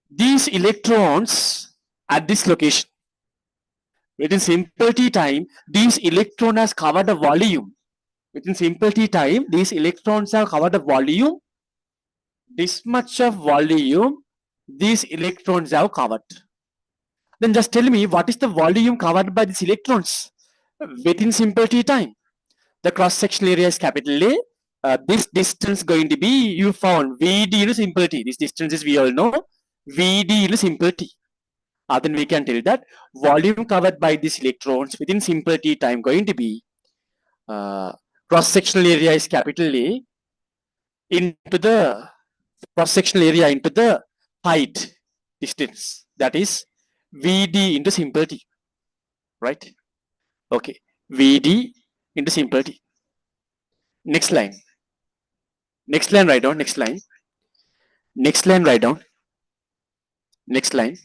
A: these electrons at this location within simple t time, these electron has covered a volume. Within simple t time, these electrons have covered a volume. This much of volume, these electrons have covered. Then just tell me what is the volume covered by these electrons within simple t time. The cross-sectional area is capital A. This distance going to be, you found Vd into simple t. This distance is, we all know, Vd into simple t. Then we can tell that volume covered by these electrons within simple t time going to be cross-sectional area is capital A into the cross-sectional area into the height distance, that is Vd into simple t, right? Okay, Vd into simple t. Next line. Next line, write down. Next line. Next line, write down. Next line.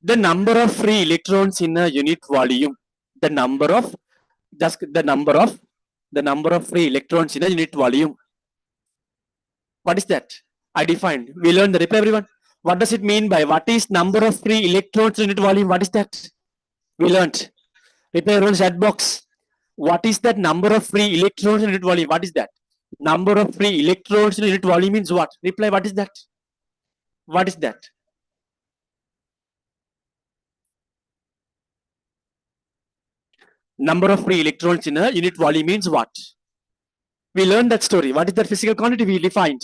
A: The number of free electrons in a unit volume. The number of free electrons in a unit volume. What is that? I defined. We learned the reply, everyone. What does it mean by what is number of free electrons in unit volume? What is that? We learned. Reply everyone chat box. What is that number of free electrons in unit volume? What is that? Number of free electrons in unit volume means what? Reply, what is that? What is that? Number of free electrons in a unit volume means what? We learned that story. What is that physical quantity we defined?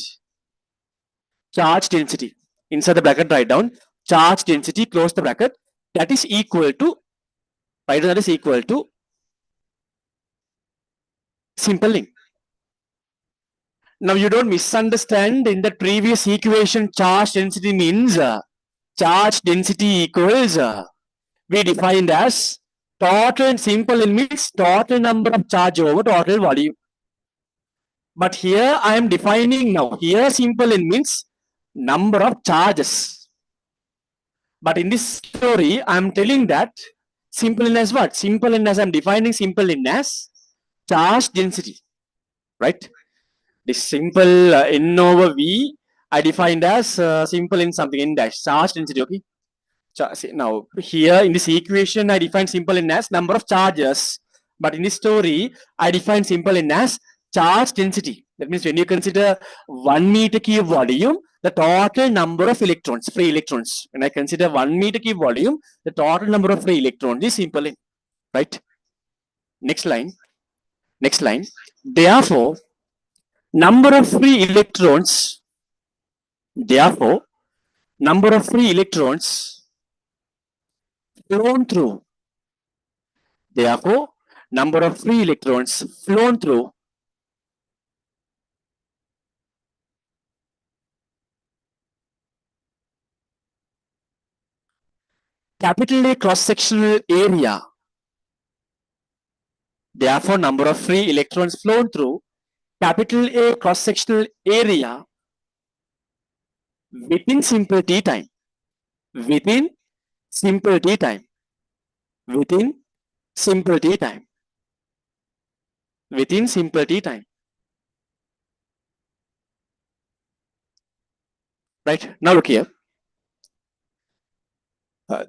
A: Charge density. Inside the bracket, write down charge density, close the bracket. That is equal to, write down, that is equal to simple link. Now you don't misunderstand. In the previous equation, charge density means charge density equals we defined as total, and simple N means total number of charge over total volume. But here I am defining now. Here simple N means number of charges. But in this story, I am telling that simple N as what? Simple N as I am defining simple N as charge density, right? This simple N over V I defined as simple N something N dash charge density. Okay. Now here in this equation I define simple N as number of charges, but in this story I define simple N as charge density. That means when you consider 1 meter cube volume, the total number of electrons, free electrons, when I consider 1 meter cube volume, the total number of free electrons is simple N, right? Next line. Next line. Therefore, number of free electrons, therefore, number of free electrons flown through. Therefore, number of free electrons flown through capital A cross-sectional area. Therefore, number of free electrons flown through capital A cross-sectional area within simple t time. Within simple t time. Within simple t time. Within simple t time. Right? Now look here.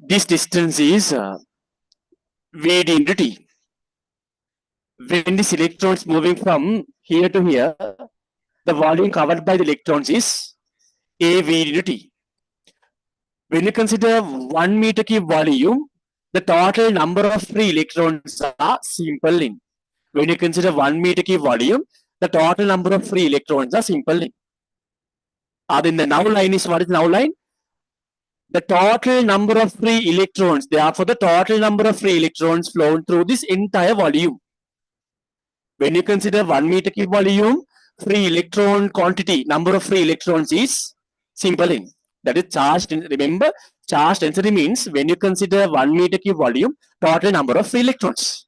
A: This distance is Vd into t. When this electron is moving from here to here, the volume covered by the electrons is AV into T. When you consider 1 meter cube volume, the total number of free electrons are simple in. When you consider 1 meter cube volume, the total number of free electrons are simple in. Then the now line is, what is now line? The total number of free electrons, therefore the total number of free electrons flown through this entire volume. When you consider 1 meter cube volume, free electron quantity, number of free electrons is simple in. That is charged. Remember, charge density means when you consider 1 meter cube volume, total number of free electrons.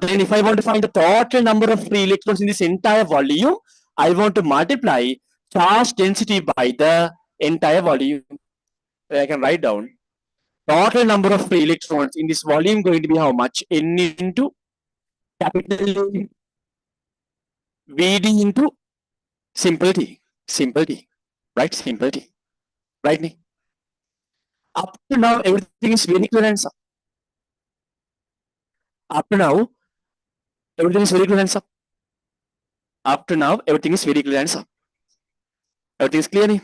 A: Then if I want to find the total number of free electrons in this entire volume, I want to multiply charge density by the entire volume. I can write down total number of free electrons in this volume going to be how much? N into capital Vd into simple t. Simple t. Right? Simple t. Right? Up to now, everything is very clear and sub. Up to now, everything is very clear and sub. Up to now, everything is very clear and sub. Everything is clear, nahi?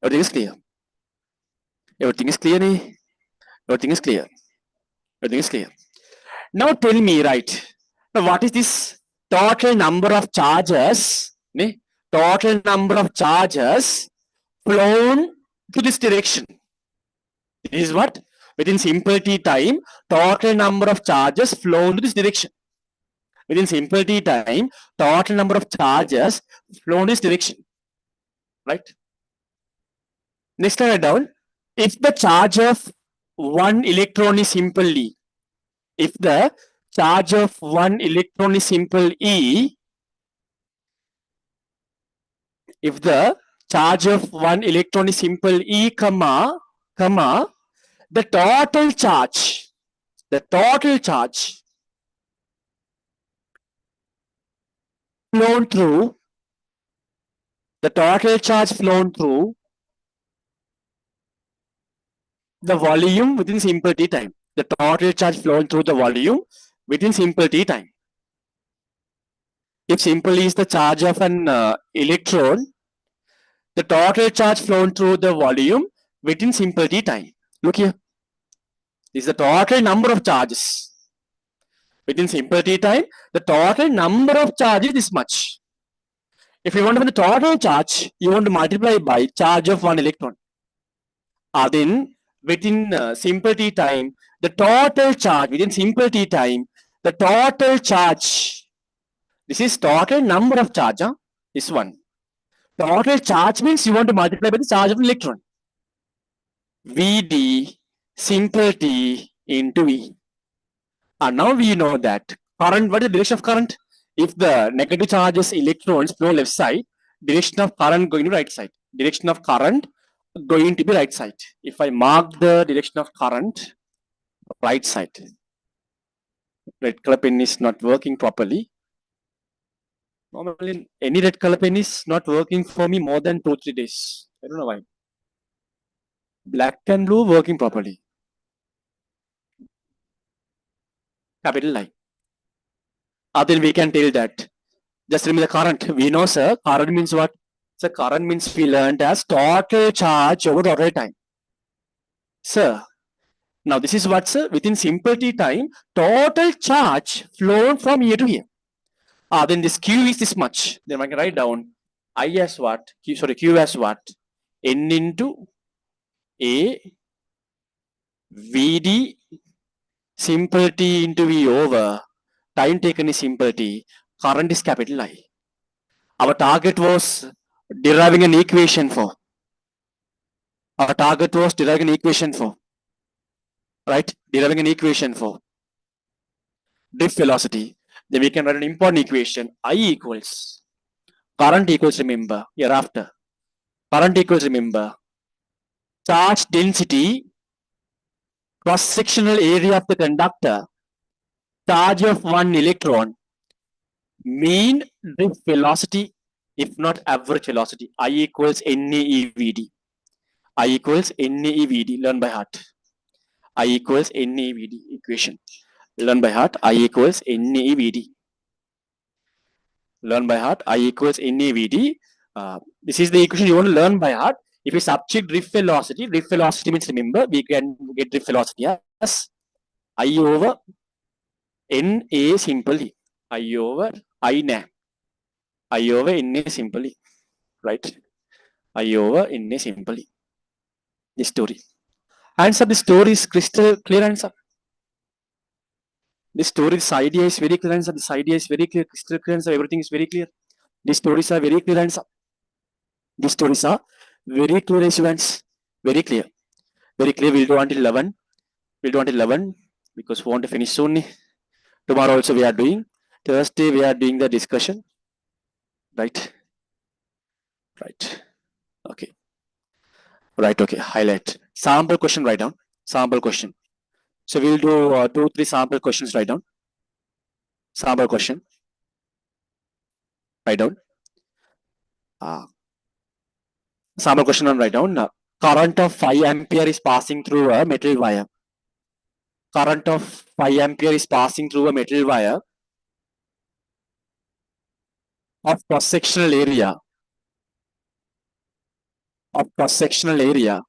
A: Everything is clear. Everything is clear, nahi? Everything is clear. Everything is clear. Now tell me, right? Now what is this total number of charges? Ne? Total number of charges flown to this direction. This is what? Within simple t time, total number of charges flown to this direction. Within simple t time, total number of charges flown this direction. Right? Next line down. If the charge of one electron is simple E, if the charge of one electron is simple E, if the charge of one electron is simple E, comma, the total charge flown through, the total charge flown through the volume within simple t time. The total charge flown through the volume within simple t time. If simple is the charge of an electron, the total charge flown through the volume within simple t time. Look here. This is the total number of charges. Within simple t time, the total number of charges is this much. If you want to find the total charge, you want to multiply by charge of one electron. Then within simple t time, the total charge within simple t time, the total charge, this is total number of charge, this one. Total charge means you want to multiply by the charge of an electron. Vd simple t into E. And now we know that current, what is the direction of current? If the negative charges electrons flow left side, direction of current going to right side. Direction of current going to be right side. If I mark the direction of current, right side. Red color pen is not working properly. Normally, any red color pen is not working for me more than 2-3 days. I don't know why. Black and blue working properly. Capital line. Then we can tell that. Just remember the current. We know, sir, current means what? So current means we learned as total charge over total time. Sir, now this is what, sir? Within simple t time, total charge flown from here to here. Then this Q is this much. Then I can write down I as what? Q as what? N into A Vd simplicity into V over time taken is simplicity, current is capital I. Our target was deriving an equation for. Our target was deriving an equation for. Right? Deriving an equation for drift velocity. Then we can write an important equation. I equals current equals, remember, hereafter. Current equals, remember, charge density, cross-sectional area of the conductor, charge of one electron, mean drift velocity, if not average velocity. I equals NAEVD. I equals NAEVD. Learn by heart. I equals NAEVD equation. Learn by heart. I equals NAEVD. Learn by heart. I equals NAEVD. This is the equation you want to learn by heart. If you subject drift velocity means, remember, we can get drift velocity as I over NA simply. I over I na. I over NA simply. Right? I over NA simply. The story. Answer, the story is crystal clear answer. This story, this idea is very clear answer. This idea is very clear, crystal clear answer. Everything is very clear. These stories are very clear answer. These stories are very clear events. Very clear. Very clear. We'll do until 11. We'll do until 11 because we want to finish soon. Tomorrow also we are doing. Thursday we are doing the discussion. Right. Right. Okay. Right. Okay. Highlight. Sample question, write down. Sample question. So we'll do 2-3 sample questions, write down. Sample question. Write down. Sample question on write down. Current of 5 ampere is passing through a metal wire. Current of 5 ampere is passing through a metal wire of cross-sectional area. Of cross-sectional area.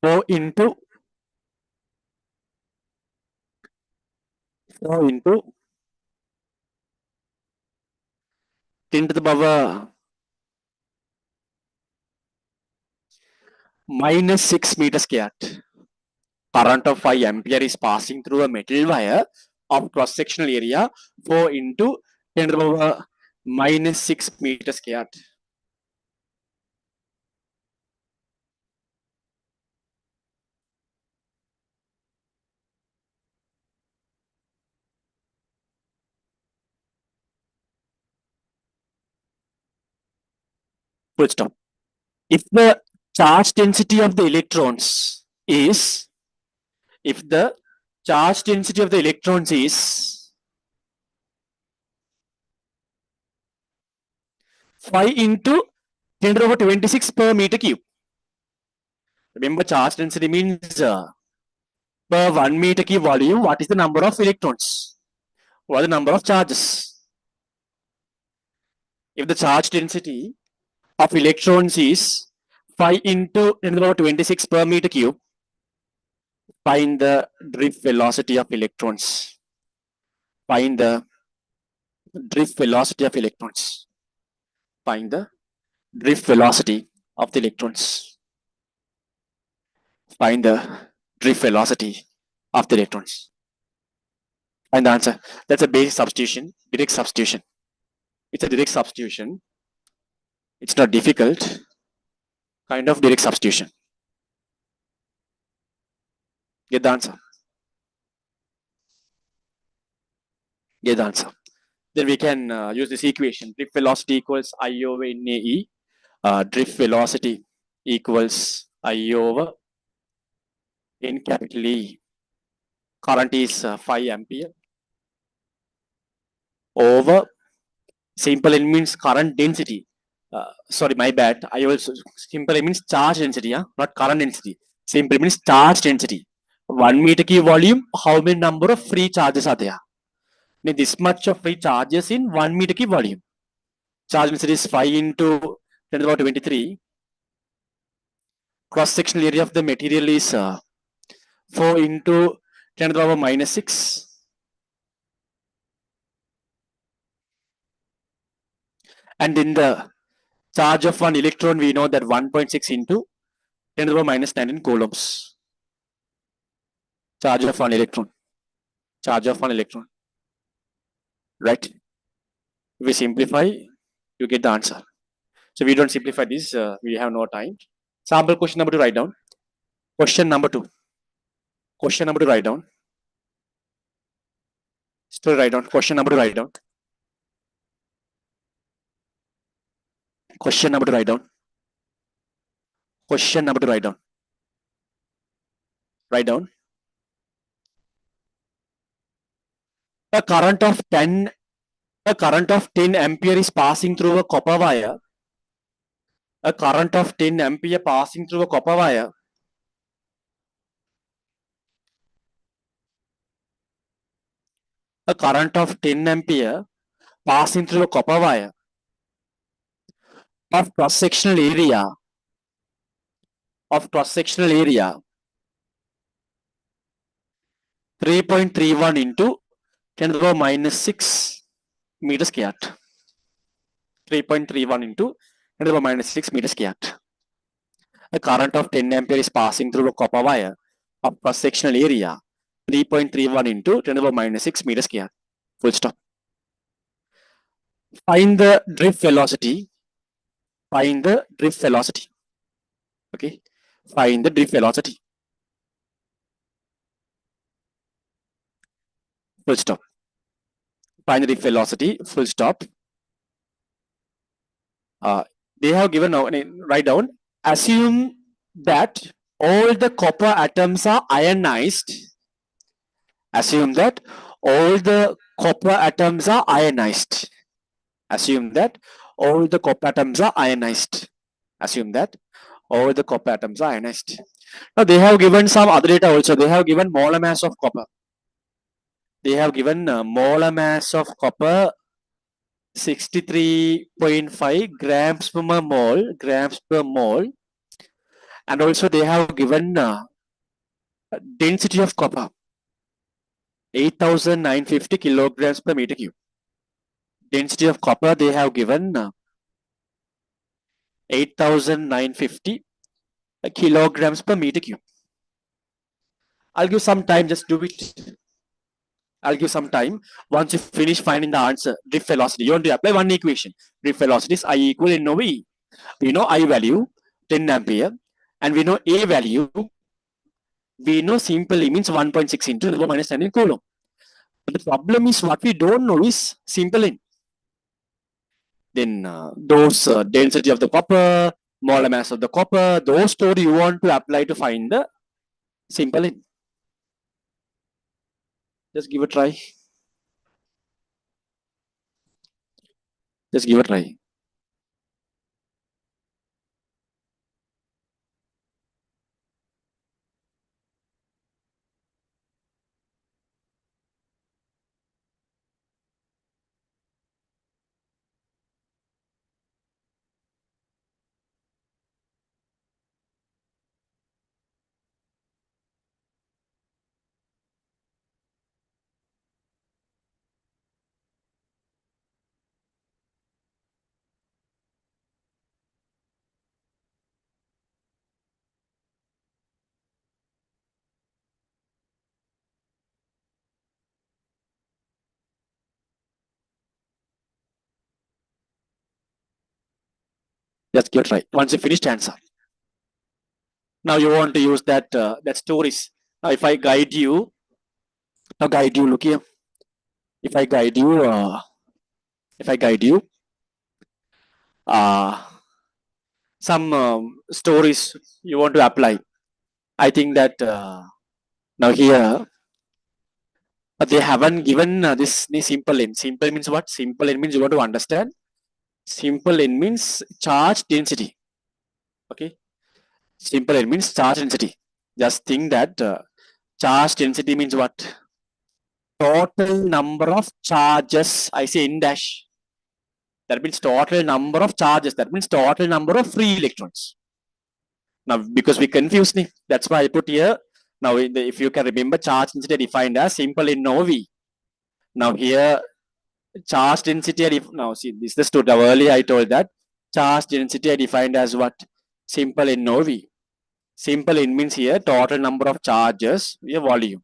A: Flow into 10 to the power minus 6 meters squared. Current of 5 ampere is passing through a metal wire of cross-sectional area 4 into 10 to the power minus 6 meters squared. Full stop. If the charge density of the electrons is, if the charge density of the electrons is 5 into 10 to the power 26 per meter cube. Remember, charge density means per 1 meter cube volume, what is the number of electrons? What is the number of charges? If the charge density of electrons is 5 into 10 to the power 26 per meter cube, find the drift velocity of electrons. Find the drift velocity of electrons. Find the drift velocity of the electrons. Find the drift velocity of the electrons. Find the answer. That's a basic substitution, direct substitution. It's a direct substitution. It's not difficult. Kind of direct substitution. Get the answer. Get the answer. Then we can use this equation. Drift velocity equals I over NAE. Drift velocity equals I over N capital E. Current is 5 ampere over, simple N means current density. Sorry, my bad. I also, simple N means charge density, not current density. Simple means charge density. 1 meter cube volume, how many number of free charges are there? This much of free charges in 1 meter cube volume. Charge density is 5 into 10 to the power 23. Cross-sectional area of the material is 4 into 10 to the power minus 6. And in the Charge of one electron, we know that 1.6 into 10 to the power minus 19 coulombs. Charge of one electron. Charge of one electron. Right? If we simplify, you get the answer. So we don't simplify this, we have no time. Sample question number 2, write down. Question number 2. Question number 2, write down. Still write down. Question number 2, write down. Question number 2, write down. Question number 2, write down. Write down. A current of 10 ampere is passing through a copper wire. A current of 10 ampere passing through a copper wire. A current of 10 ampere passing through a copper wire of cross-sectional area 3.31 into 10 to the power minus 6 meters squared. 3.31 into 10 to the power minus 6 meters squared. A current of 10 ampere is passing through a copper wire of cross-sectional area 3.31 into 10 to the power minus 6 meters squared. Full stop. Find the drift velocity. Find the drift velocity. Okay. Find the drift velocity. Full stop. Find the drift velocity. Full stop. They have given now, write down. Assume that all the copper atoms are ionized. Assume that all the copper atoms are ionized. Assume that all the copper atoms are ionized. Assume that all the copper atoms are ionized. Now they have given some other data also. They have given molar mass of copper. They have given molar mass of copper 63.5 grams per mole. And also they have given density of copper 8,950 kilograms per meter cube. Density of copper they have given 8,950 kilograms per meter cube. I'll give some time, just do it. I'll give some time. Once you finish finding the answer, drift velocity, you want to apply one equation. Drift velocity is I equal in V. We know I value 10 ampere and we know A value. We know simply means 1.6 into 10 to the power minus 19 coulomb. But the problem is what we don't know is simple in. Then those density of the copper, molar mass of the copper, those two you want to apply to find the simple in. Just give a try. Just give a try. Just give a try. Once you finish, answer. Now you want to use that stories. Now if I guide you, look here. If I guide you, some stories you want to apply. I think that now here they haven't given this simple in. Simple means what? Simple in means you want to understand. Simple in means charge density. Okay. Simple in means charge density. Just think that charge density means what? Total number of charges. I say in dash. That means total number of charges. That means total number of free electrons. Now, because we confused me, that's why I put here. Now, if you can remember, charge density defined as simple in V. Now here, charge density. Now see, this is the story. Earlier I told that Charge density I defined as what? Simple N over V. Simple N means here total number of charges via volume.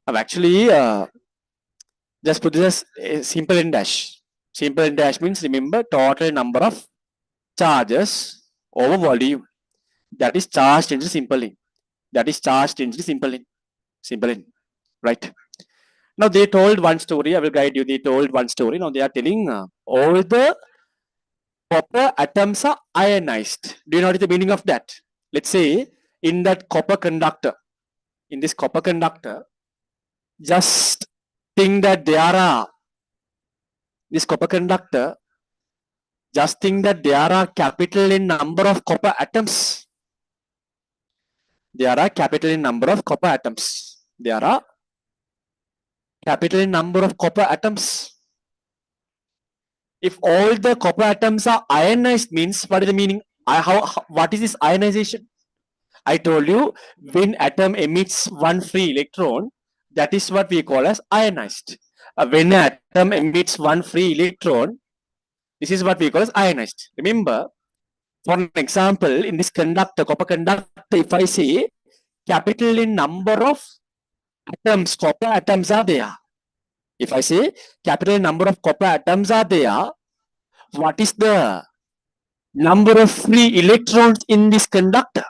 A: I've actually just put this as simple N dash. Simple N dash means remember total number of charges over volume. That is charge density simple N. That is charge density simple N. Simple N. Right. Now they told one story. I will guide you. They told one story. Now they are telling all the copper atoms are ionized. Do you know what is the meaning of that? Let's say in that copper conductor, in this copper conductor, just think that there are this copper conductor, just think that there are capital in number of copper atoms. There are capital in number of copper atoms. There are capital in number of copper atoms. If all the copper atoms are ionized means what is the meaning? What is this ionization? I told you when atom emits one free electron, that is what we call as ionized. When an atom emits one free electron, this is what we call as ionized. Remember, for an example, in this conductor, copper conductor, if I say capital in number of atoms, copper atoms are there. If I say capital in number of copper atoms are there, what is the number of free electrons in this conductor?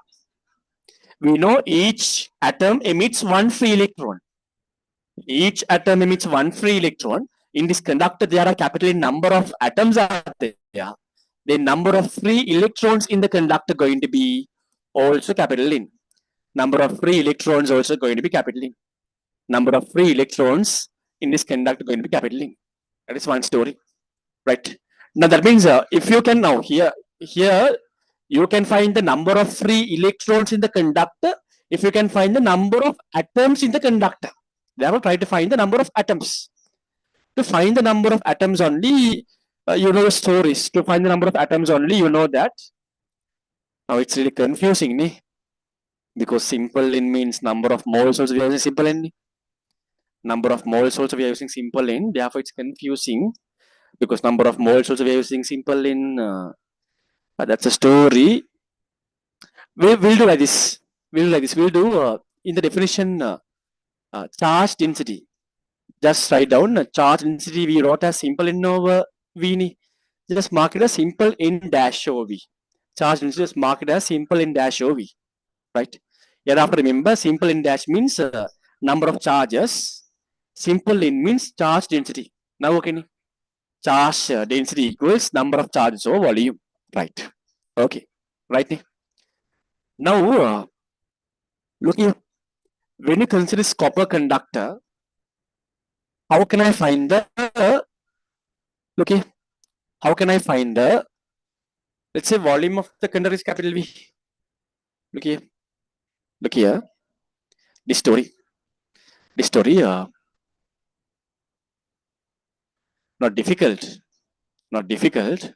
A: We know each atom emits one free electron. Each atom emits one free electron. In this conductor, there are capital in number of atoms are there. The number of free electrons in the conductor going to be also capital N. Number of free electrons also going to be capital N. Number of free electrons in this conductor going to be capital N. That is one story, right? Now that means if you can now here you can find the number of free electrons in the conductor. If you can find the number of atoms in the conductor, therefore try to find the number of atoms. To find the number of atoms only, you know the stories. To find the number of atoms only, you know that. Now it's really confusing, ne? Because simple N means number of moles also we are using simple N. Number of moles also we are using simple N. Therefore it's confusing because number of moles also we are using simple N. That's a story. We'll do like this. We'll do in the definition charge density. Just write down charge density we wrote as simple N over V. Just mark it as simple N dash over V. Charge density just mark it as simple N dash over V. Right? Hereafter remember simple N dash means number of charges. Simple N means charge density. Now okay. Charge density equals number of charges over volume. Right. Okay. Right. Now look here. When you consider this copper conductor, how can I find the look here? How can I find the, let's say, volume of the conductor is capital V? Look here. Look here. This story. Not difficult. Not difficult.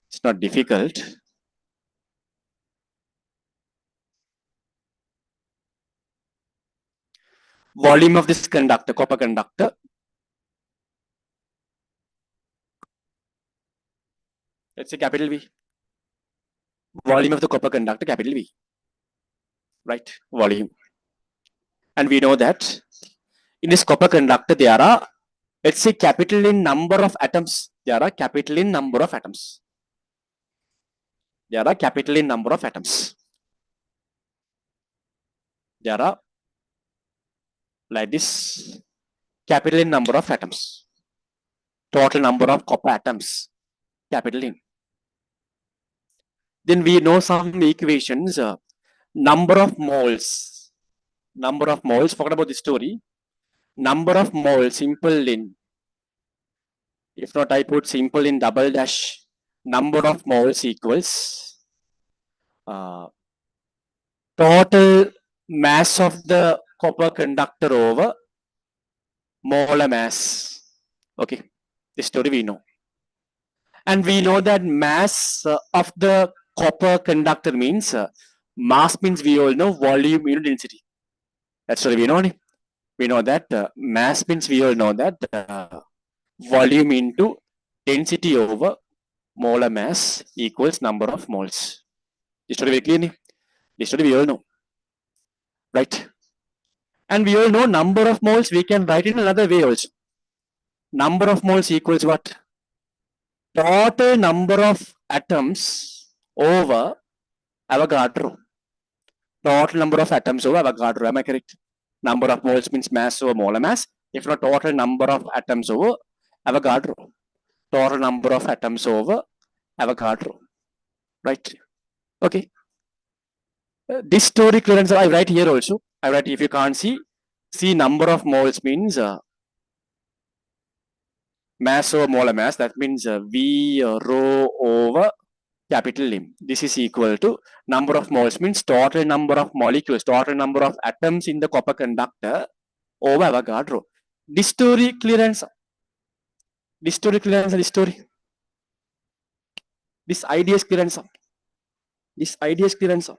A: It's not difficult. Volume of this conductor, copper conductor. Let's say capital V. Volume of the copper conductor, capital V. Right? Volume. And we know that in this copper conductor, there are, let's say, capital in number of atoms. There are capital in number of atoms. There are capital in number of atoms. There are like this capital in number of atoms. Total number of copper atoms. Capital in. Then we know some equations. Number of moles. Number of moles. Forget about the story. Number of moles. Simple in. If not, I put simple in double dash. Number of moles equals total mass of the copper conductor over molar mass. Okay, this story we know. And we know that mass of the copper conductor means mass means we all know volume into density. That's what we know. We know that mass means we all know that volume into density over molar mass equals number of moles. This story very clearly. This story we all know, right? And we all know number of moles we can write in another way also. Number of moles equals what? Total number of atoms over Avogadro. Total number of atoms over Avogadro. Am I correct? Number of moles means mass over molar mass. If not, total number of atoms over Avogadro. Total number of atoms over Avogadro. Right? Okay. This story clearance I write here also. I write if you can't see number of moles means mass over molar mass. That means V rho over capital M. This is equal to number of moles means total number of molecules, total number of atoms in the copper conductor over Avogadro. This story clearance. This story clearance. This story. This idea is clearance. This idea is clearance.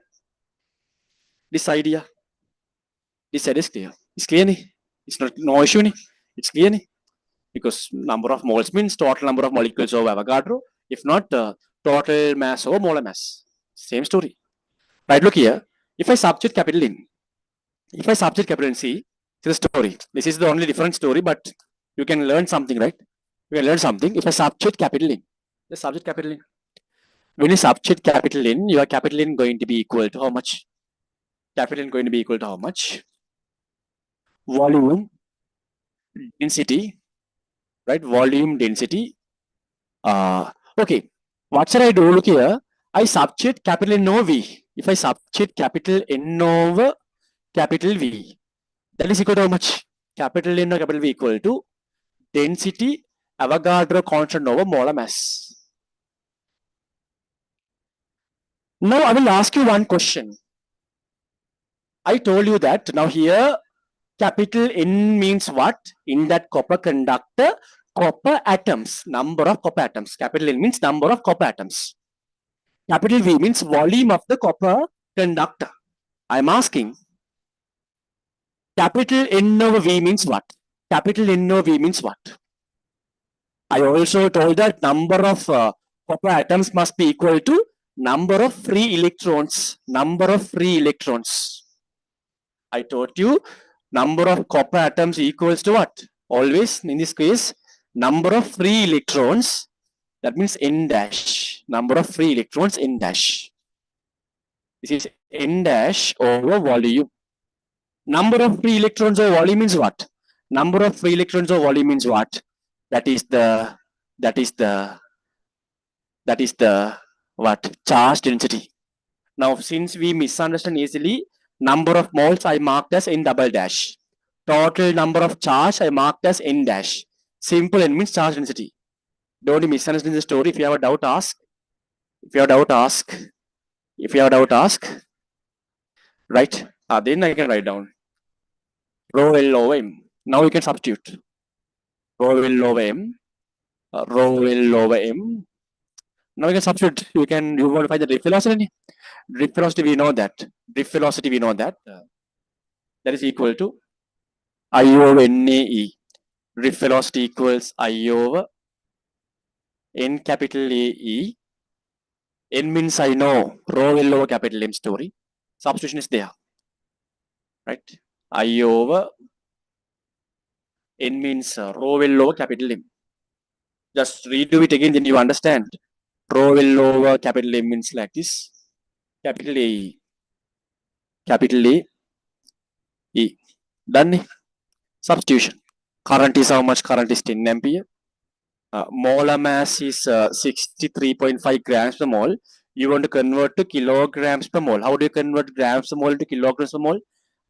A: This idea. This idea is clear. It's clear. It's not no issue. It's clear. Because number of moles means total number of molecules over Avogadro. If not, total mass over molar mass. Same story. Right, look here. If I substitute capital N, if I substitute capital N, see the story. This is the only different story, but you can learn something, right? You can learn something. If I substitute capital N, just substitute capital N. When you substitute capital N, your capital N going to be equal to how much? Capital N going to be equal to how much? Volume density, right? Volume density. Okay. What should I do? Look here. I substitute capital N over V. If I substitute capital N over capital V, that is equal to how much? Capital N or capital V equal to density Avogadro constant over molar mass. Now I will ask you one question. I told you that now here capital N means what? In that copper conductor, copper atoms, number of copper atoms. Capital N means number of copper atoms. Capital V means volume of the copper conductor. I am asking, capital N over V means what? Capital N over V means what? I also told that number of copper atoms must be equal to number of free electrons. Number of free electrons. I told you number of copper atoms equals to what? Always in this case, number of free electrons. That means N dash. Number of free electrons N dash. This is N dash over volume. Number of free electrons over volume means what? Number of free electrons over volume means what? That is the what? Charge density. Now, since we misunderstand easily, number of moles I marked as N double dash. Total number of charge I marked as N dash. Simple N means charge density. Don't misunderstand the story. If you have a doubt, ask. If you have a doubt, ask. If you have a doubt, ask. Right? Then I can write down. Rho L over M. Now you can substitute. Rho L over M. Rho L over M. Now you can substitute. You want to find the drift velocity. Drift velocity we know that. Drift velocity we know that. That is equal to I over NAE. Drift velocity equals I over N capital AE. N means I know. Rho L over capital M story. Substitution is there. Right? I over N means rho L over capital M. Just redo it again, then you understand. Rho L over capital M means like this. Capital AE. Capital A. E. Done. Substitution. Current is how much? Current is 10 ampere. Molar mass is 63.5 grams per mole. You want to convert to kilograms per mole. How do you convert grams per mole to kilograms per mole?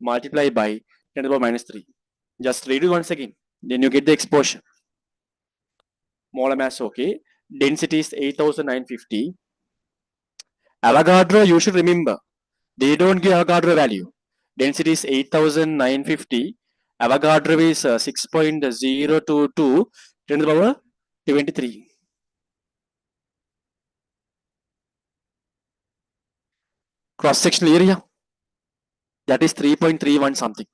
A: Multiply by 10 to the power minus 3. Just read it once again. Then you get the exposure. Molar mass, okay. Density is 8,950. Avogadro, you should remember. They don't give Avogadro value. Density is 8,950. Avogadro is 6.022 10 to the power 23. Cross-sectional area. That is 3.31 something.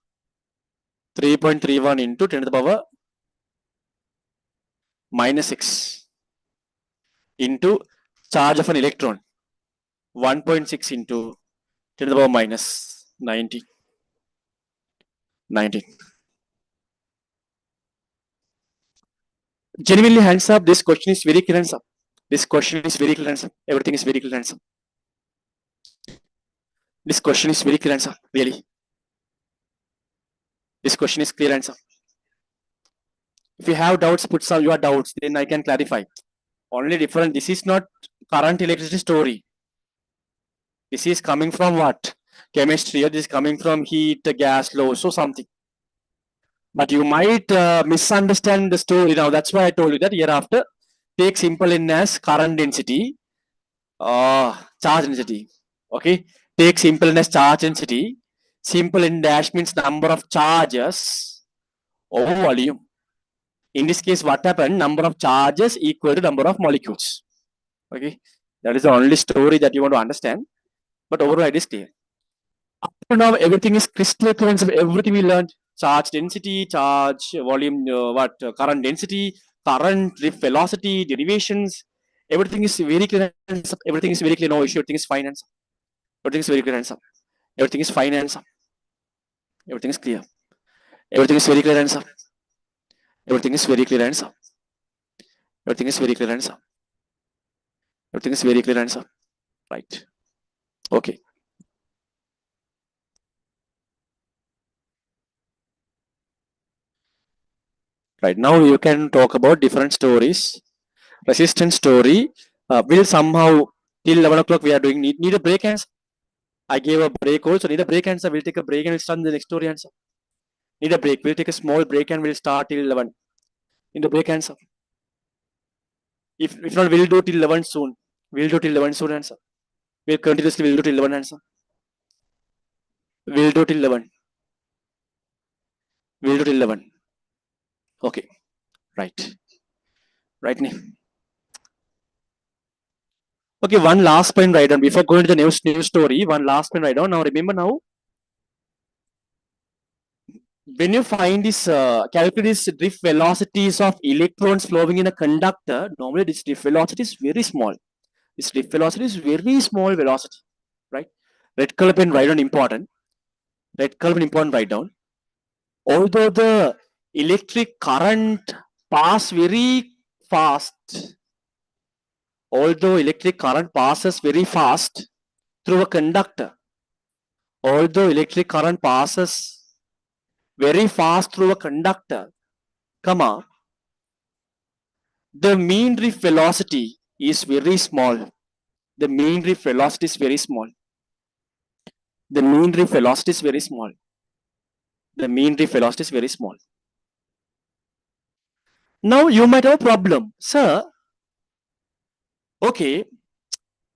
A: 3.31 into 10 to the power minus 6. into charge of an electron. 1.6 into 10 to the power minus 90. 19. Genuinely hands up. This question is very clear hands up. This question is very clear hands up. Everything is very clear hands up. This question is very clear hands up. Really. This question is clear answer. If you have doubts, put some your doubts, then I can clarify. Only different. This is not current electricity story. This is coming from what? Chemistry. This is coming from heat, gas, law, so something. But you might misunderstand the story now. That's why I told you that hereafter take simple n as current density, charge density. Okay. Take simple n as charge density. Simple n dash means number of charges over volume. In this case, what happened? Number of charges equal to number of molecules. Okay, that is the only story that you want to understand. But overall, it is clear. Up to now, everything is crystal clear. Everything we learned: charge density, charge volume, current density, current velocity, derivations. Everything is very clear. Everything is very clear. No issue. Everything is fine. Everything is very clear. Everything is fine. Everything is clear. Everything is very clear. Everything is very clear answer. Everything is very clear answer. Everything is very clear answer. Right. Okay. Right. Now you can talk about different stories. Resistance story will somehow till 11 o'clock we are doing need a break answer. I gave a break also. Need a break answer. We'll take a break and we'll start the next story answer. Need a break. We'll take a small break and we'll start till 11. Need a break answer. If not, we'll do till 11 soon. We'll do till 11 soon answer. We'll continuously we'll do till 11 answer. We'll do till 11. We'll do till 11. Okay. Right. Right. Okay, one last point write down before going to the news story. One last point write down. Now remember now, when you find this calculate this drift velocities of electrons flowing in a conductor, normally this drift velocity is very small. This drift velocity is very small velocity, right? Red color pen write down important. Red color pen important write down. Although the electric current pass very fast, although electric current passes very fast through a conductor, although electric current passes very fast through a conductor, comma, the mean drift velocity is very small. The mean drift velocity is very small. The mean drift velocity is very small. The mean drift velocity is very small. Now you might have a problem, sir. Okay,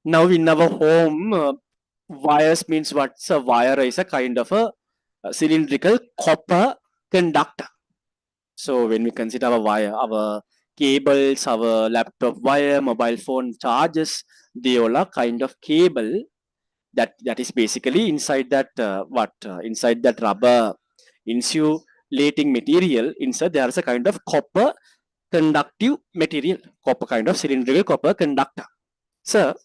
A: now in our home, wires means what? So wire is a kind of a cylindrical copper conductor. So when we consider our wire, our cables, our laptop wire, mobile phone charges, they all are kind of cable that is basically inside that inside that rubber insulating material. Inside there is a kind of copper conductive material, copper kind of cylindrical copper conductor. So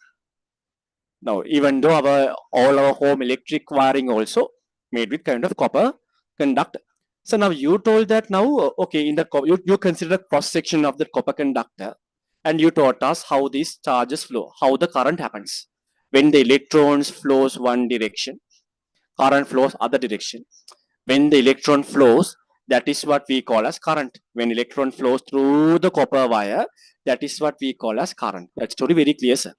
A: now even though all our home electric wiring also made with kind of copper conductor. So now you told that now, okay, in the you consider a cross section of the copper conductor, and you taught us how these charges flow, how the current happens. When the electrons flows one direction, current flows other direction. When the electron flows, that is what we call as current. When electron flows through the copper wire, that is what we call as current. That story very clear, sir.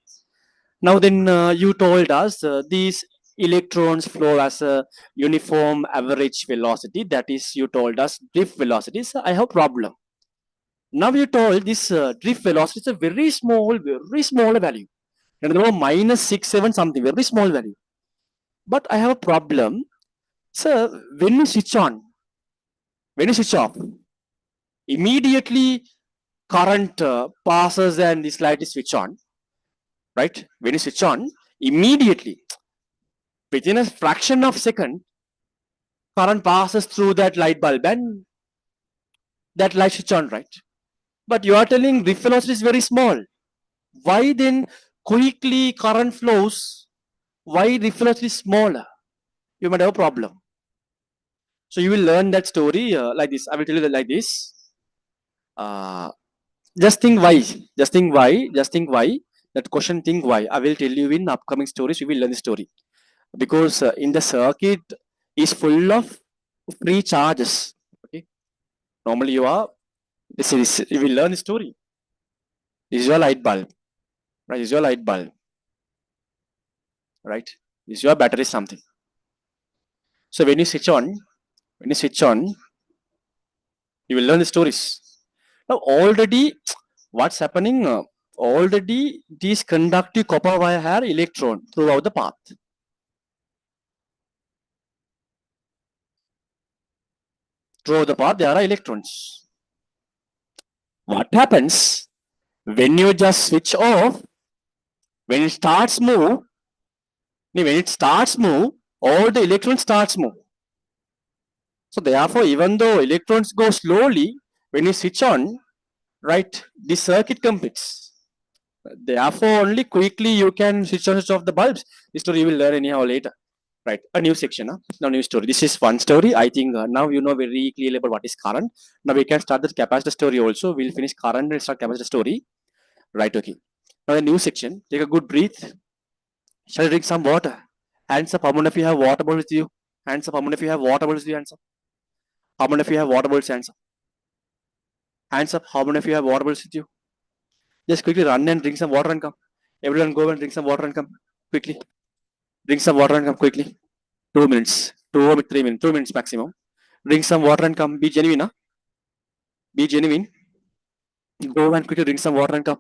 A: Now then you told us these electrons flow as a uniform average velocity. That is, you told us drift velocity. So I have problem. Now you told this drift velocity is a very small value. And minus 6, 7 something, very small value. But I have a problem. So when you switch on, when you switch off, immediately current passes and this light is switch on. Right? When you switch on, immediately, within a fraction of second, current passes through that light bulb and that light switch on, right? But you are telling drift velocity is very small. Why then quickly current flows? Why difference is smaller? You might have a problem. So you will learn that story like this. I will tell you that like this. Uh, just think why. Just think why. Just think why. That question, think why. I will tell you in upcoming stories. You will learn the story because in the circuit is full of free charges. Okay. Normally you are. This is you will learn the story. This is your light bulb. Right. This is your light bulb. Right. This is your battery something. So when you switch on, you will learn the stories. Now already what's happening? Already this conductive copper wire have electron throughout the path. Throughout the path there are electrons. What happens when you just switch off? When it starts move, all the electrons starts move. So therefore, even though electrons go slowly, when you switch on, right, the circuit completes. Therefore, only quickly you can switch on switch off the bulbs. This story you will learn anyhow later. Right, a new section. Now, new story. This is one story. I think now you know very clearly about what is current. Now we can start the capacitor story also. We'll finish current and start capacitor story. Right, okay. Now, the new section. Take a good breath. Shall I drink some water? Hands up. How many of you have water bottles with you? Hands up. How many of you have water bottles with you? Hands up. How many of you have water bottles? Hands up. Hands up. How many of you have water bottles with you? Just quickly run and drink some water and come. Everyone go and drink some water and come quickly. Drink some water and come quickly. 2 minutes. 3 minutes. 2 minutes maximum. Drink some water and come. Be genuine. Huh? Be genuine. Go and quickly drink some water and come.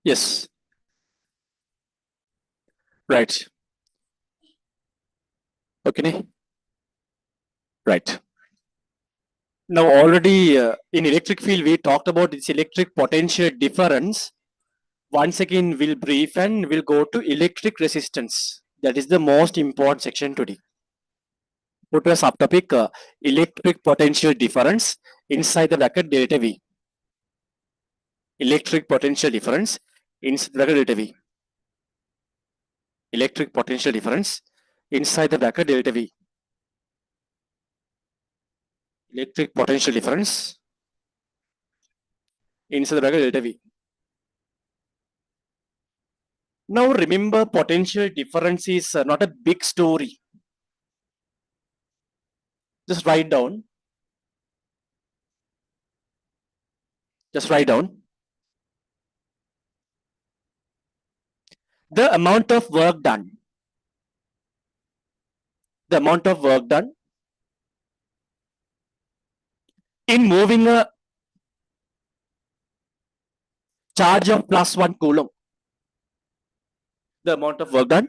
A: Yes. Right. Okay. Right. Now already in electric field we talked about this electric potential difference. Once again we'll brief and we'll go to electric resistance. That is the most important section today. Put a subtopic electric potential difference inside the bracket delta V. Electric potential difference inside the bracket delta V. Electric potential difference inside the bracket delta V. Electric potential difference inside the bracket delta V. Now remember, potential difference is not a big story. Just write down. Just write down. The amount of work done. The amount of work done in moving a charge of +1 coulomb. The amount of work done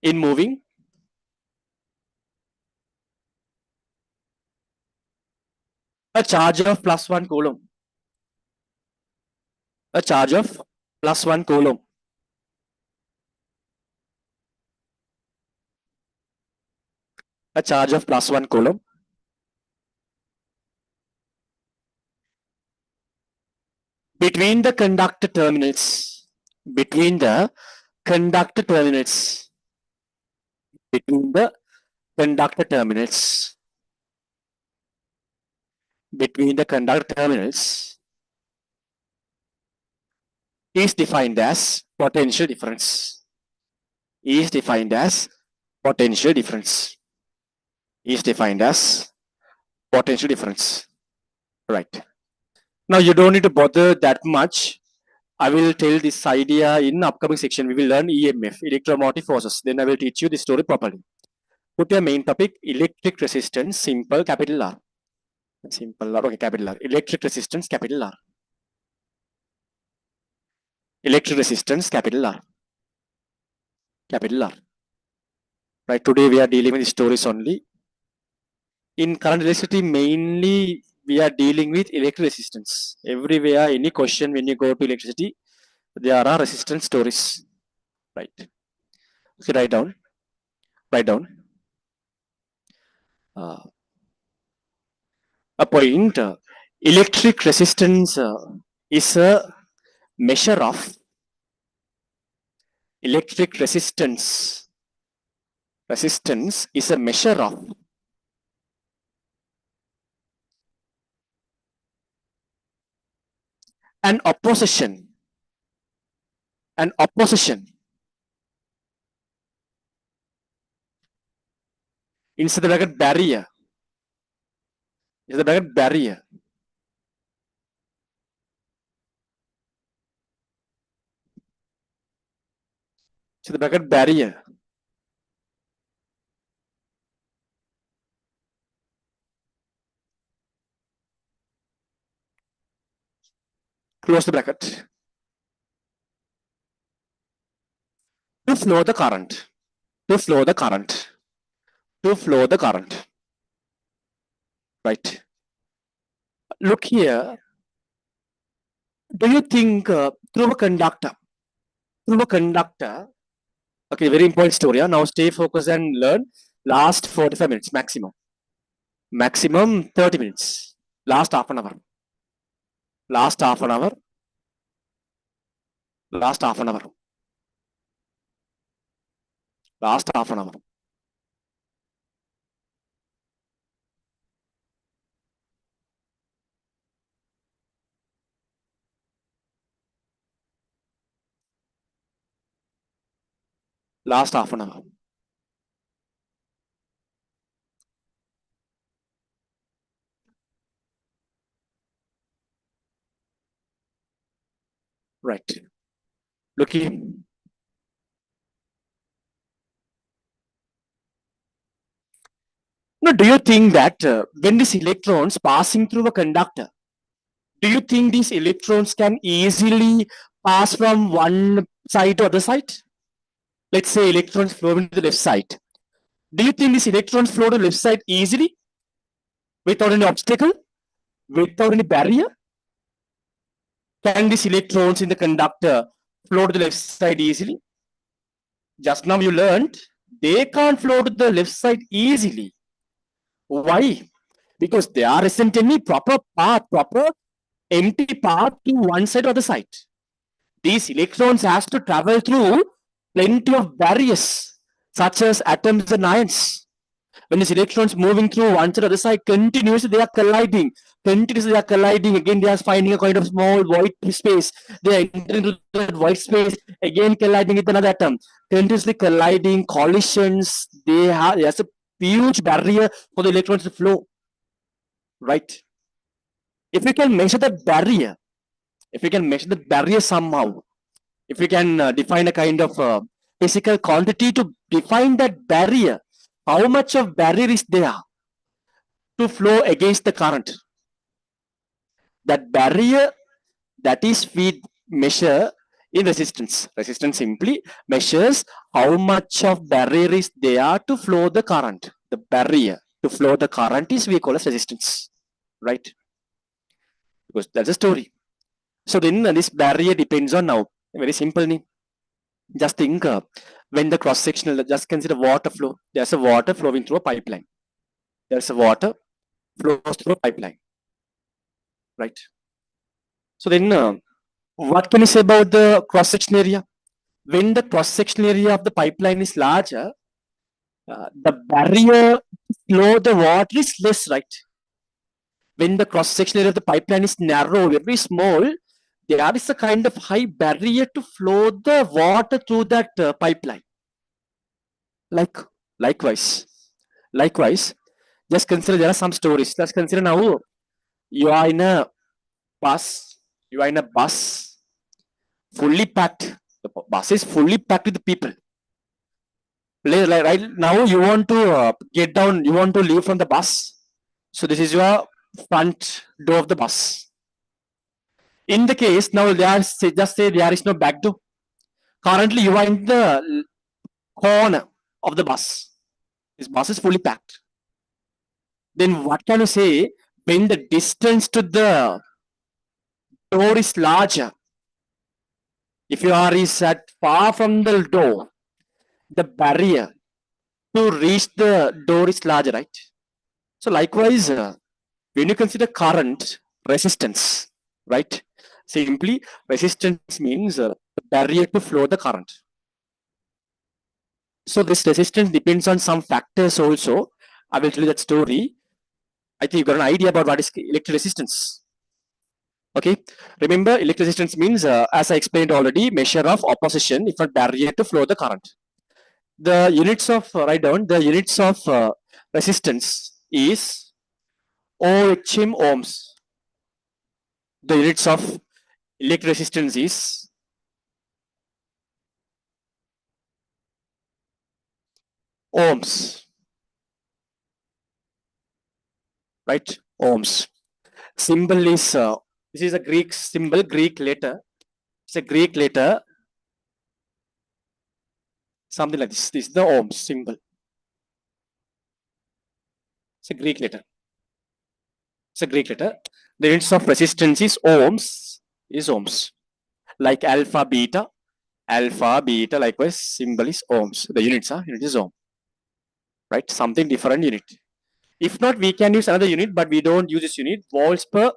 A: in moving a charge of +1 coulomb. A charge of +1 coulomb. A charge of +1 coulomb between the conductor terminals. Between the conductor terminals. Between the conductor terminals. Between the conductor terminals is defined as potential difference. Is defined as potential difference. Is defined as potential difference. Right. Now you don't need to bother that much. I will tell this idea in upcoming section. We will learn EMF, electromotive forces. Then I will teach you the story properly. Put your main topic, electric resistance, simple, capital R. Simple R, okay, capital R. Electric resistance, capital R. Electric resistance, capital R. Capital R. Right, today we are dealing with stories only. In current electricity, mainly we are dealing with electric resistance. Everywhere, any question when you go to electricity, there are resistance stories. Right. Okay, write down. Write down. A point. Electric resistance is a measure of electric resistance. Resistance is a measure of an opposition. An opposition. Inside the bracket barrier. Is the bracket barrier. So the bracket barrier. Close the bracket. To flow the current. To flow the current. To flow the current. Right. Look here. Do you think through a conductor? Through a conductor. Okay, very important story. Now stay focused and learn. Last 45 minutes maximum. Maximum 30 minutes. Last half an hour. Last half an hour. Last half an hour. Last half an hour. Last half an hour. Right. Look here. Now, do you think that when these electrons passing through a conductor, do you think these electrons can easily pass from one side to other side? Let's say electrons flow into the left side. Do you think these electrons flow to the left side easily? Without any obstacle? Without any barrier? Can these electrons in the conductor flow to the left side easily? Just now you learned they can't flow to the left side easily. Why? Because there isn't any proper path, proper empty path to one side or the side. These electrons has to travel through plenty of barriers, such as atoms and ions. When these electrons moving through one side or the side, continuously they are colliding. Continuously they are colliding. Again, they are finding a kind of small void space. They are entering into that void space. Again, colliding with another atom. Continuously colliding, collisions. There's a huge barrier for the electrons to flow. Right? If we can measure that barrier, somehow, if we can define a kind of physical quantity to define that barrier, how much of barrier is there to flow against the current? That barrier, that is we measure in resistance. Resistance simply measures how much of barrier is there to flow the current. The barrier to flow the current is we call as resistance, right? Because that's a story. So then this barrier depends on now, very simple name. Just think when the cross sectional, just consider water flow. There's a water flowing through a pipeline. There's a water flows through a pipeline, right? So then what can you say about the cross section area? When the cross section area of the pipeline is larger, the barrier to flow the water is less, right? When the cross section area of the pipeline is narrow, very small, there is a kind of high barrier to flow the water through that pipeline. Likewise, just consider there are some stories. Let's consider now you are in a bus, fully packed. The bus is fully packed with people. Right now you want to get down, you want to leave from the bus. So this is your front door of the bus. In the case now, just say there is no back door. Currently you are in the corner of the bus. This bus is fully packed. Then what can you say when the distance to the door is larger? If you are is at far from the door, the barrier to reach the door is larger, right? So likewise, when you consider current, resistance, right? Simply resistance means the barrier to flow the current. So this resistance depends on some factors also. I will tell you that story. I think you got an idea about what is electric resistance. Okay, remember electric resistance means, as I explained already, measure of opposition in front barrier to flow the current. The units of, write down, the units of resistance is OHM ohms. The units of electric resistance is ohms, right? Ohms. Symbol is, this is a Greek symbol, Greek letter. It's a Greek letter, something like this. This is the ohms symbol. It's a Greek letter. It's a Greek letter. The units of resistance is ohms, like alpha, beta, likewise, symbol is ohms. The units are, unit is ohm, right? Something different unit. If not, we can use another unit, but we don't use this unit, volts per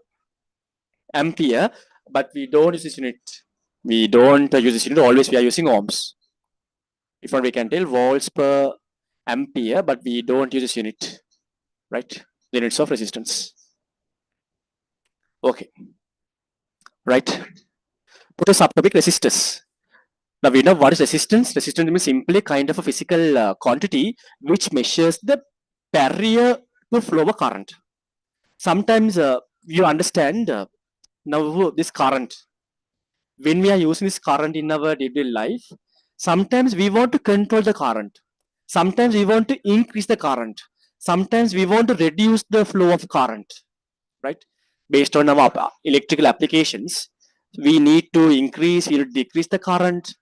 A: ampere, but we don't use this unit. We don't use this unit, always we are using ohms. If not, we can tell volts per ampere, but we don't use this unit, right? The units of resistance. Okay, right? Put a subtopic, resistors. Now we know what is resistance. Resistance means simply kind of a physical quantity which measures the barrier to flow a current. Sometimes you understand now this current. When we are using this current in our daily life, sometimes we want to control the current. Sometimes we want to increase the current. Sometimes we want to reduce the flow of current, right? Based on our electrical applications, we need to increase, we need to decrease the current.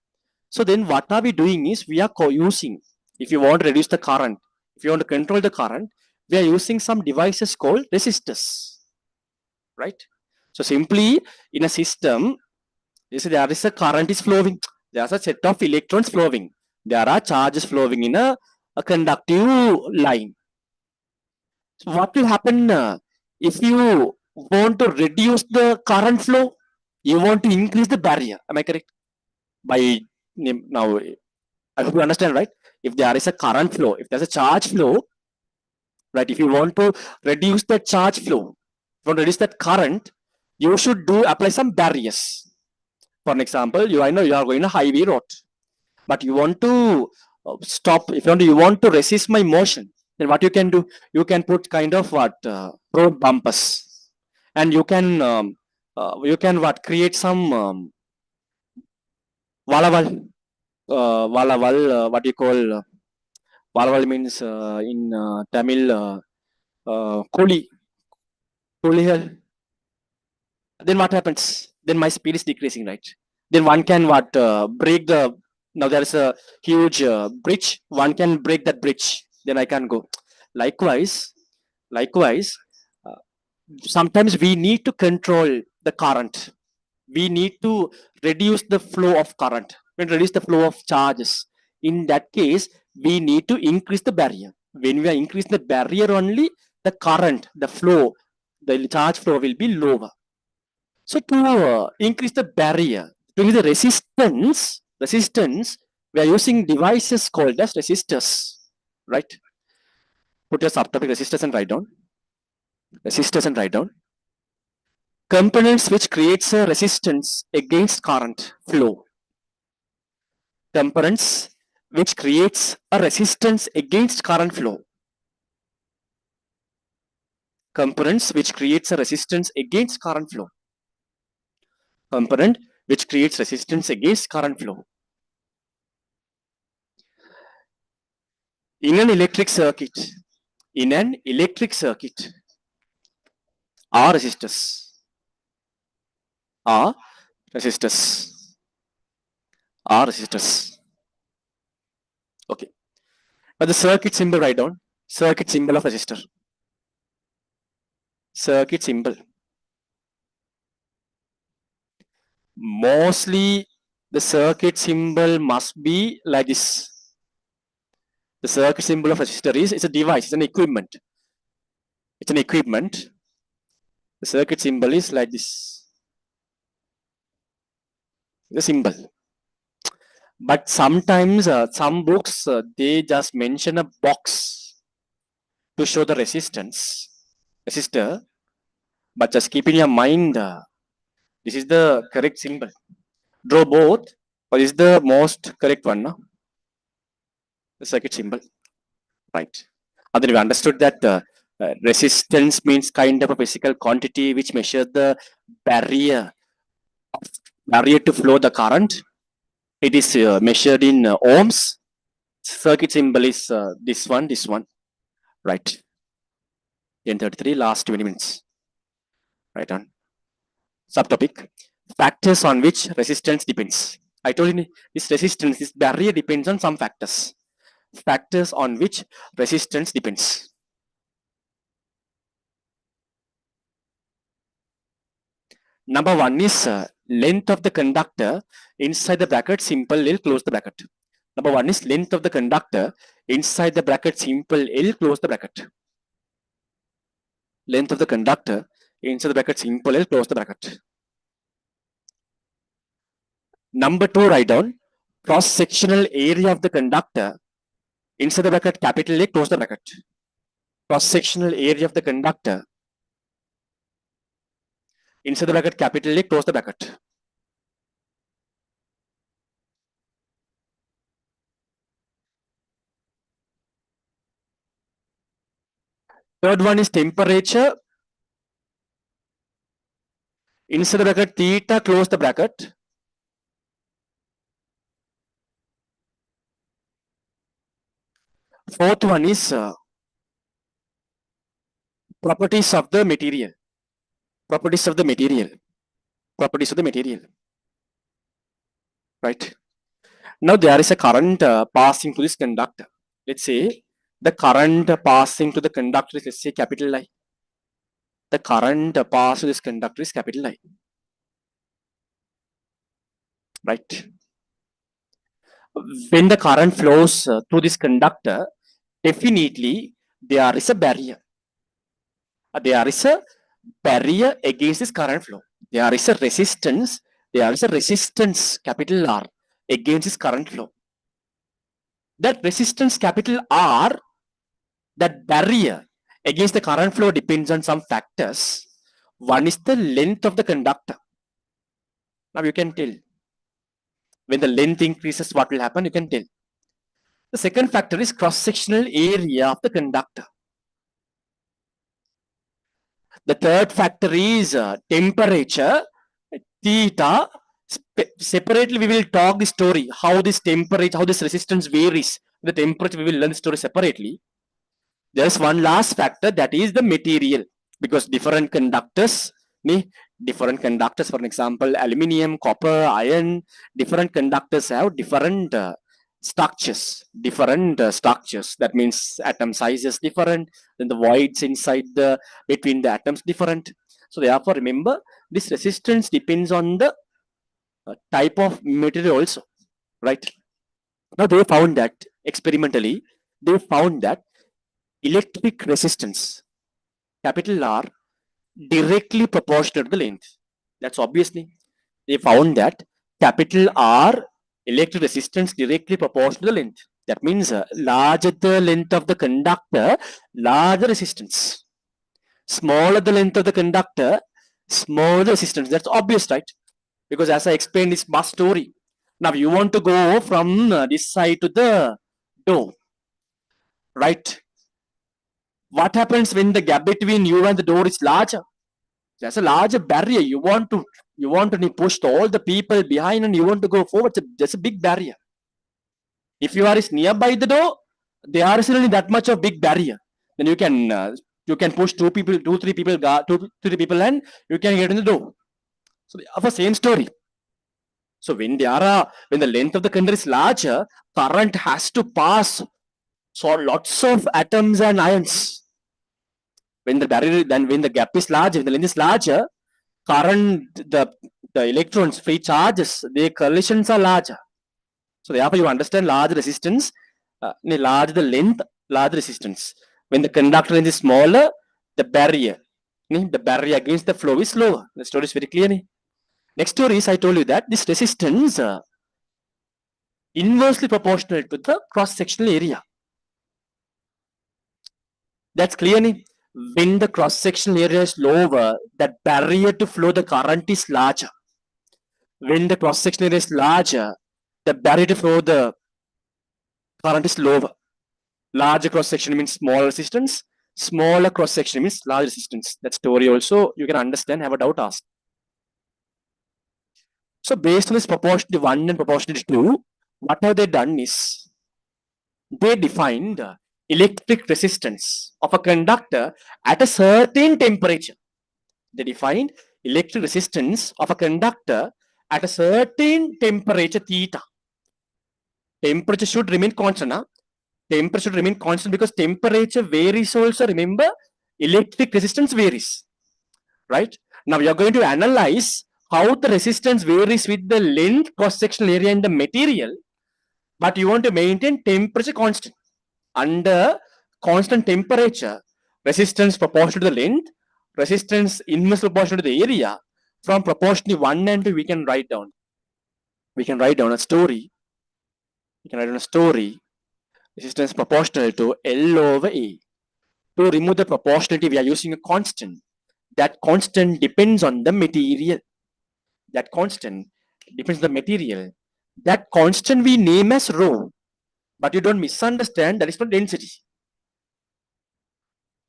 A: So then what are we doing is we are using, if you want to reduce the current, if you want to control the current, we are using some devices called resistors, right? So simply in a system, there is a current is flowing. There's a set of electrons flowing. There are charges flowing in a conductive line. So what will happen if you want to reduce the current flow? You want to increase the barrier. Am I correct? By now, I hope you understand, right? If there is a current flow, if there's a charge flow, right? If you want to reduce the charge flow, if you want to reduce that current, you should apply some barriers. For an example, you are going a highway road, but you want to stop. If you want to resist my motion, then what you can do? You can put kind of road bumpers, and you can create some Valaval. Valaval, what you call Valaval means in Tamil Koli. Kolihal. Then what happens? Then my speed is decreasing, right? Then one can what break the. Now there is a huge bridge. One can break that bridge. Then I can go. Likewise, uh, sometimes we need to control the current. We need to reduce the flow of current. When reduce the flow of charges. In that case, we need to increase the barrier. When we are increasing the barrier only, the current, the flow, the charge flow will be lower. So to increase the barrier, to increase the resistance, we are using devices called as resistors, right? Put your subtopic resistors and write down. Resistors and write down. Components which creates a resistance against current flow. Components which creates a resistance against current flow. Components which creates a resistance against current flow. Component which creates resistance against current flow. In an electric circuit, are resistors. Are resistors. Are resistors. Okay. But the circuit symbol write down. Circuit symbol of resistor. Circuit symbol. Mostly the circuit symbol must be like this. The circuit symbol of resistor is it's a device, it's an equipment. It's an equipment. The circuit symbol is like this. The symbol. But sometimes some books they just mention a box to show the resistor. But just keep in your mind, this is the correct symbol. Draw both, but is the most correct one, no? The circuit symbol, right? And then we understood that resistance means kind of a physical quantity which measures the barrier to flow the current. It is measured in ohms. Circuit symbol is this one, right? 10:33, last 20 minutes. Right on. Subtopic: factors on which resistance depends. I told you this resistance, this barrier depends on some factors. Factors on which resistance depends. Number one is length of the conductor inside the bracket simple L close the bracket. Number one is length of the conductor inside the bracket simple L close the bracket. Length of the conductor inside the bracket simple L close the bracket. Number two, write down cross sectional area of the conductor inside the bracket capital A close the bracket. Cross sectional area of the conductor inside the bracket capital A close the bracket. Third one is temperature inside the bracket theta close the bracket. Fourth one is properties of the material. Properties of the material. Properties of the material. Right. Now there is a current passing to this conductor. Let's say the current passing to the conductor is, let's say, capital I. The current passed to this conductor is capital I. Right. When the current flows through this conductor, definitely there is a barrier. There is a barrier against this current flow. There is a resistance. There is a resistance, capital R, against this current flow. That resistance, capital R, that barrier against the current flow depends on some factors. One is the length of the conductor. Now you can tell. When the length increases, what will happen? You can tell. The second factor is cross-sectional area of the conductor. The third factor is temperature, theta Separately, we will talk the story, how this temperature, how this resistance varies. The temperature, we will learn the story separately. There's one last factor, that is the material, because different conductors, for example, aluminium, copper, iron, different conductors have different structures. That means atom sizes different, then the voids inside the between the atoms different. So therefore, remember, this resistance depends on the type of material also, right? Now they found that experimentally, they found that electric resistance, capital R, directly proportional to the length. That's obviously. They found that capital R, electric resistance, directly proportional to the length. That means larger the length of the conductor, larger resistance. Smaller the length of the conductor, smaller the resistance. That's obvious, right? Because as I explained this bus story, now you want to go from this side to the door, right? What happens when the gap between you and the door is larger? There's a larger barrier. You want to push all the people behind and you want to go forward. There's a big barrier. If you are nearby the door, there is only that much of big barrier. Then you can push two, three people, and you can get in the door. So of the same story. So when the length of the conductor is larger, current has to pass so lots of atoms and ions. When the barrier, then when the gap is larger, when the length is larger, current, the electrons, free charges, their collisions are larger. So therefore, you understand large resistance, large the length, large resistance. When the conductor length is smaller, the barrier against the flow is lower. The story is very clear. Next story is, I told you that this resistance inversely proportional to the cross-sectional area. That's clear. When the cross-sectional area is lower, that barrier to flow the current is larger. When the cross-sectional area is larger, the barrier to flow the current is lower. Larger cross-section means small resistance. Smaller cross-section means large resistance. That story also you can understand, have a doubt asked. So based on this proportionality 1 and proportionality 2, what have they done is, they defined electric resistance of a conductor at a certain temperature. They defined electric resistance of a conductor at a certain temperature theta. Temperature should remain constant. Temperature should remain constant because temperature varies also. Remember, electric resistance varies, right? Now we are going to analyze how the resistance varies with the length, cross-sectional area, and the material, but you want to maintain temperature constant. Under constant temperature, resistance proportional to the length, resistance inversely proportional to the area. From proportionally 1 and 2, we can write down. A story. Resistance proportional to L over A. To remove the proportionality, we are using a constant. That constant depends on the material. That constant we name as rho. But you don't misunderstand, that is not density.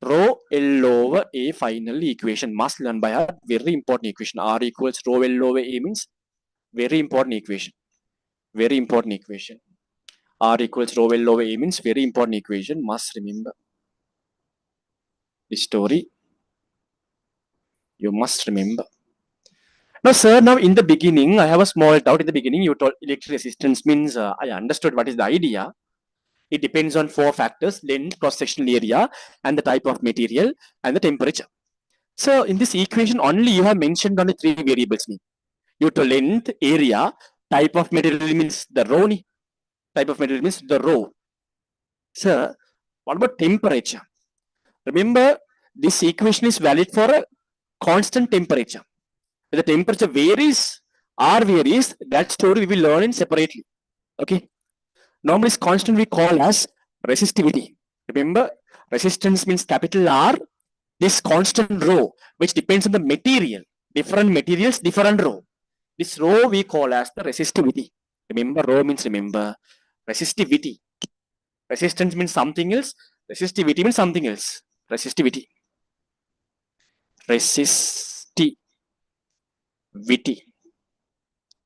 A: Rho L over A final equation must learn by heart. Very important equation. R equals rho L over A means very important equation. R equals rho L over A means very important equation. Must remember this story. You must remember. Now, sir, now in the beginning, I have a small doubt. In the beginning, you told electric resistance means I understood what is the idea. It depends on 4 factors: length, cross-sectional area, and the type of material, and the temperature. So in this equation, only you have mentioned only 3 variables. You told length, area, type of material means the rho. Sir, what about temperature? Remember, this equation is valid for a constant temperature. If the temperature varies, R varies, that story we will learn in separately. Okay. Normally, this constant we call as resistivity. Remember, resistance means capital R. This constant rho, which depends on the material. Different materials, different rho. This rho we call as the resistivity. Remember, rho means resistivity. Resistance means something else. Resistivity means something else. Resistivity.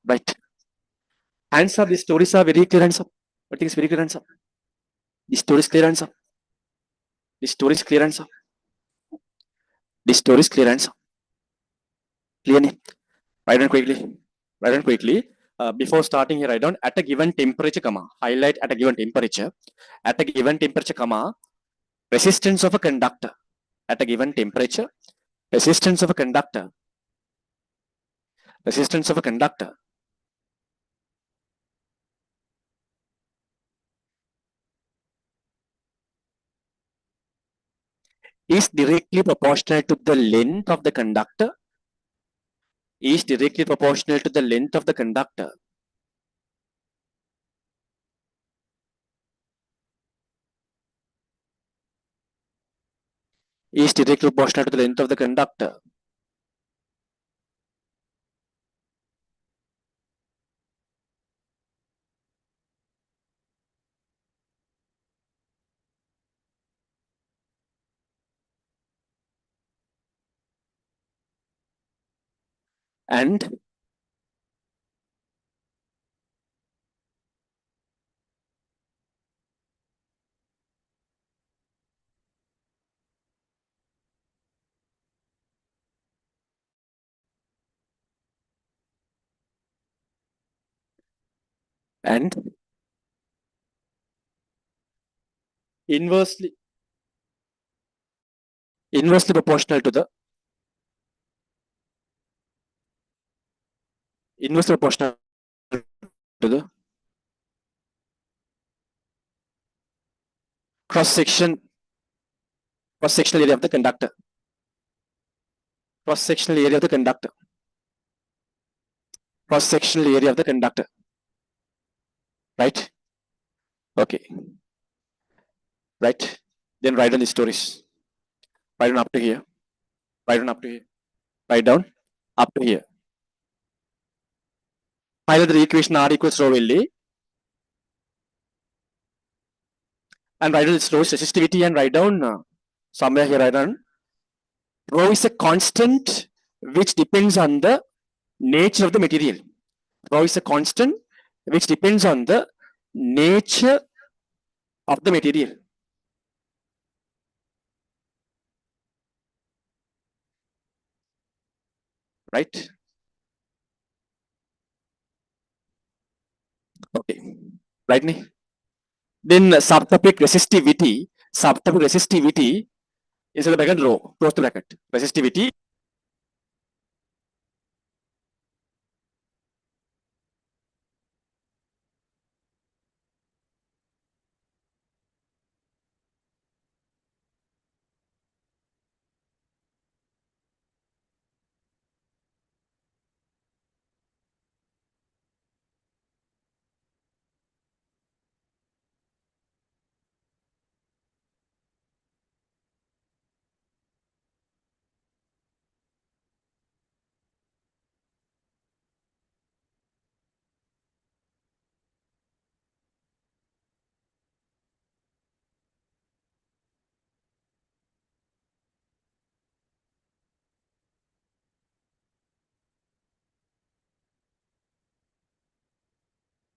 A: Right. Hands up. The stories are very clear. Hands up. I think it's very clear. Hands up. The story is clear. Hands up. The story is clear. Hands up. The story is clear. Hands up. Clearly. Write down quickly. Write down quickly. Before starting here, write down at a given temperature, comma. Highlight at a given temperature. At a given temperature, comma. Resistance of a conductor. At a given temperature. Resistance of a conductor. Resistance of a conductor is directly proportional to the length of the conductor. Is directly proportional to the length of the conductor. Is directly proportional to the length of the conductor. And inversely proportional to the inversely proportional to the cross-sectional area of the conductor. Cross-sectional area of the conductor. Cross-sectional area of the conductor. Right? Okay. Right? Then write down the stories. Write down up to here. Write down up to here. Write down up to here. Highlight the equation R equals rho L A. And write down the stories resistivity and write down somewhere here write down rho is a constant which depends on the nature of the material. Rho is a constant which depends on the nature of the material. Right? Okay. Right? Then subtopic resistivity is in the bracket rho, close the bracket. Resistivity